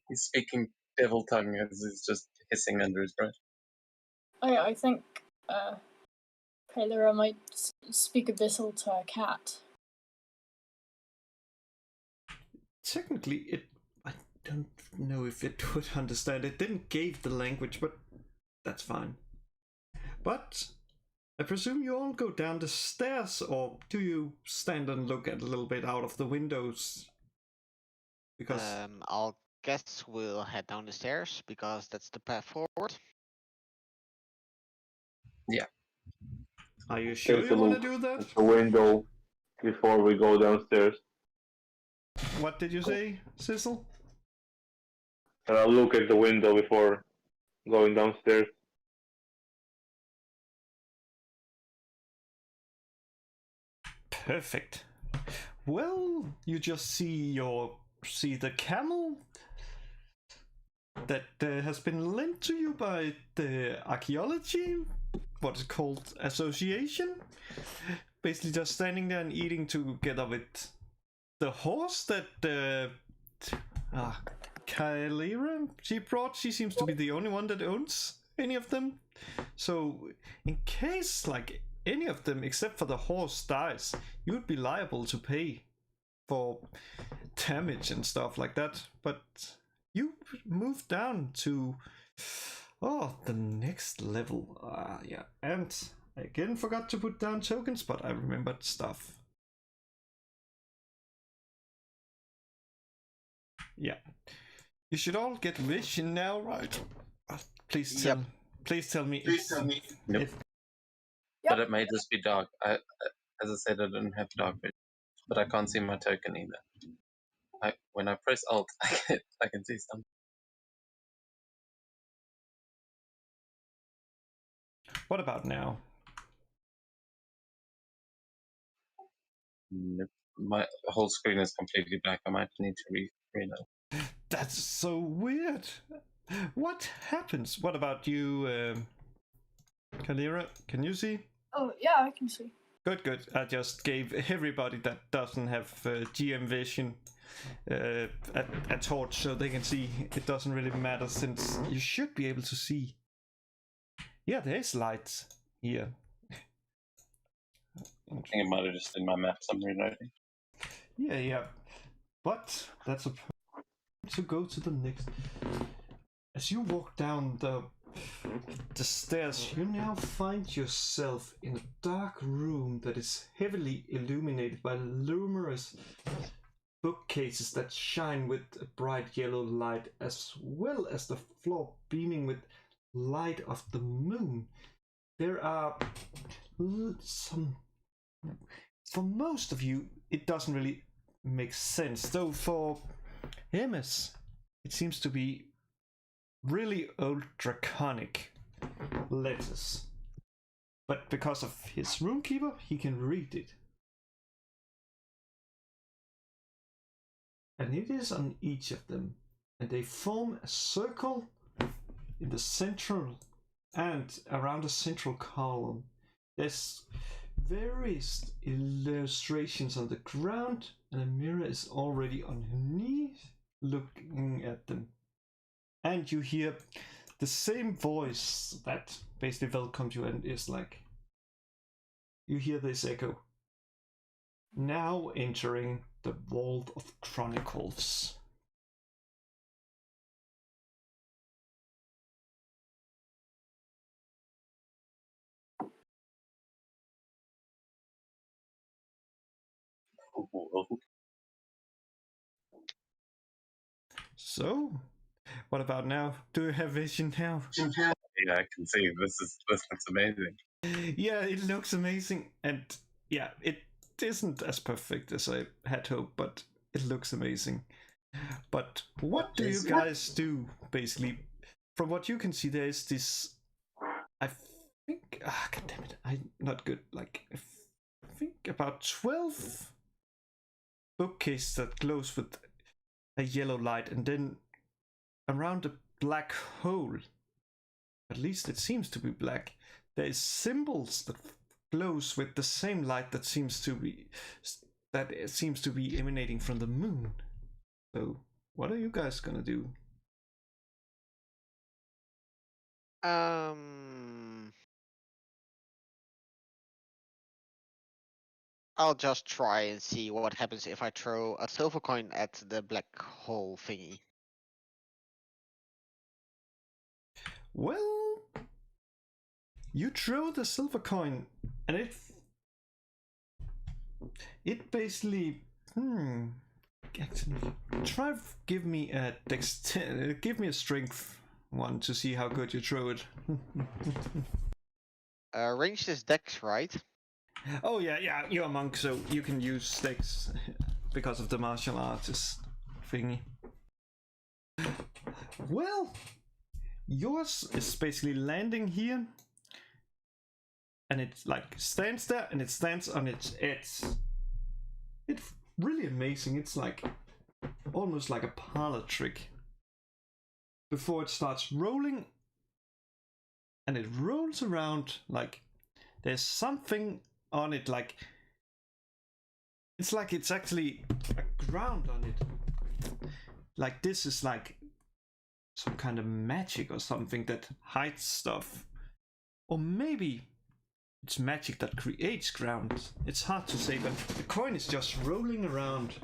He's speaking devil tongue as he's just hissing under his breath. I think Kyleera might speak abyssal to a cat. Technically, I don't know if it would understand. It didn't give the language, but that's fine. But I presume you all go down the stairs, or do you stand and look at a little bit out of the windows? Because I'll guess we'll head down the stairs because that's the path forward. Yeah. Are you sure Take a you want to look do that? at the window before we go downstairs. What did you say, Sissel? And I'll look at the window before going downstairs. Perfect. Well, you just see the camel that has been lent to you by the archaeology, what is called association. Basically just standing there and eating together with the horse that Kyleera she brought. She seems to be the only one that owns any of them. So in case like any of them except for the horse dies, you would be liable to pay for damage and stuff like that. But you move down to the next level. Yeah, and I again forgot to put down tokens, but I remembered stuff. Yeah, you should all get vision now, right? Please tell me. Nope. Yep. But it may just be dark. As I said, I didn't have dark vision, but I can't see my token either. When I press Alt, I can see something. What about now? Nope. My whole screen is completely black. I might need to reload. That's so weird. What happens? What about you, Kyleera? Can you see? Oh, yeah, I can see. Good. I just gave everybody that doesn't have GM vision a torch so they can see. It doesn't really matter since you should be able to see. Yeah, there is light here. I think it might have just been my maps I'm renoting. Yeah. But that's a to go to the next. As you walk down the stairs, you now find yourself in a dark room that is heavily illuminated by numerous bookcases that shine with a bright yellow light, as well as the floor beaming with light of the moon. There are some. For most of you, it doesn't really make sense, though for Amos, it seems to be really old draconic letters. But because of his runekeeper, he can read it. And it is on each of them. And they form a circle in the central and around the central column. There's various illustrations on the ground, and a mirror is already underneath looking at them. And you hear the same voice that basically welcomes you and is like, you hear this echo. Now entering the Vault of Chronicles. So, what about now? Do you have vision now? Yeah, I can see. This looks amazing. Yeah, it looks amazing, and yeah, it isn't as perfect as I had hoped, but it looks amazing. But what do you guys do, basically? From what you can see, there is this, I think, god damn it, I'm not good, like, I think about 12 bookcase that glows with a yellow light, and then around a black hole, at least it seems to be black, there is symbols that glows with the same light that seems to be emanating from the moon. So what are you guys gonna do? I'll just try and see what happens if I throw a silver coin at the black hole thingy. Well, you throw the silver coin, and it basically actually give me a strength one to see how good you throw it. Ranged is dex, right? Oh yeah, you're a monk, so you can use sticks because of the martial artist thingy. Well, yours is basically landing here, and it like stands there, and it stands on its edge. It's really amazing. It's like almost like a parlor trick. Before it starts rolling, and it rolls around like there's something on it, like it's actually a ground on it. Like this is like some kind of magic or something that hides stuff. Or maybe it's magic that creates ground. It's hard to say, but the coin is just rolling around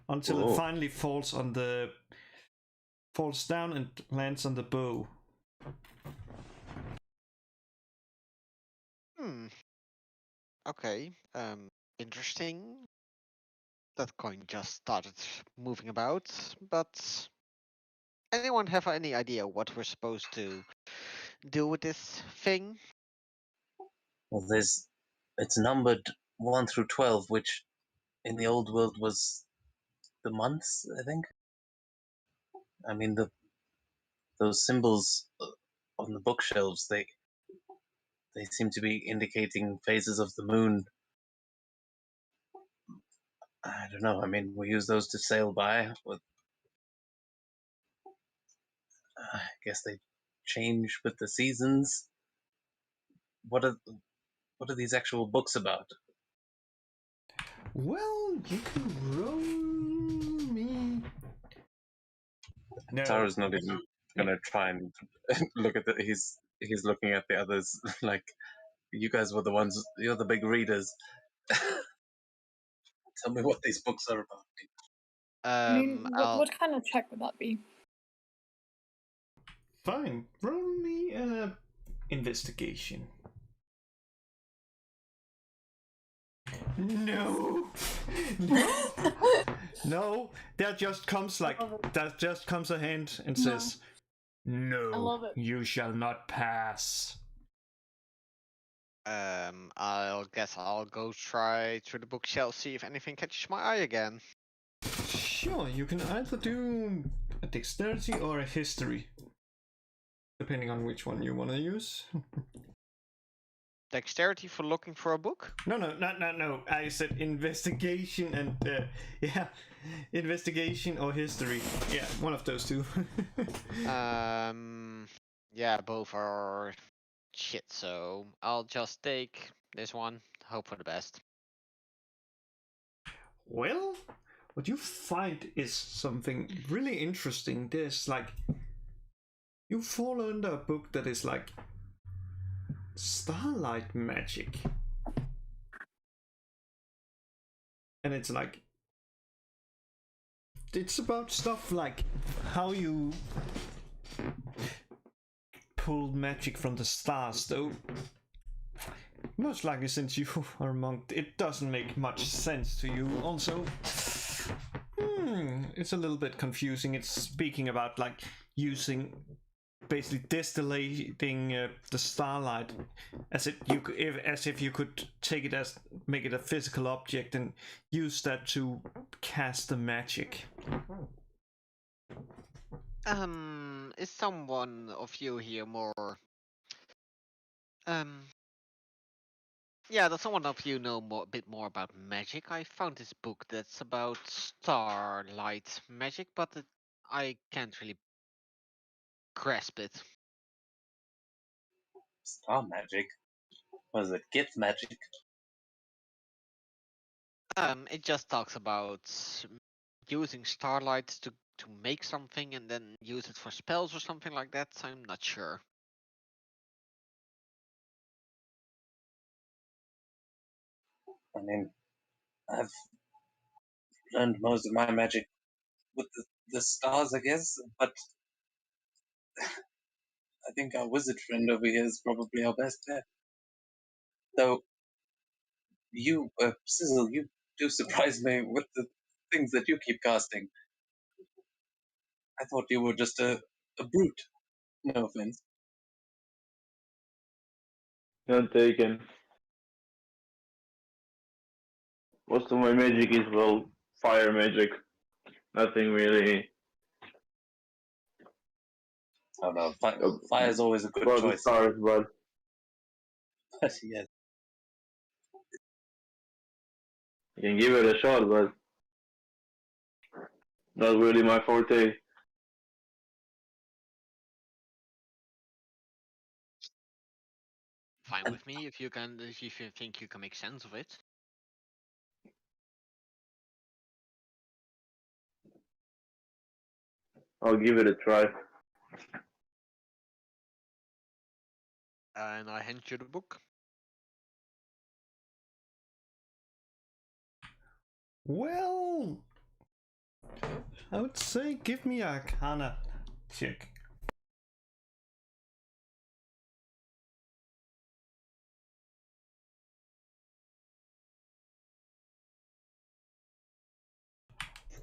until it finally falls down and lands on the bow. Okay. Interesting. That coin just started moving about, but anyone have any idea what we're supposed to do with this thing? Well, it's numbered 1 through 12, which in the old world was the months, I think. I mean, those symbols on the bookshelves, they seem to be indicating phases of the moon. I don't know. I mean, we use those to sail by. I guess they change with the seasons. What are these actual books about? Well, you can roll me. No. Taro's not even gonna try and look at he's looking at the others like, you guys were the ones, you're the big readers. Tell me what these books are about. I mean, what kind of check would that be? Fine, roll me investigation. No. No, that just comes a hand and says, "No, I love it. you shall not pass." I'll guess I'll go try through the bookshelf, see if anything catches my eye again. Sure, you can either do a dexterity or a history, depending on which one you want to use. Dexterity for looking for a book? No. I said investigation and investigation or history. Yeah, one of those two. Yeah, both are shit, so I'll just take this one, hope for the best. Well, what you find is something really interesting. There's like, you fall under a book that is like starlight magic, and it's like, it's about stuff like how you pull magic from the stars, though most likely since you are a monk it doesn't make much sense to you. Also, it's a little bit confusing. It's speaking about like using, basically distillating the starlight as if you could take it make it a physical object and use that to cast the magic. Is someone of you here more Yeah, does someone of you know a bit more about magic? I found this book that's about starlight magic, but I can't really grasp it. Star magic? Was it gift magic? It just talks about using starlight to make something and then use it for spells or something like that. I'm not sure. I mean, I've learned most of my magic with the stars, I guess, but I think our wizard friend over here is probably our best bet. Though, you, Sizzle, you do surprise me with the things that you keep casting. I thought you were just a brute. No offense. Not taken. Most of my magic is, well, fire magic. Nothing really Oh no, fire is always a good about the choice. stars, but Yes. I can give it a shot, but not really my forte. Fine with me if you think you can make sense of it. I'll give it a try. And I hand you the book. Well, I would say give me a Arcana check.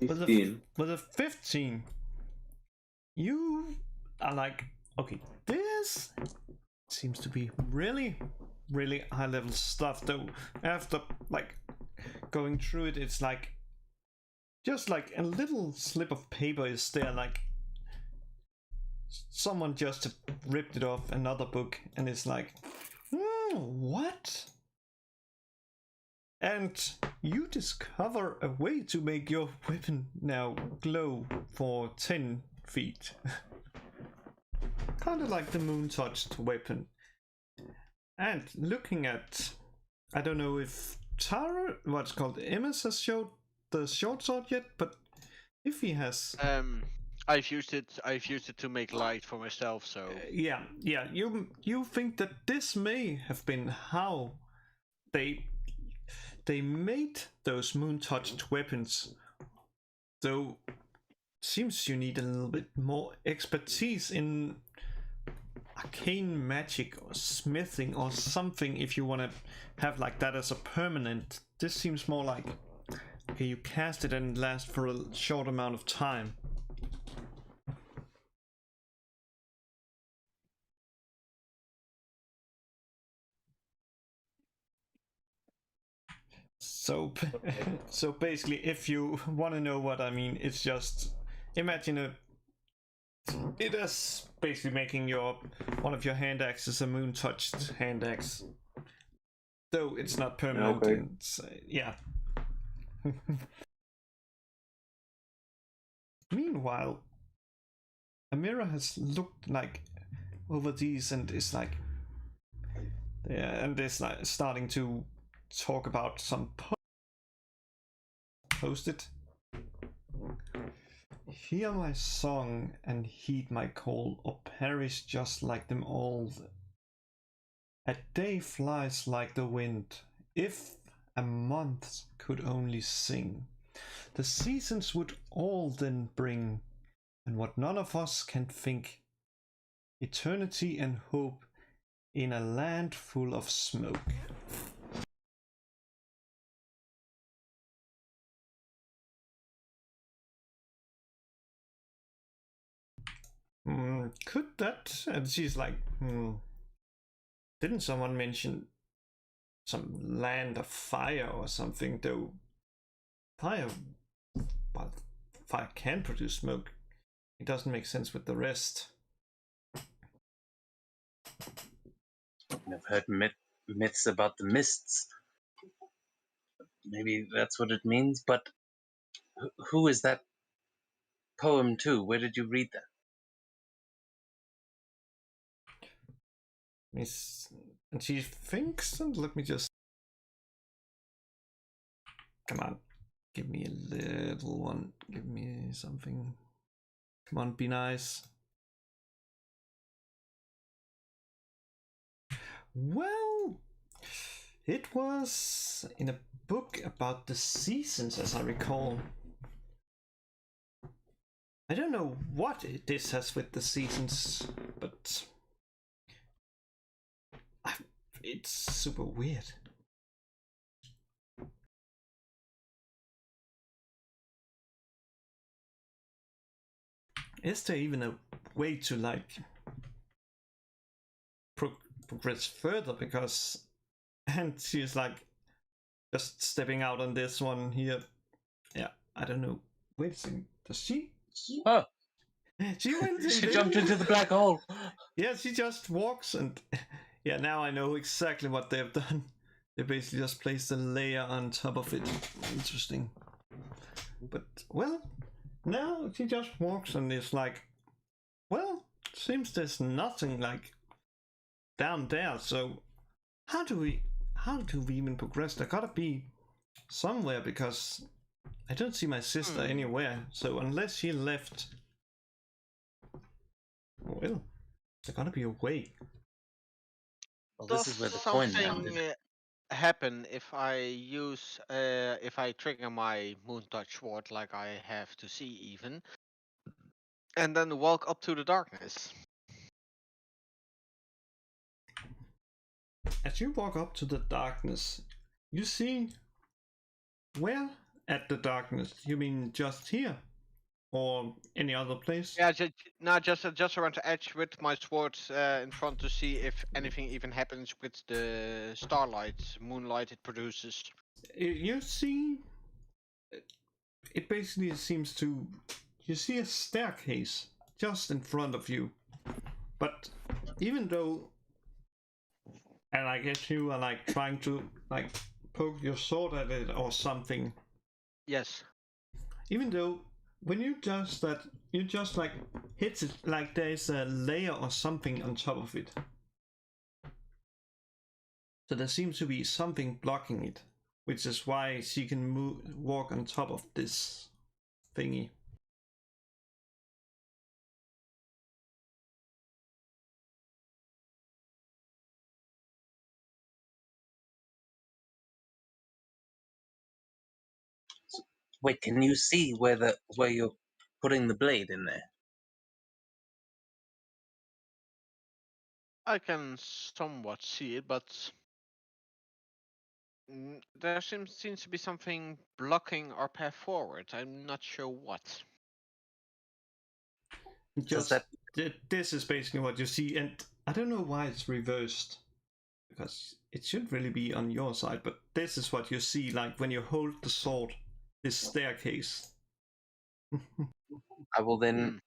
With a 15. with a 15, you are like, okay, this seems to be really, really high level stuff. Though after like going through it, it's like just like a little slip of paper is there, like someone just ripped it off another book, and it's like, what? And you discover a way to make your weapon now glow for 10 feet. Kind of like the moon-touched weapon. And looking at, I don't know if Taro, what's called Emis, has showed the short sword yet, but if he has, I've used it to make light for myself. So yeah, you think that this may have been how they made those moon-touched weapons, though seems you need a little bit more expertise in arcane magic or smithing or something if you want to have like that as a permanent. This seems more like, okay, you cast it and it lasts for a short amount of time. So, so basically, if you want to know what I mean, it's just imagine it is basically making your one of your hand axes a moon touched hand axe, though it's not permanent. Okay. And, yeah. Meanwhile, Amira has looked like over these and is like, yeah, and is like starting to talk about some post-it. Hear my song and heed my call, or perish just like them all. A day flies like the wind. If a month could only sing, the seasons would all then bring, and what none of us can think, eternity and hope in a land full of smoke. Could that? And she's like, didn't someone mention some land of fire or something? Though fire, well, fire can produce smoke. It doesn't make sense with the rest. I've heard myths about the mists. Maybe that's what it means, but who is that poem to? Where did you read that? Miss, and she thinks, and let me just. Come on, give me a little one. Give me something. Come on, be nice. Well, it was in a book about the seasons, as I recall. I don't know what this has with the seasons, but it's super weird. Is there even a way to like progress further? Because and she's like just stepping out on this one here. Yeah, I don't know. Wait a second. Does she? Oh, She went. she jumped into the black hole. Yeah, she just walks and yeah. Now I know exactly what they've done. They basically just placed a layer on top of it. Interesting. But well, now she just walks and is like, well, seems there's nothing like down there. So how do we even progress? There gotta be somewhere because I don't see my sister anywhere. So unless she left, well, there gotta be a way. Well, Does this is where the coin something landed. happen if I use if I trigger my moon touch ward like I have to see even, and then walk up to the darkness? As you walk up to the darkness, you see where at the darkness? You mean just here? Or any other place? Yeah, just around the edge with my sword in front to see if anything even happens with the moonlight it produces. You see, it basically seems to. You see a staircase just in front of you. But even though. And I guess you are like trying to like poke your sword at it or something. Yes. Even though when you just that you just like hit it like there's a layer or something on top of it. So there seems to be something blocking it, which is why she can walk on top of this thingy. Wait, can you see where you're putting the blade in there? I can somewhat see it, but there seems to be something blocking our path forward. I'm not sure what. Just this is basically what you see, and I don't know why it's reversed, because it should really be on your side, but this is what you see like when you hold the sword, this staircase. I will then.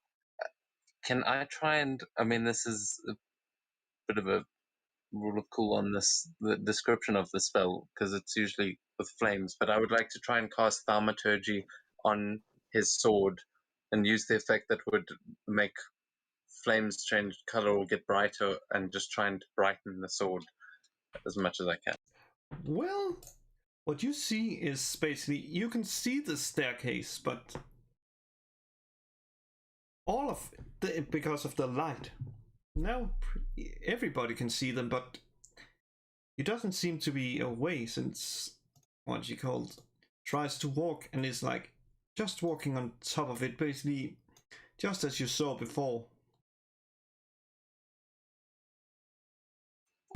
Can I try and? I mean, this is a bit of a rule of cool on the description of the spell because it's usually with flames. But I would like to try and cast thaumaturgy on his sword and use the effect that would make flames change color or get brighter, and just try and brighten the sword as much as I can. Well, what you see is basically you can see the staircase, but all of because of the light. Now everybody can see them, but it doesn't seem to be a way since what she called tries to walk and is like just walking on top of it, basically just as you saw before.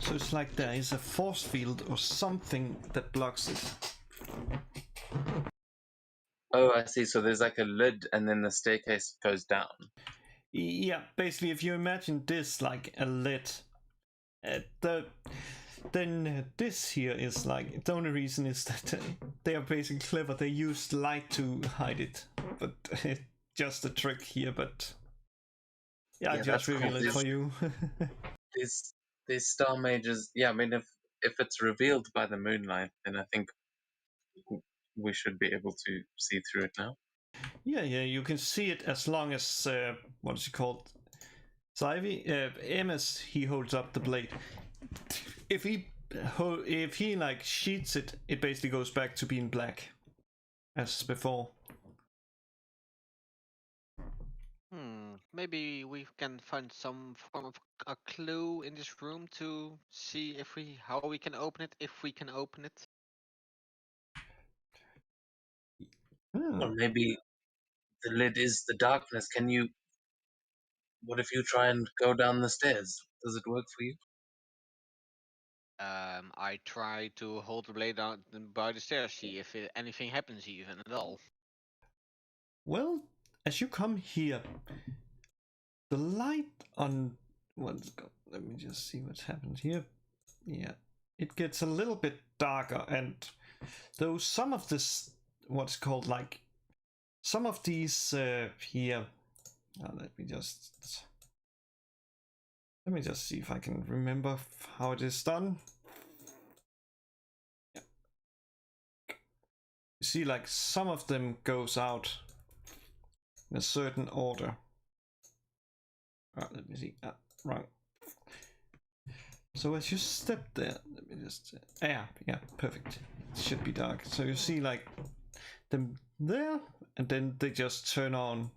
So it's like there is a force field or something that blocks it. Oh, I see. So there's like a lid, and then the staircase goes down. Yeah, basically, if you imagine this like a lid, then this here is like the only reason is that they are basically clever. They used light to hide it, but just a trick here. But yeah, I just revealed it for you. These star mages, yeah. I mean, if it's revealed by the moonlight, then I think we should be able to see through it now. Yeah, you can see it as long as what is it called? Amos, he holds up the blade. If he like sheets it, it basically goes back to being black, as before. Maybe we can find some form of a clue in this room to see how we can open it, if we can open it. Or maybe the lid is the darkness. What if you try and go down the stairs? Does it work for you? I try to hold the blade out by the stairs, see if anything happens even at all. Well, as you come here, the light on let me just see what's happened here. Yeah, it gets a little bit darker, and though some of this, what's called like, some of these here. Let me just see if I can remember how it is done. Yeah. You see, like some of them goes out in a certain order. Let me see. Wrong. So as you step there, let me just yeah, perfect. It should be dark. So you see like them there, and then they just turn on,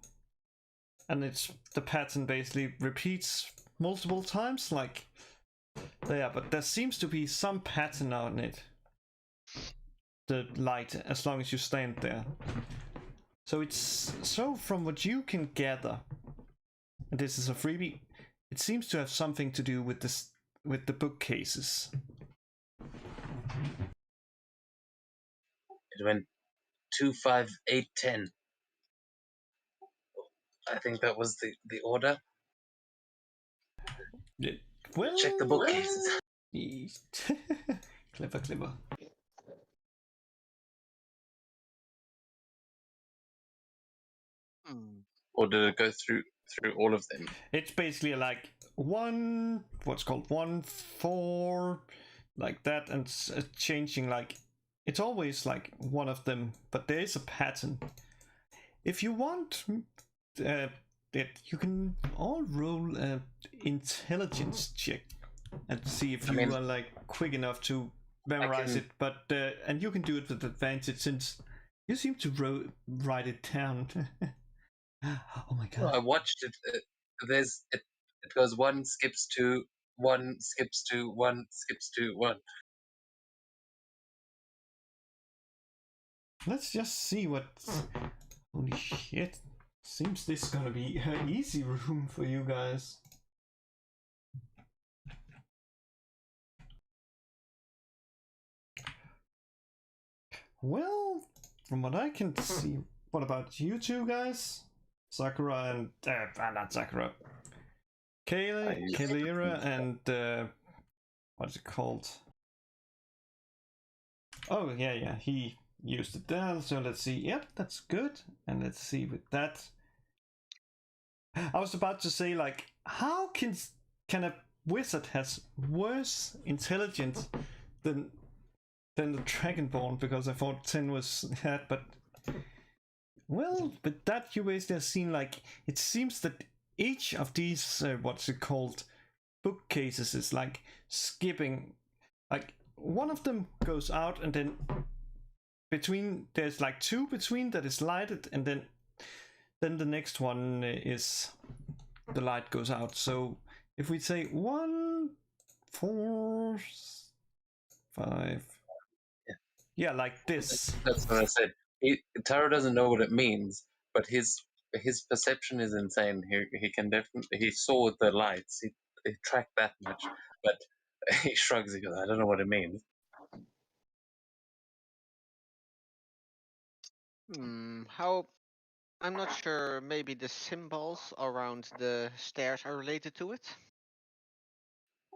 and it's the pattern basically repeats multiple times, like there. But there seems to be some pattern on it. The light, as long as you stand there. So it's from what you can gather, and this is a freebie, it seems to have something to do with this, with the bookcases. It went 2, 5, 8, 10. I think that was the order. Well, check the bookcases. Clever. Or did it go through all of them? It's basically like what's called 1, 4, like that, and changing, like it's always like one of them, but there is a pattern. If you want, that you can all roll an intelligence check and see if you are like quick enough to memorize it. But and you can do it with advantage since you seem to write it down. Oh my god! Well, I watched it. It goes 1 skips 2, 1 skips 2, 1 skips 2, 1. Let's just see what. Holy shit! Seems this is gonna be an easy room for you guys. Well, from what I can see, what about you two guys? Sakura and not Sakura. Kyleera and what's it called? Oh yeah, he used it there. So let's see. Yep, that's good. And let's see with that. I was about to say, like, how can a wizard has worse intelligence than the Dragonborn, because I thought 10 was that, but well, with that you basically have seen, like, it seems that each of these what's it called, bookcases is like skipping, like one of them goes out, and then between there's like 2 between that is lighted, and then the next one is the light goes out. So if we say 1, 4, 5, yeah, like this. That's what I said. Taro doesn't know what it means, but his perception is insane. He can definitely, he saw the lights. He tracked that much, but he shrugs. He goes, "I don't know what it means." How? I'm not sure. Maybe the symbols around the stairs are related to it.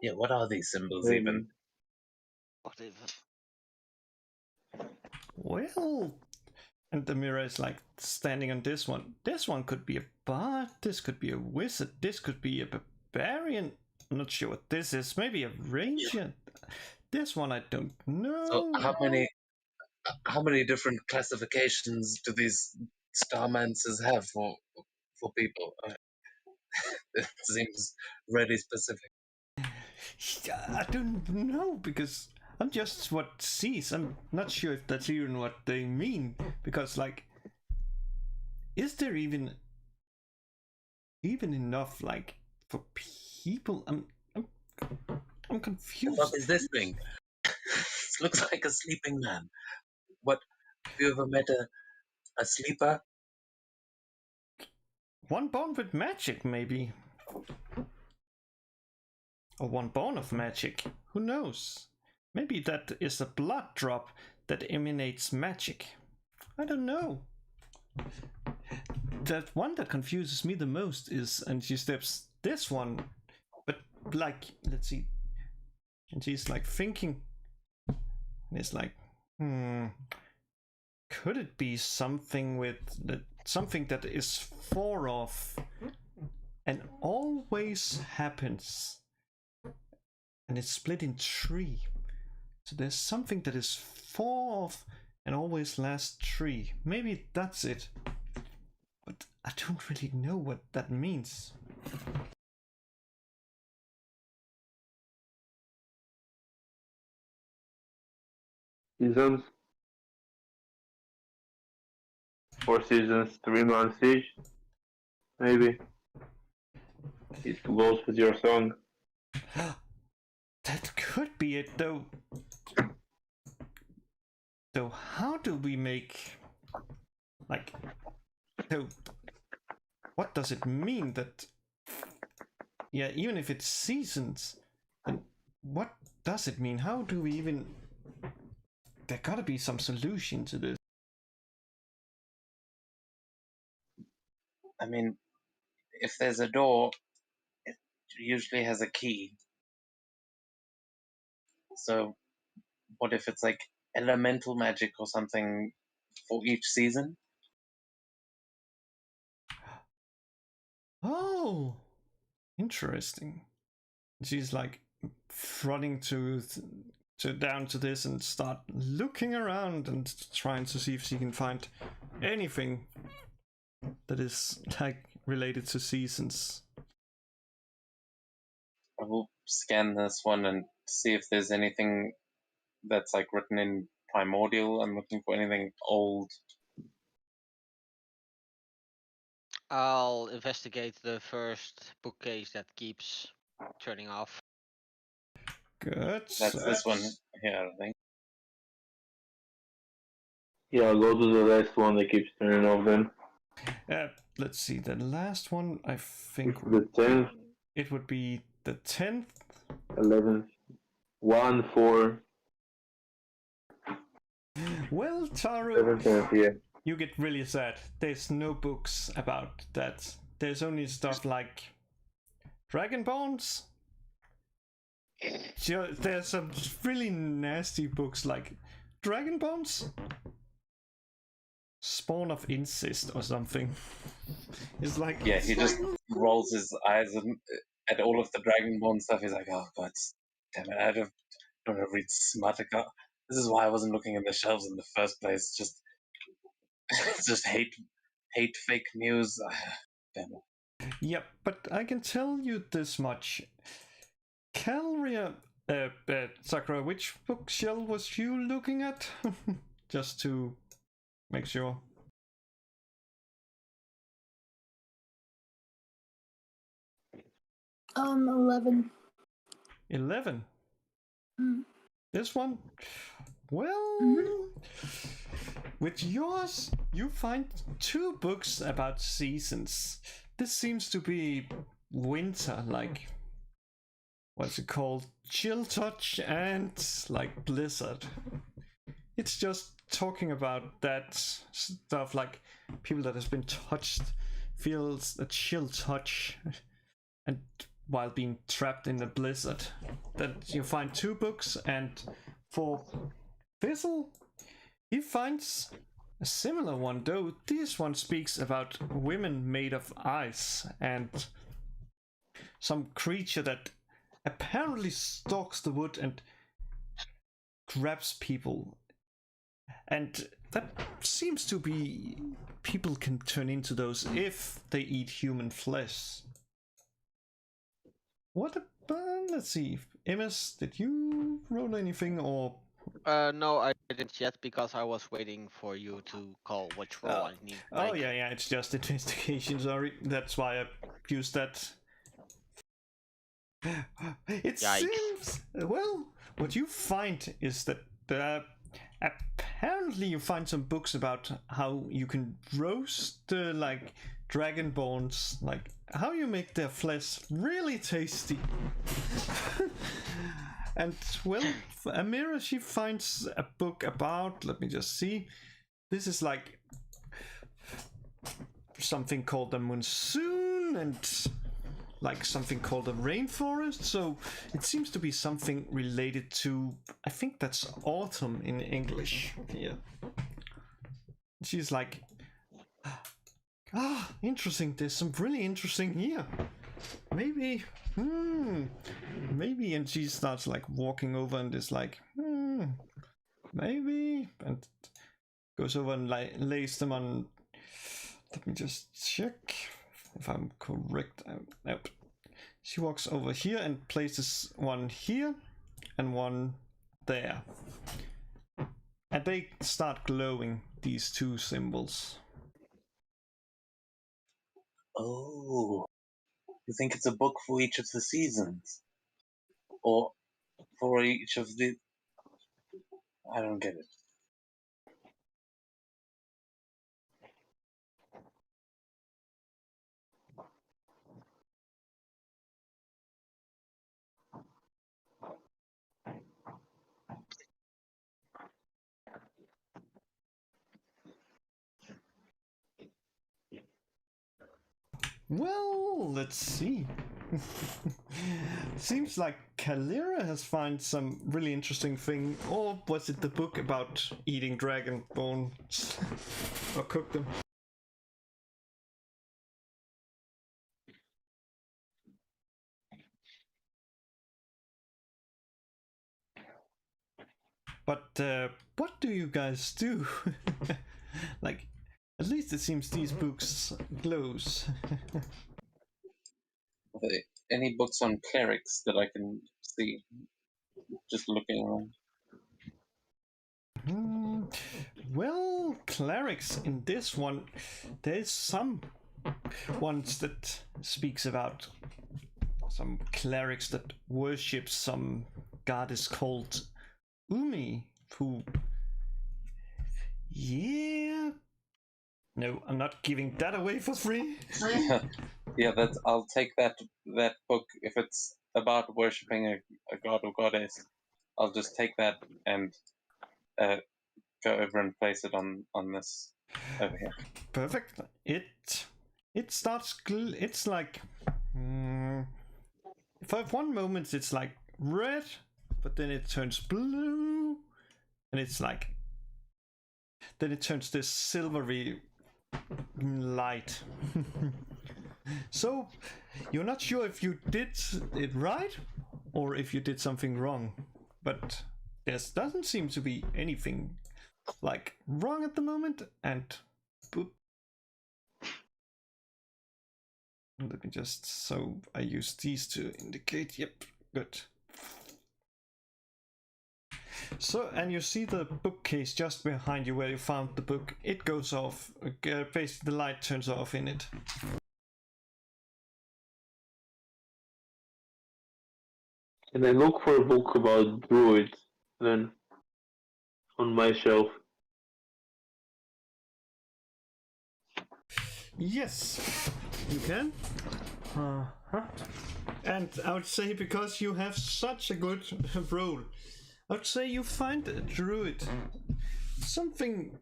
Yeah, what are these symbols even? What is it? Well, and the mirror is like standing on this one. This one could be a bard, this could be a wizard, this could be a barbarian. I'm not sure what this is. Maybe a ranger. This one I don't know. So how many different classifications do these starmancers have for people? It seems really specific. I don't know because I'm just what sees. I'm not sure if that's even what they mean because, like, is there even enough like for people? I'm confused. What is this thing? It looks like a sleeping man. What? Have you ever met a sleeper? One born with magic, maybe. Or one born of magic. Who knows? Maybe that is a blood drop that emanates magic. I don't know. That one that confuses me the most is, and she steps this one, but like, let's see. And she's like thinking. And it's like, could it be something with something that is far off and always happens? And it's split in 3. So there's something that is far off and always lasts 3. Maybe that's it. But I don't really know what that means. Seasons. 4 seasons, 3 months each. Maybe. It goes with your song. That could be it, though. Though, how do we make, like, so what does it mean that, yeah, even if it's seasons, then what does it mean? How do we even, there gotta be some solution to this. I mean, if there's a door, it usually has a key. So, what if it's like elemental magic or something for each season? Oh, interesting. She's like running to down to this and start looking around and trying to see if she can find anything that is like related to seasons. I will scan this one and see if there's anything that's like written in primordial. I'm looking for anything old. I'll investigate the first bookcase that keeps turning off. Good. That's this one here, I think. Yeah, I'll go to the last one that keeps turning off then. Let's see, the last one, I think The 10th, it would be the 10th. 11th, 1, 4, Well, Taro, 7th, yeah. you get really sad. There's no books about that. There's only stuff like Dragonborns. There's some really nasty books like Dragonborns? Spawn of incest or something. It's like, Yeah, he just rolls his eyes at all of the Dragonborn stuff. He's like, oh god, damn it, I don't want to read smut. This is why I wasn't looking in the shelves in the first place. Just hate fake news. Damn it. yeah, but I can tell you this much. Kyleera, Sakura, which bookshelf was you looking at? Just to make sure. 11. 11. Mm. This one? Well, with yours, you find 2 books about seasons. This seems to be winter, like, what's it called? Chill Touch and, like, Blizzard. It's just talking about that stuff, like people that has been touched feels a chill touch, and while being trapped in the blizzard. That you find 2 books, and for Thistle, he finds a similar one, though this one speaks about women made of ice and some creature that apparently stalks the wood and grabs people, and that seems to be people can turn into those if they eat human flesh. What about, let's see, Ms, did you roll anything or? No, I didn't yet because I was waiting for you to call which roll I need. Oh yeah, it's just investigation. Sorry, that's why I used that. It Yikes. seems well. What you find is that apparently you find some books about how you can roast like dragonborns, like how you make their flesh really tasty. And well, Amira, she finds a book about, let me just see, this is like something called the monsoon and like something called the rainforest, so it seems to be something related to, I think that's autumn in English here. She's like, interesting, there's some really interesting here. Maybe, maybe, and she starts like walking over and is like, maybe, and goes over and lays them on. Let me just check if I'm correct. Nope. She walks over here and places one here and one there, and they start glowing, these two symbols. Oh. You think it's a book for each of the seasons? Or for each of the... I don't get it. Well, let's see. Seems like Kyleera has found some really interesting thing, or was it the book about eating dragon bones or cook them? But what do you guys do? Like, at least it seems these books glows. Are there any books on clerics that I can see? Just looking around. Well, clerics in this one, there's some ones that speaks about some clerics that worship some goddess called Umi, who, yeah, no, I'm not giving that away for free. Yeah, I'll take that book if it's about worshipping a god or goddess. I'll just take that and go over and place it on this over here. Perfect. It starts. It's like for one moment it's like red, but then it turns blue, and it's like then it turns this silvery light. So you're not sure if you did it right or if you did something wrong, but there doesn't seem to be anything like wrong at the moment. And boop. Let me just, so I use these to indicate, yep, good. So, and you see the bookcase just behind you where you found the book. It goes off, basically the light turns off in it. Can I look for a book about druids then on my shelf? Yes, you can. And I would say because you have such a good role, I would say you find a druid. Something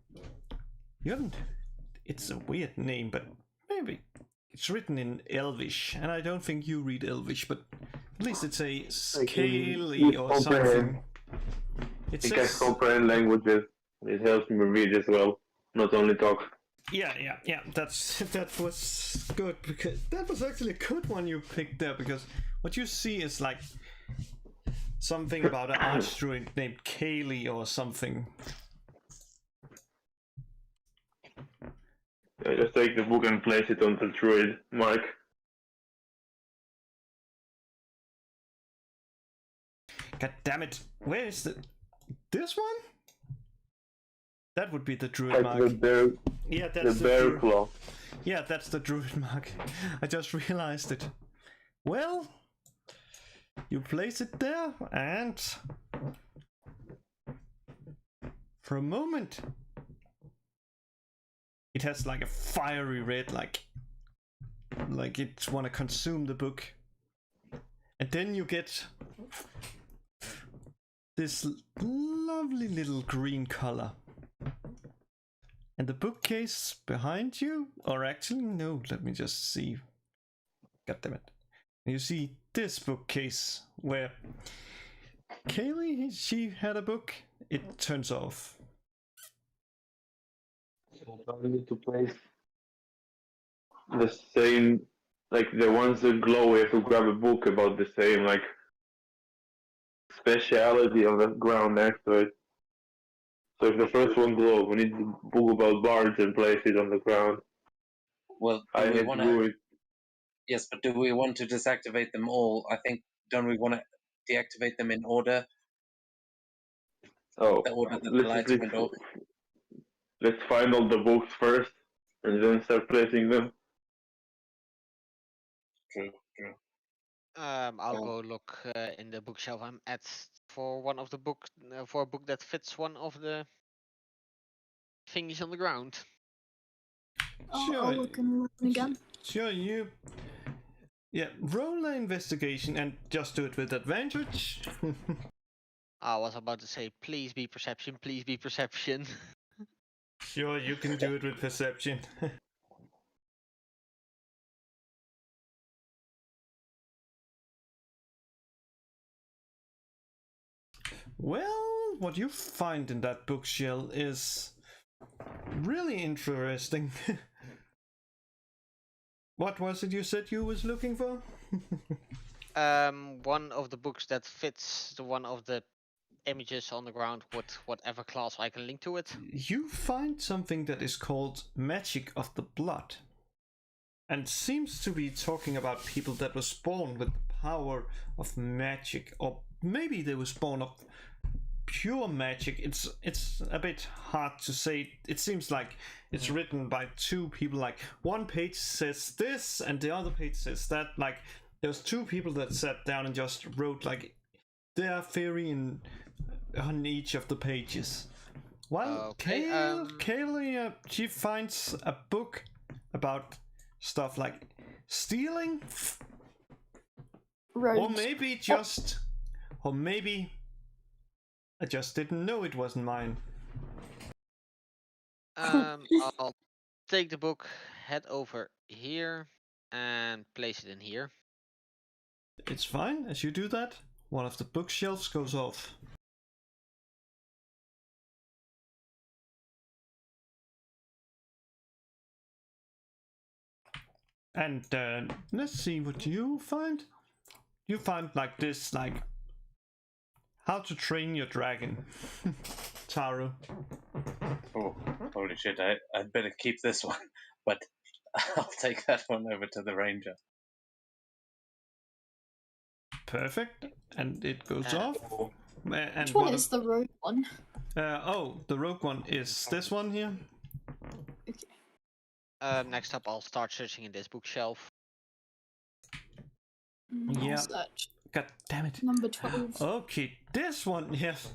you haven't. It's a weird name, but maybe it's written in Elvish, and I don't think you read Elvish, but at least it's a scaly or something. I think I comprehend languages. It helps me read as well, not only talk. Yeah. That was good, because that was actually a good one you picked there, because what you see is like something about an archdruid named Kyleera or something. I just take the book and place it on the druid mark. God damn it! Where is this one? That would be the druid That's mark. the bear, Yeah, that's the bear druid. claw. Yeah, that's the druid mark. I just realized it. Well, you place it there, and for a moment, it has like a fiery red, like it want to consume the book. And then you get this lovely little green color. And the bookcase behind you, or actually, no, let me just see. God damn it. You see this bookcase where Kaylee, she had a book, it turns off. I need to place the same, like the ones that glow. We have to grab a book about the same, like speciality on the ground next to it. So if the first one glows, we need the book about bards and place it on the ground. Well, I do we had want to do to? it. Yes, but do we want to deactivate them all? I think, don't we want to deactivate them in order? Oh, The order that the let's lights went off. let's find all the books first, and then start placing them. True, true. I'll Oh. go look in the bookshelf I'm at for one of the book for a book that fits one of the thingies on the ground. I'll look and learn again. Sure, you. Yeah, roll an investigation and just do it with advantage. I was about to say, please be perception, please be perception. Sure, you can do it with perception. Well, what you find in that bookshelf is really interesting. What was it you said you was looking for? One of the books that fits the one of the images on the ground with whatever class I can link to it. You find something that is called Magic of the Blood, and seems to be talking about people that was born with the power of magic, or maybe they was born of pure magic. It's a bit hard to say. It seems like it's written by two people. Like one page says this and the other page says that. Like there's two people that sat down and just wrote like their theory on each of the pages. Well, Okay, Kyleera, she finds a book about stuff like stealing, Rogues. or maybe I just didn't know it wasn't mine. I'll take the book, head over here, and place it in here. It's fine. As you do that, one of the bookshelves goes off. And let's see what you find. You find like this, like how to train your dragon. Taro. Oh, holy shit! I'd better keep this one, but I'll take that one over to the ranger. Perfect. And it goes off. And Which one is the rogue one? the rogue one is this one here. Next up, I'll start searching in this bookshelf. I'll Yeah. search. God damn it. Number 12. Okay, this one, yes.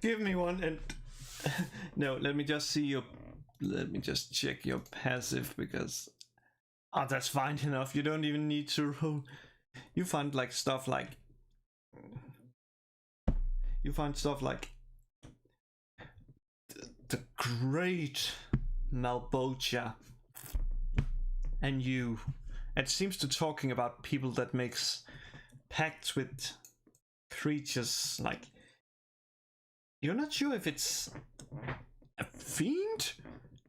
Give me one and no, let me just see your. Let me just check your passive because. Oh, that's fine enough. You don't even need to roll. You find like stuff like. You find stuff like. The great Malbocha. And you. It seems to talking about people that makes pacts with creatures like. You're not sure if it's a fiend?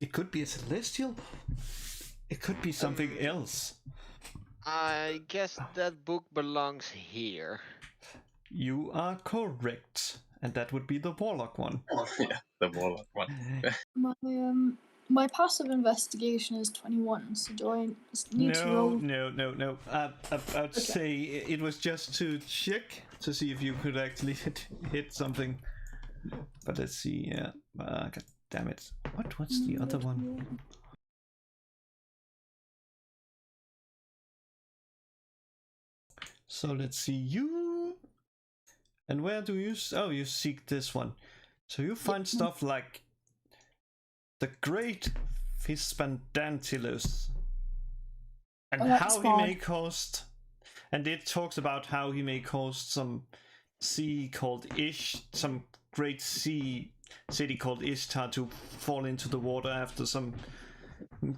It could be a celestial. It could be something else. I guess that book belongs here. You are correct. And that would be the warlock one. Yeah, the warlock one. My passive investigation is 21. So do I need to roll? No. I'd say it was just to check to see if you could actually hit something. But let's see. Yeah. God damn it. What's the other one? So let's see you. And where do you? Oh, you seek this one. So you find stuff like the Great Fispandantilus, and how he may cost. And it talks about how he may cost some sea called some great sea city called Ishtar to fall into the water after some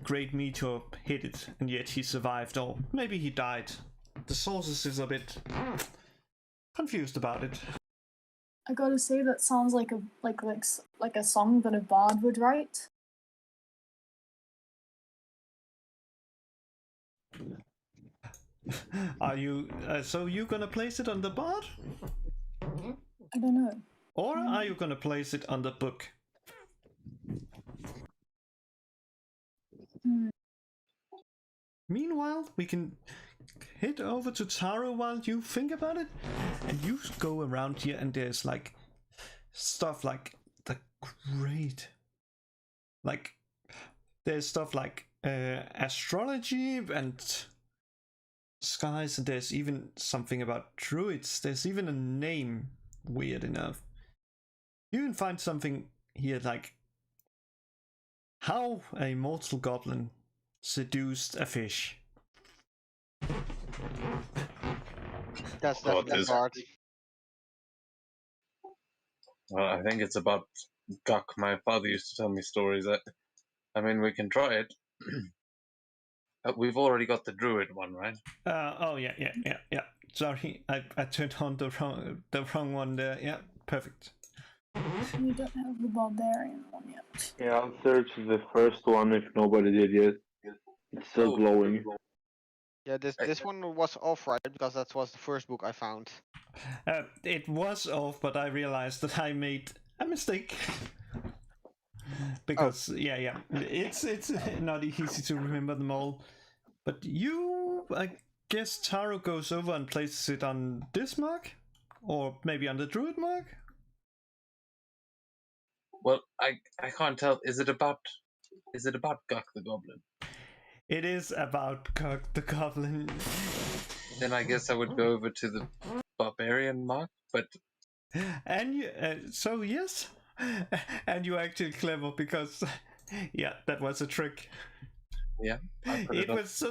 great meteor hit it, and yet he survived, or maybe he died. The sources is a bit confused about it. I gotta say that sounds like a song that a bard would write. Are you so you gonna place it on the bard? I don't know. Or are you gonna place it on the book? Meanwhile, we can head over to Taro while you think about it. And you go around here and there's like stuff like the great. Like there's stuff like astrology and skies, and there's even something about druids. There's even a name, weird enough. You can find something here like how a mortal goblin seduced a fish. That's Oh, definitely this- hard. Well, I think it's about Guk. My father used to tell me stories. I mean, we can try it. We've already got the druid one, right? Oh yeah. Sorry, I turned on the wrong one there. Yeah, perfect. We don't have the barbarian one yet. Yeah, I'll search the first one if nobody did yet. It's still glowing. Yeah, this one was off, right? Because that was the first book I found. It was off, but I realized that I made a mistake. Because yeah, it's not easy to remember them all. But I guess Taro goes over and places it on this mark, or maybe on the druid mark. Well, I can't tell. Is it about Guk the goblin? It is about Kirk the Goblin. Then I guess I would go over to the barbarian mark. But And you, so yes, and you're actually clever because, yeah, that was a trick. yeah, It was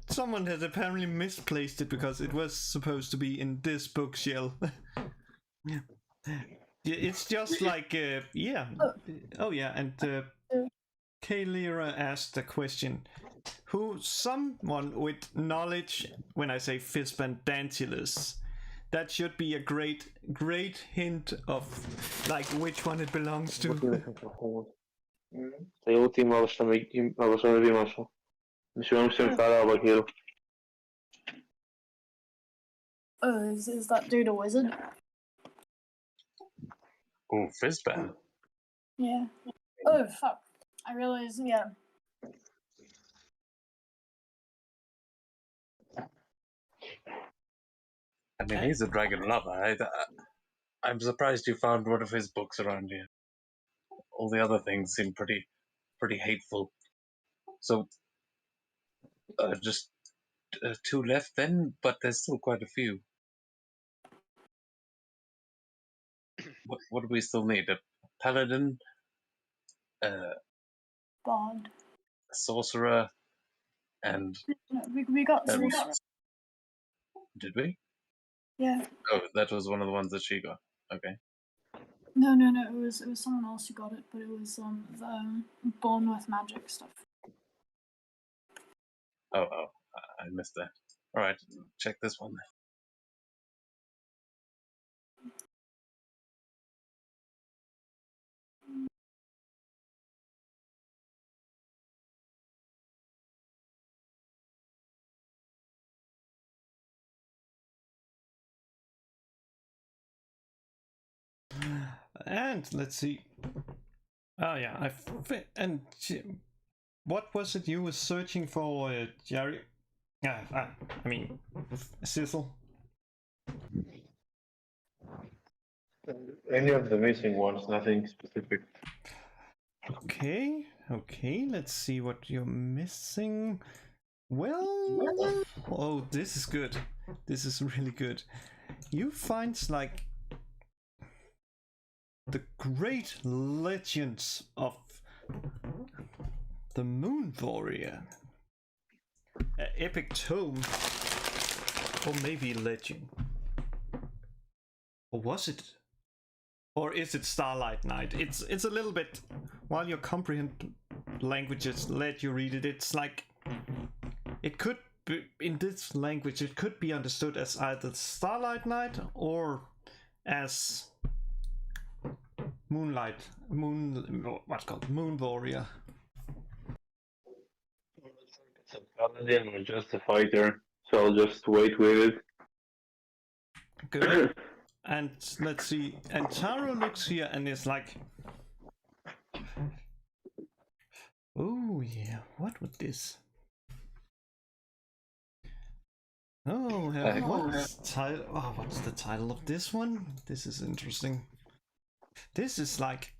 someone has apparently misplaced it because it was supposed to be in this bookshelf. It's just like yeah. Oh yeah, and Kyleera asked a question. Someone with knowledge, when I say Fispandantilus, that should be a great hint of like which one it belongs to. Tej ultima albo przynajmniej masło. Myślałem się Taro here. Oh, is that dude a wizard? oh, Fizban. Yeah. Oh fuck! I realize. Yeah. I mean, he's a dragon lover. I'm surprised you found one of his books around here. All the other things seem pretty hateful. So, just 2 left then, but there's still quite a few. What do we still need? A paladin, Bard. a sorcerer, and No, we got Um, sorcerer. did we? Yeah. Oh, that was one of the ones that she got. Okay. No. It was someone else who got it, but it was the born with magic stuff. Oh, I missed that. All right, check this one. And let's see. Oh yeah, what was it you were searching for, Jerry? I mean, Cecil. Any of the missing ones, nothing specific. Okay, let's see what you're missing. Well, oh, this is good. This is really good. You find like the great legends of the Moon Warrior. An epic tome, or maybe legend. Or was it? Or is it Starlight Night? It's a little bit. While your comprehend languages let you read it, it's like it could be in this language. It could be understood as either Starlight Night or as what's called Moon Warrior. It's a paladin or just a fighter, so I'll just wait with it. Good. And let's see. And Taro looks here and is like, oh yeah, what would this? Oh, what's the title of this one? This is interesting. This is like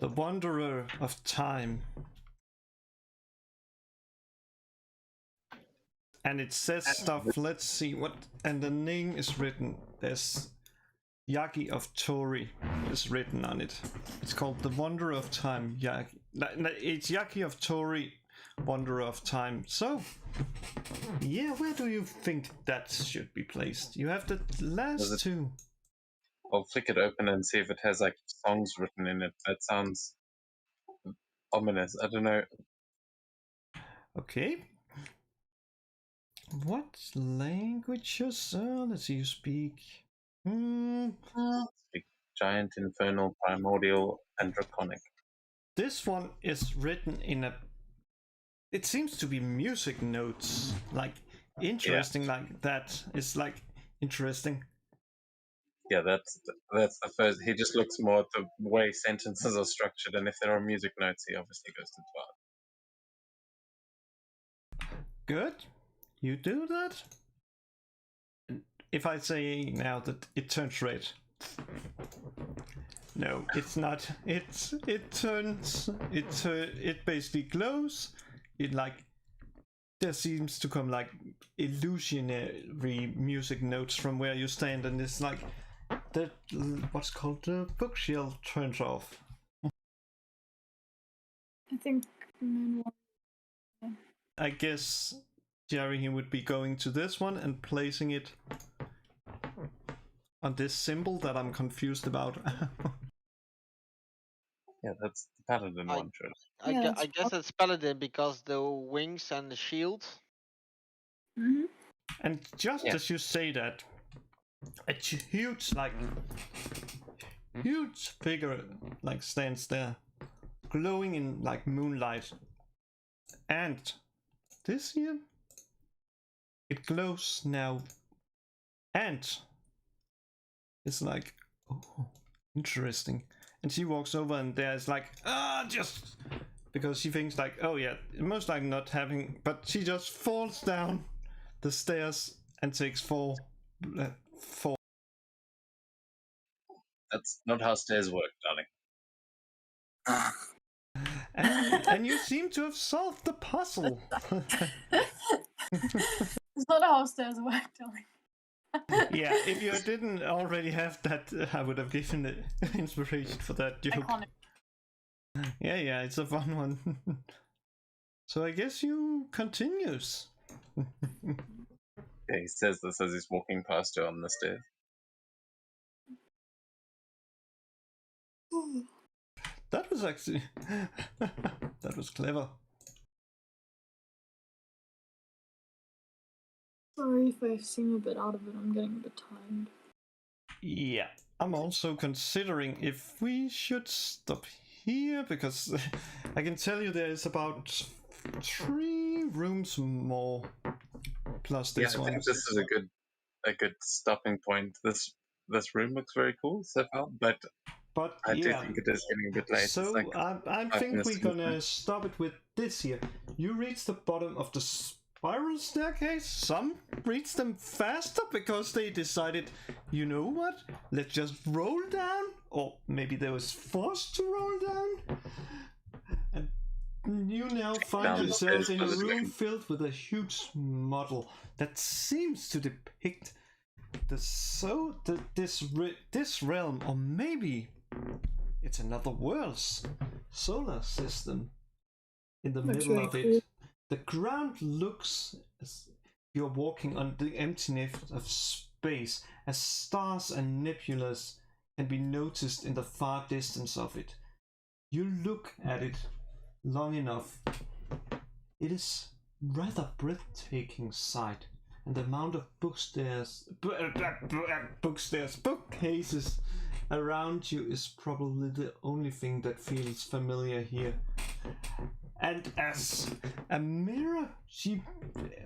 The Wanderer of Time. And it says stuff, let's see what, and the name is written, there's Yagi of Tori is written on it. It's called The Wanderer of Time, it's Yagi of Tori, Wanderer of Time. So, yeah, where do you think that should be placed? You have the last two. I'll flick it open and see if it has like songs written in it. That sounds ominous. I don't know. Okay. What languages? Let's see, you speak. Speak giant, infernal, primordial, and draconic. This one is written in a. It seems to be music notes, like interesting, like that. It's like interesting. Yeah, that's the first. He just looks more at the way sentences are structured, and if there are music notes, he obviously goes to the bar. Good. You do that? If I say now that it turns red. No, it's not. It basically glows. It like there seems to come like illusionary music notes from where you stand, and it's like the what's called the bookshelf turns off. I think. I guess Jerry he would be going to this one and placing it on this symbol that I'm confused about. Yeah, that's the paladin one, sure. I guess it's paladin because the wings and the shield. Mm-hmm. And just as you say that, a huge figure like stands there, glowing in like moonlight, and this here, it glows now, and it's like, oh, interesting. And she walks over, and there's like, just because she thinks like, oh yeah, most likely not having, but she just falls down the stairs and takes four. That's not how stairs work, darling. And you seem to have solved the puzzle. It's not how stairs work, darling. Yeah, if you didn't already have that, I would have given the inspiration for that joke. Iconic. Yeah, it's a fun one. So I guess you continues. Yeah, he says this as he's walking past her on the stairs. That was actually that was clever. Sorry if I seem a bit out of it. I'm getting a bit tired. Yeah, I'm also considering if we should stop here because I can tell you there is about 3 rooms more plus this I one. think this is a good stopping point. This this room looks very cool so far, but But I do yeah, think it is getting a bit late. It's so like I 5 think minutes we're to midnight. gonna stop it with this here. You reach the bottom of the spiral staircase. Some reach them faster because they decided, you know what? Let's just roll down. Or maybe they was forced to roll down. And you now find Down the yourself stairs in a position. room filled with a huge model that seems to depict this realm, or maybe it's another world's solar system in the Looks middle really of it. cool. The ground looks as you're walking on the emptiness of space, as stars and nebulas can be noticed in the far distance of it. You look at it long enough. It is rather breathtaking sight, and the amount of bookcases around you is probably the only thing that feels familiar here. And as a mirror she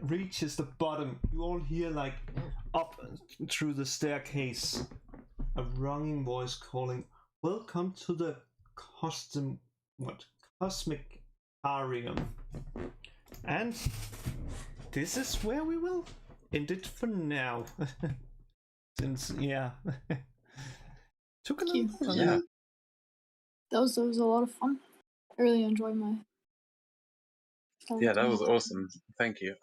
reaches the bottom, you all hear, like, up through the staircase, a ringing voice calling, "Welcome to the cosmic arium." And this is where we will end it for now. Since, yeah. Took a little Thank you. while. Yeah. That was a lot of fun. I really enjoyed my. Yeah, that was awesome. Thank you.